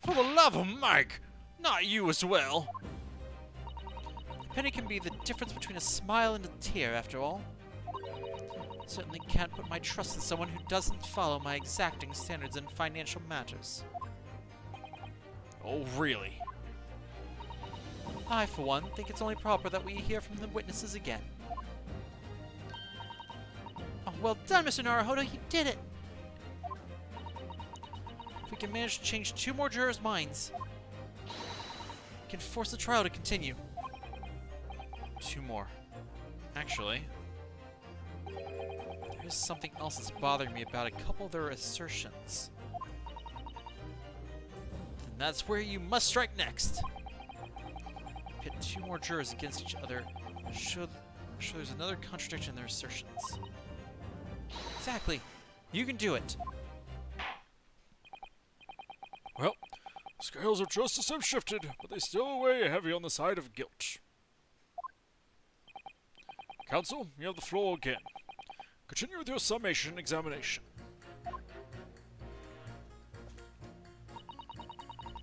For the love of Mike! Not you as well! A penny can be the difference between a smile and a tear, after all. Certainly can't put my trust in someone who doesn't follow my exacting standards in financial matters. Oh, really? I, for one, think it's only proper that we hear from the witnesses again. Oh, well done, Mr. Naruhodo, you did it! If we can manage to change 2 more jurors' minds, we can force the trial to continue. 2 more. Actually, there's something else that's bothering me about a couple of their assertions. And that's where you must strike next. Pit 2 more jurors against each other. Show there's another contradiction in their assertions. Exactly. You can do it. Well, scales of justice have shifted, but they still weigh heavy on the side of guilt. Counsel, you have the floor again. Continue with your summation examination.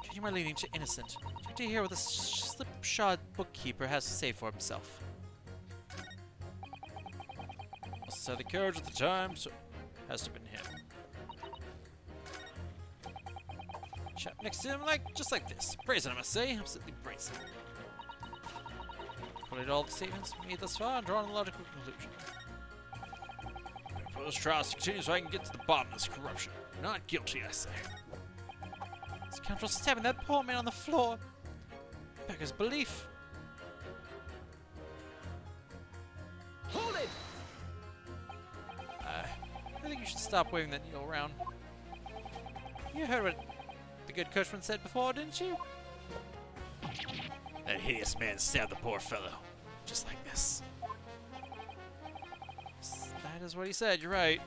Changing my leaning to innocent. I'd like to hear what the slipshod bookkeeper has to say for himself. Must have had the courage at the time, so it has to have been him. Chap next to him, just like this. Brazen, I must say. Absolutely brazen. Collated all the statements made thus far and drawn a logical conclusion. For this trial to continue so I can get to the bottom of this corruption. Not guilty, I say. This scoundrel stabbing that poor man on the floor. Beggars belief. Hold it! I think you should stop waving that needle around. You heard what the good coachman said before, didn't you? That hideous man stabbed the poor fellow. Just like this. That is what he said, you're right.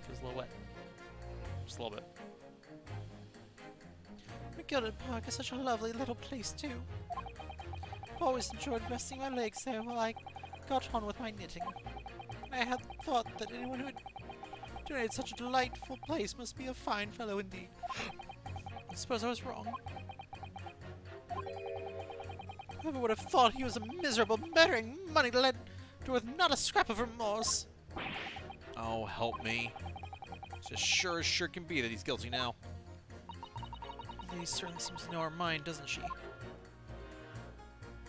Feels a little wet. Just a little bit. McGilded Park is such a lovely little place, too. I've always enjoyed resting my legs there while I got on with my knitting. I had thought that anyone who had donated such a delightful place must be a fine fellow indeed. I suppose I was wrong. Whoever would have thought he was a miserable, murdering, money-led but with not a scrap of remorse. Oh, help me. It's as sure can be that he's guilty now. Lady certainly seems to know our mind, doesn't she?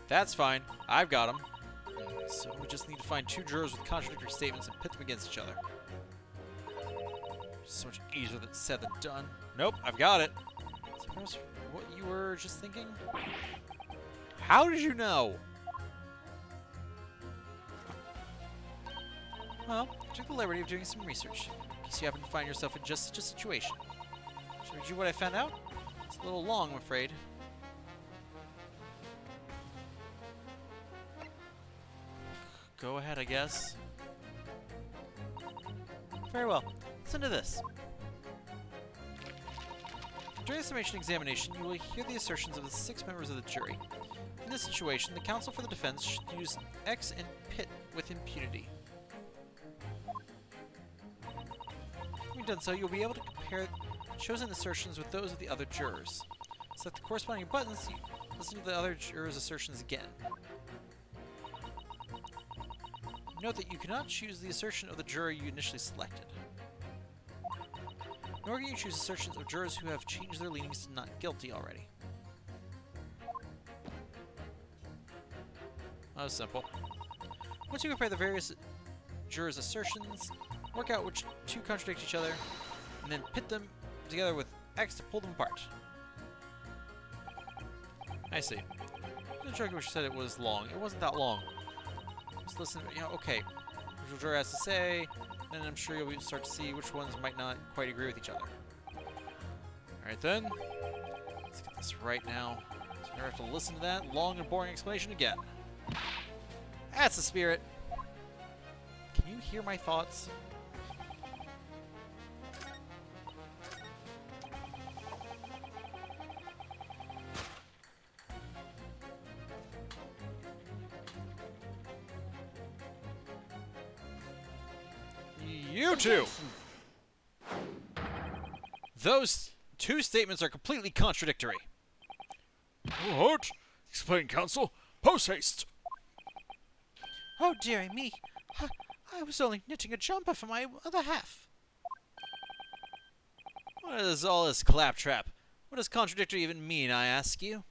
That's fine. I've got him. So we just need to find two jurors with contradictory statements and pit them against each other. So much easier said than done. Nope, I've got it. Suppose what you were just thinking? How did you know? Well, I took the liberty of doing some research, in case you happen to find yourself in just such a situation. Should I read you what I found out? It's a little long, I'm afraid. Go ahead, I guess. Very well. Listen to this. During the summation examination, you will hear the assertions of the 6 members of the jury. In this situation, the counsel for the defense should use X and pit with impunity. Having done so, you'll be able to compare chosen assertions with those of the other jurors. Select the corresponding buttons to listen to the other jurors' assertions again. Note that you cannot choose the assertion of the juror you initially selected. Nor can you choose assertions of jurors who have changed their leanings to not guilty already. That was simple. Once you compare the various jurors' assertions, work out which two contradict each other, and then pit them together with X to pull them apart. I see. The judge said it was long. It wasn't that long. Just listen, okay. What the juror has to say, then I'm sure you'll start to see which ones might not quite agree with each other. Alright then. Let's get this right now. So I have to listen to that long and boring explanation again. That's the spirit. Can you hear my thoughts? You two! Those two statements are completely contradictory. What? Explain, counsel. Post haste! Oh, dearie me. I was only knitting a jumper for my other half. What is all this claptrap? What does contradictory even mean, I ask you?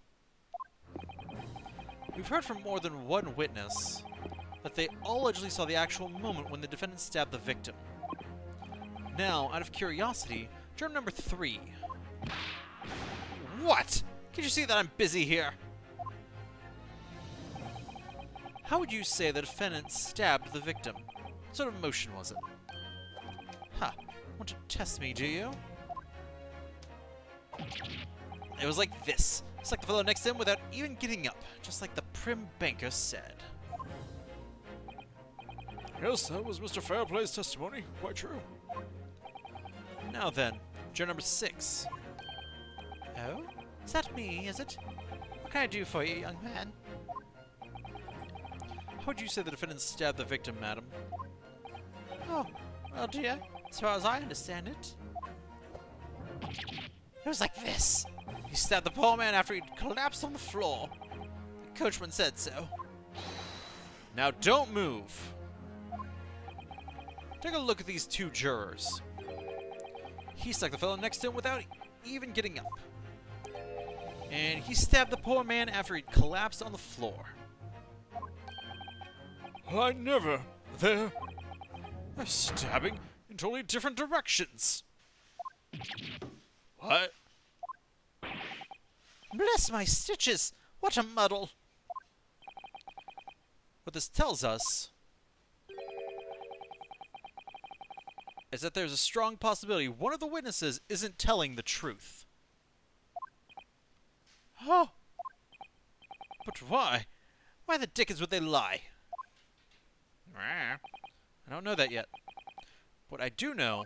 We've heard from more than one witness that they all allegedly saw the actual moment when the defendant stabbed the victim. Now, out of curiosity, juror number 3. What? Can't you see that I'm busy here? How would you say the defendant stabbed the victim? What sort of motion was it? Ha! Want to test me, do you? It was like this. It's like the fellow next to him without even getting up, just like the prim banker said. Yes, that was Mr. Fairplay's testimony. Quite true. Now then, juror number 6. Oh? Is that me, is it? What can I do for you, young man? How would you say the defendant stabbed the victim, madam? Oh, well, dear, as far as I understand it, it was like this. He stabbed the poor man after he'd collapsed on the floor. The coachman said so. Now don't move. Take a look at these two jurors. He stuck the fellow next to him without even getting up. And he stabbed the poor man after he'd collapsed on the floor. I never. They're stabbing in totally different directions. What? Bless my stitches! What a muddle! What this tells us is that there's a strong possibility one of the witnesses isn't telling the truth. Oh. But why? Why the dickens would they lie? I don't know that yet. What I do know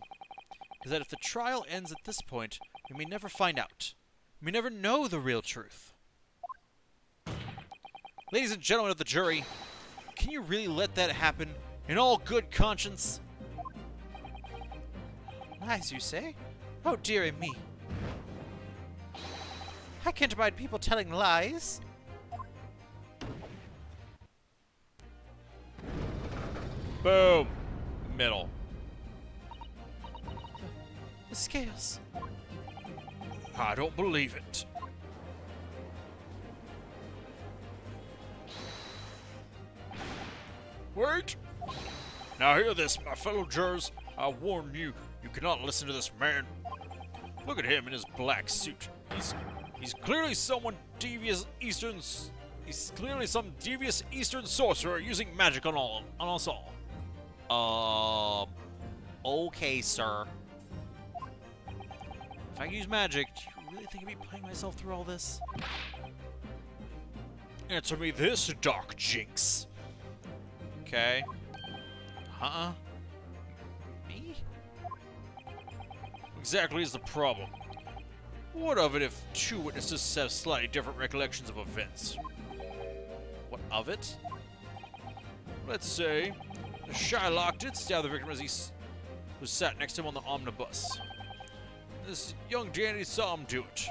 is that if the trial ends at this point, we may never find out. We may never know the real truth. Ladies and gentlemen of the jury, can you really let that happen in all good conscience? Lies, you say? Oh, dearie me. I can't abide people telling lies. Boom. Middle. The scales. I don't believe it. Wait! Now hear this, my fellow jurors. I warn you, you cannot listen to this man. Look at him in his black suit. He's clearly someone devious Eastern. He's clearly some devious Eastern sorcerer using magic on us all. Okay, sir. If I use magic, do you really think I'd be putting myself through all this? Answer me this, Dark Jinx. Okay. Me? Exactly is the problem. What of it if two witnesses have slightly different recollections of events? What of it? Let's say the Shylock did stab the victim as he was sat next to him on the omnibus. This young dandy saw him do it.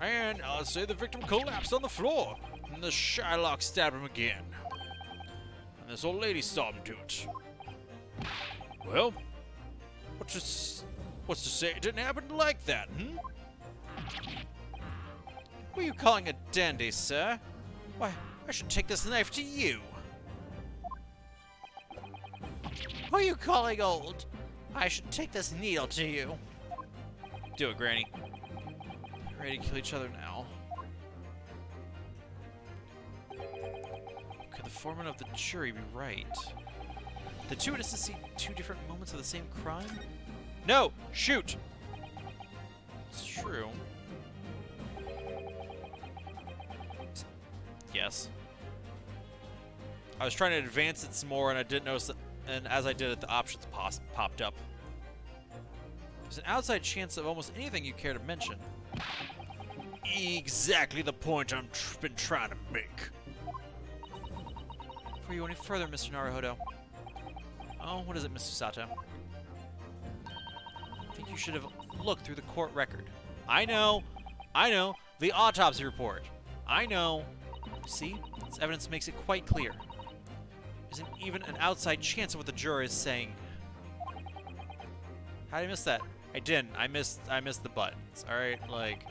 And let's say the victim collapsed on the floor, and the Shylock stabbed him again. And this old lady saw him do it. Well, what's to say it didn't happen like that, Who are you calling a dandy, sir? Why, I should take this knife to you. Who are you calling old? I should take this needle to you. Do it, Granny. Ready to kill each other now. Could the foreman of the jury be right? The two witnesses see two different moments of the same crime? No! Shoot! It's true. Yes. I was trying to advance it some more and I didn't notice that, and as I did it, the options popped up. There's an outside chance of almost anything you care to mention. Exactly the point I've been trying to make. Before you go any further, Mr. Naruhodo. Oh, what is it, Mr. Sato? I think you should have looked through the court record. I know, the autopsy report. I know. See, this evidence makes it quite clear. There isn't even an outside chance of what the juror is saying. How did I miss that? I didn't. I missed the buttons. All right, like.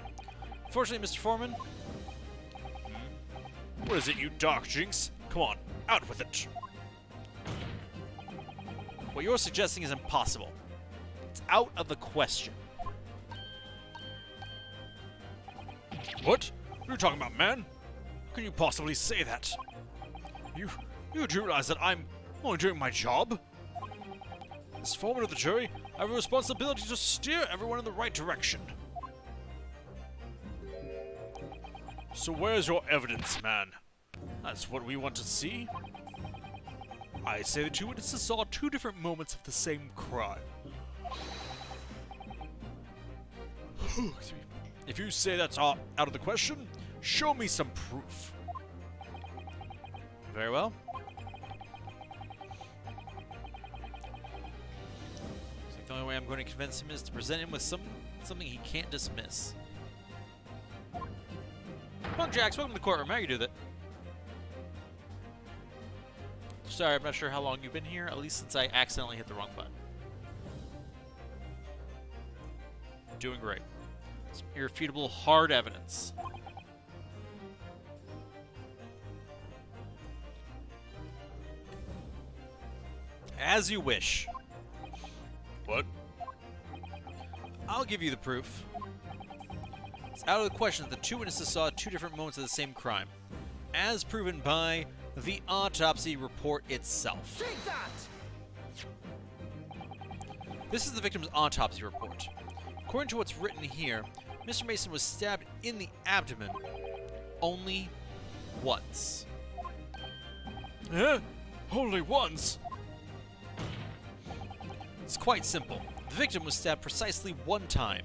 Fortunately, Mr. Foreman. What is it, you Dark Jinx? Come on, out with it. What you're suggesting is impossible. It's out of the question. What? What are you talking about, man? How can you possibly say that? You do realize that I'm only doing my job? As foreman of the jury, I have a responsibility to steer everyone in the right direction. So where's your evidence, man? That's what we want to see. I say the two witnesses saw two different moments of the same crime. If you say that's out of the question, show me some proof. Very well. Looks like the only way I'm going to convince him is to present him with something he can't dismiss. Punk Jacks, welcome to the courtroom. How you do that? Sorry, I'm not sure how long you've been here, at least since I accidentally hit the wrong button. Doing great. Some irrefutable, hard evidence. As you wish. What? I'll give you the proof. It's out of the question that the two witnesses saw two different moments of the same crime, as proven by the autopsy report itself. Take that! This is the victim's autopsy report. According to what's written here, Mr. Mason was stabbed in the abdomen only once. Eh? Only once? It's quite simple. The victim was stabbed precisely one time.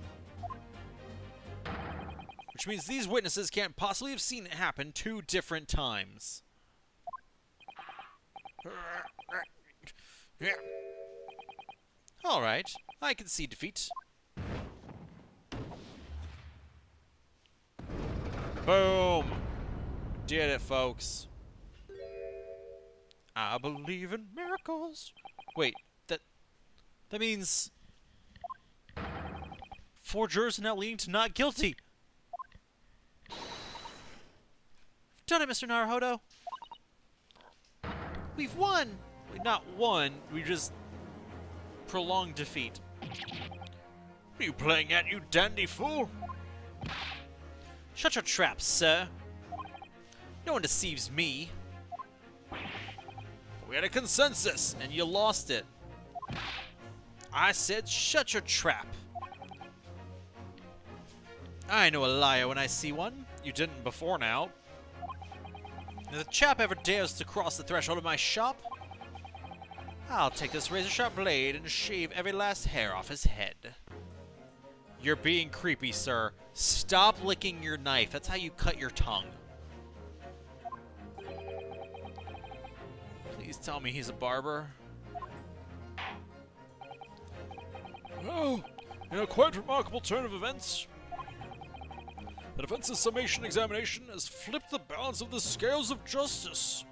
Which means these witnesses can't possibly have seen it happen two different times. Alright, I concede defeat. Boom! Did it, folks. I believe in miracles. Wait, that means 4 jurors are now leaning to not guilty. We've done it, Mr. Naruhodo. We've won! We not won, we just prolonged defeat. Are you playing at, you dandy fool? Shut your trap, sir. No one deceives me. We had a consensus, And you lost it. I said shut your trap. I know a liar when I see one. you didn't before now. If the chap ever dares to cross the threshold of my shop, I'll take this razor-sharp blade and shave every last hair off his head. You're being creepy, sir. Stop licking your knife. That's how you cut your tongue. Please tell me he's a barber. Well, in a quite remarkable turn of events, the defense's summation examination has flipped the balance of the scales of justice.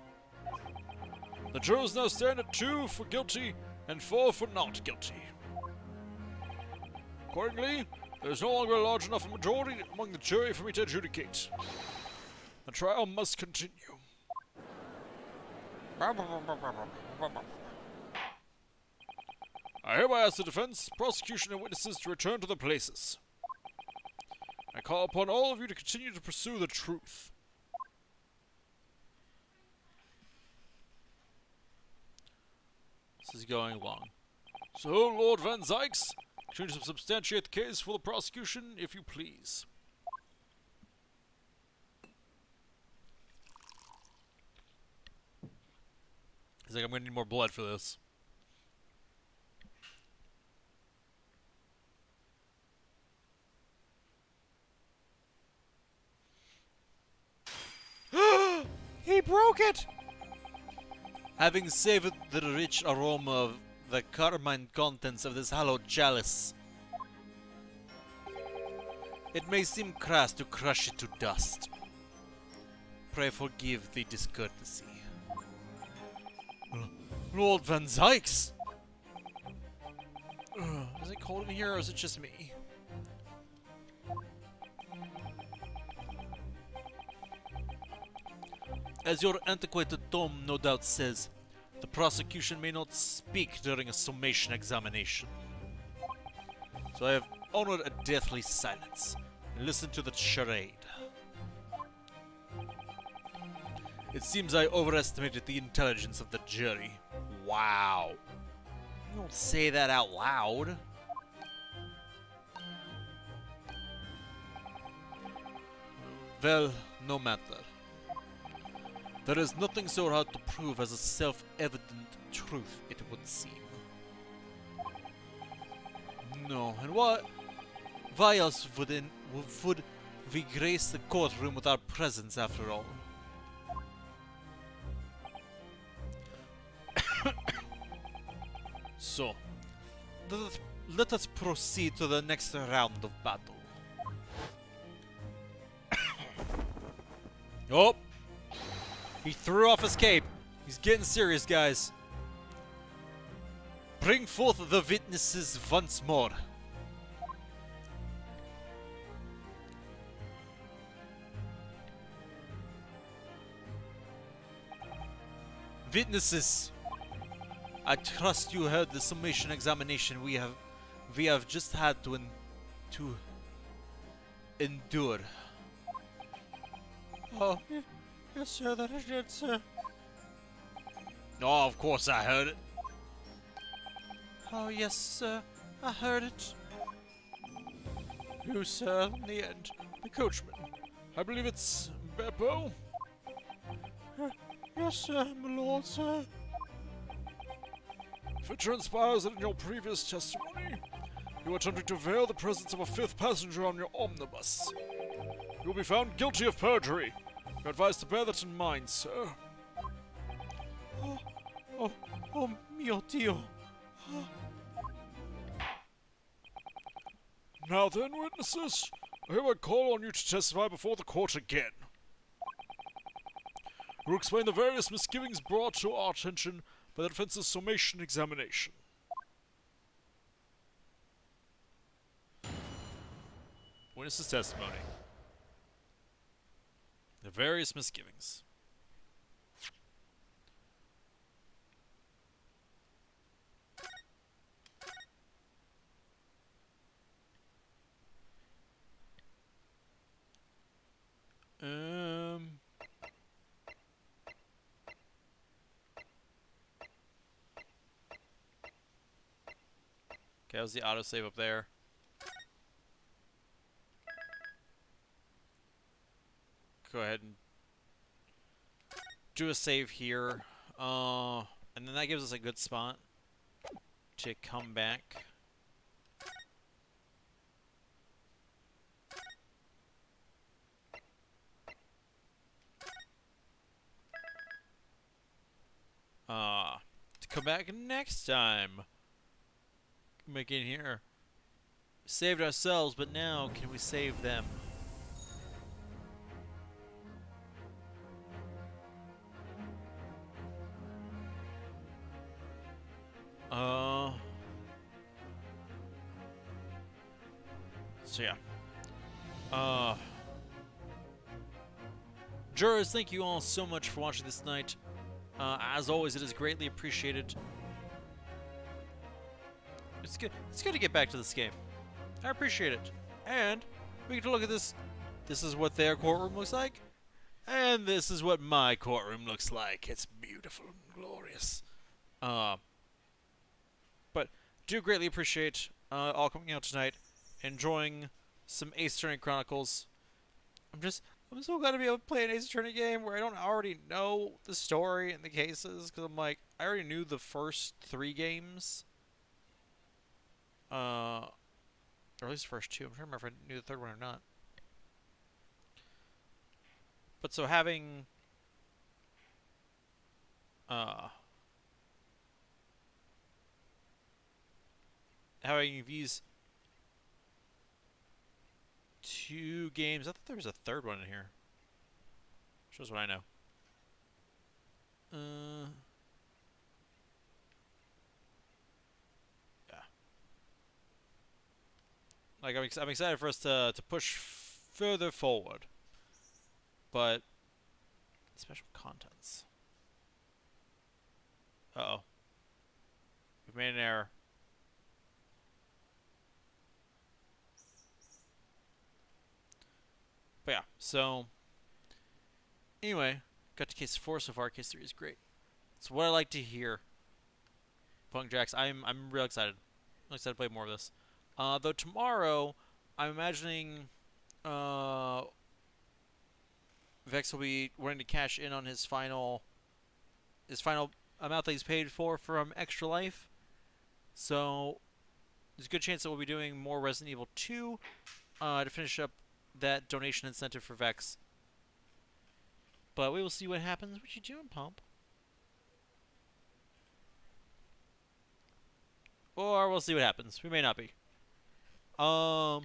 The jurors now stand at 2 for guilty and 4 for not guilty. Accordingly, there is no longer a large enough majority among the jury for me to adjudicate. The trial must continue. I hereby ask the defense, prosecution, and witnesses to return to their places. I call upon all of you to continue to pursue the truth. This is going long. So, Lord Van Zykes, continue to substantiate the case for the prosecution, if you please. He's like, I'm gonna need more blood for this. He broke it! Having savored the rich aroma of the carmine contents of this hallowed chalice, it may seem crass to crush it to dust. Pray forgive the discourtesy. Lord Van Zykes! Is it cold in here or is it just me? As your antiquated tome no doubt says, the prosecution may not speak during a summation examination. So I have honored a deathly silence and listened to the charade. It seems I overestimated the intelligence of the jury. Wow. You don't say that out loud. Well, no matter. There is nothing so hard to prove as a self-evident truth, it would seem. No, and why else would we grace the courtroom with our presence after all? So, let us proceed to the next round of battle. Oh! He threw off his cape. He's getting serious, guys. Bring forth the witnesses once more. Witnesses, I trust you heard the summation examination we have just had to endure. Oh, yes, sir, that I did, sir. Oh, of course I heard it. Oh, yes, sir, I heard it. You, sir, in the end, the coachman. I believe it's Beppo. Yes, sir, my lord, sir. If it transpires that in your previous testimony, you attempted to veil the presence of a 5th passenger on your omnibus, you will be found guilty of perjury. You're advised to bear that in mind, sir. Oh, mio Dio. Now then, witnesses, I hereby call on you to testify before the court again. We'll explain the various misgivings brought to our attention by the defense's Summation Examination. Witness's testimony. The various misgivings. Okay, that was the autosave up there. Go ahead and do a save here. And then that gives us a good spot to come back. To come back next time. Come back in here. Saved ourselves, but now can we save them? So yeah. Jurors, thank you all so much for watching this night. As always, it is greatly appreciated. It's good to get back to this game. I appreciate it. And we get to look at this. This is what their courtroom looks like. And this is what my courtroom looks like. It's beautiful and glorious. But do greatly appreciate all coming out tonight, enjoying some Ace Attorney Chronicles. I'm so glad to be able to play an Ace Attorney game where I don't already know the story and the cases, because I'm like, I already knew the first 3 games. Or at least the first 2. I'm trying to remember if I knew the 3rd one or not. But so having these 2 games. I thought there was a 3rd one in here. Shows what I know. Yeah. Like I'm excited for us to push further forward. But special contents. Uh-oh. We've made an error. But yeah, so anyway, got to case 4 so far. Case 3 is great. It's what I like to hear. Punk Jacks, I'm real excited. I'm excited to play more of this. Though tomorrow, I'm imagining Vex will be wanting to cash in on his final amount that he's paid for from Extra Life. So there's a good chance that we'll be doing more Resident Evil 2 to finish up that donation incentive for Vex. But we will see what happens. What you doing, Pump? Or we'll see what happens. We may not be. Yeah.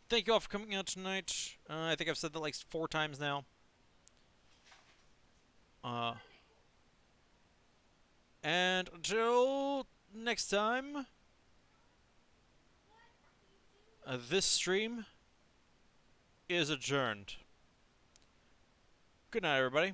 Thank you all for coming out tonight. I think I've said that like 4 times now. And until next time, this stream is adjourned. Good night, everybody.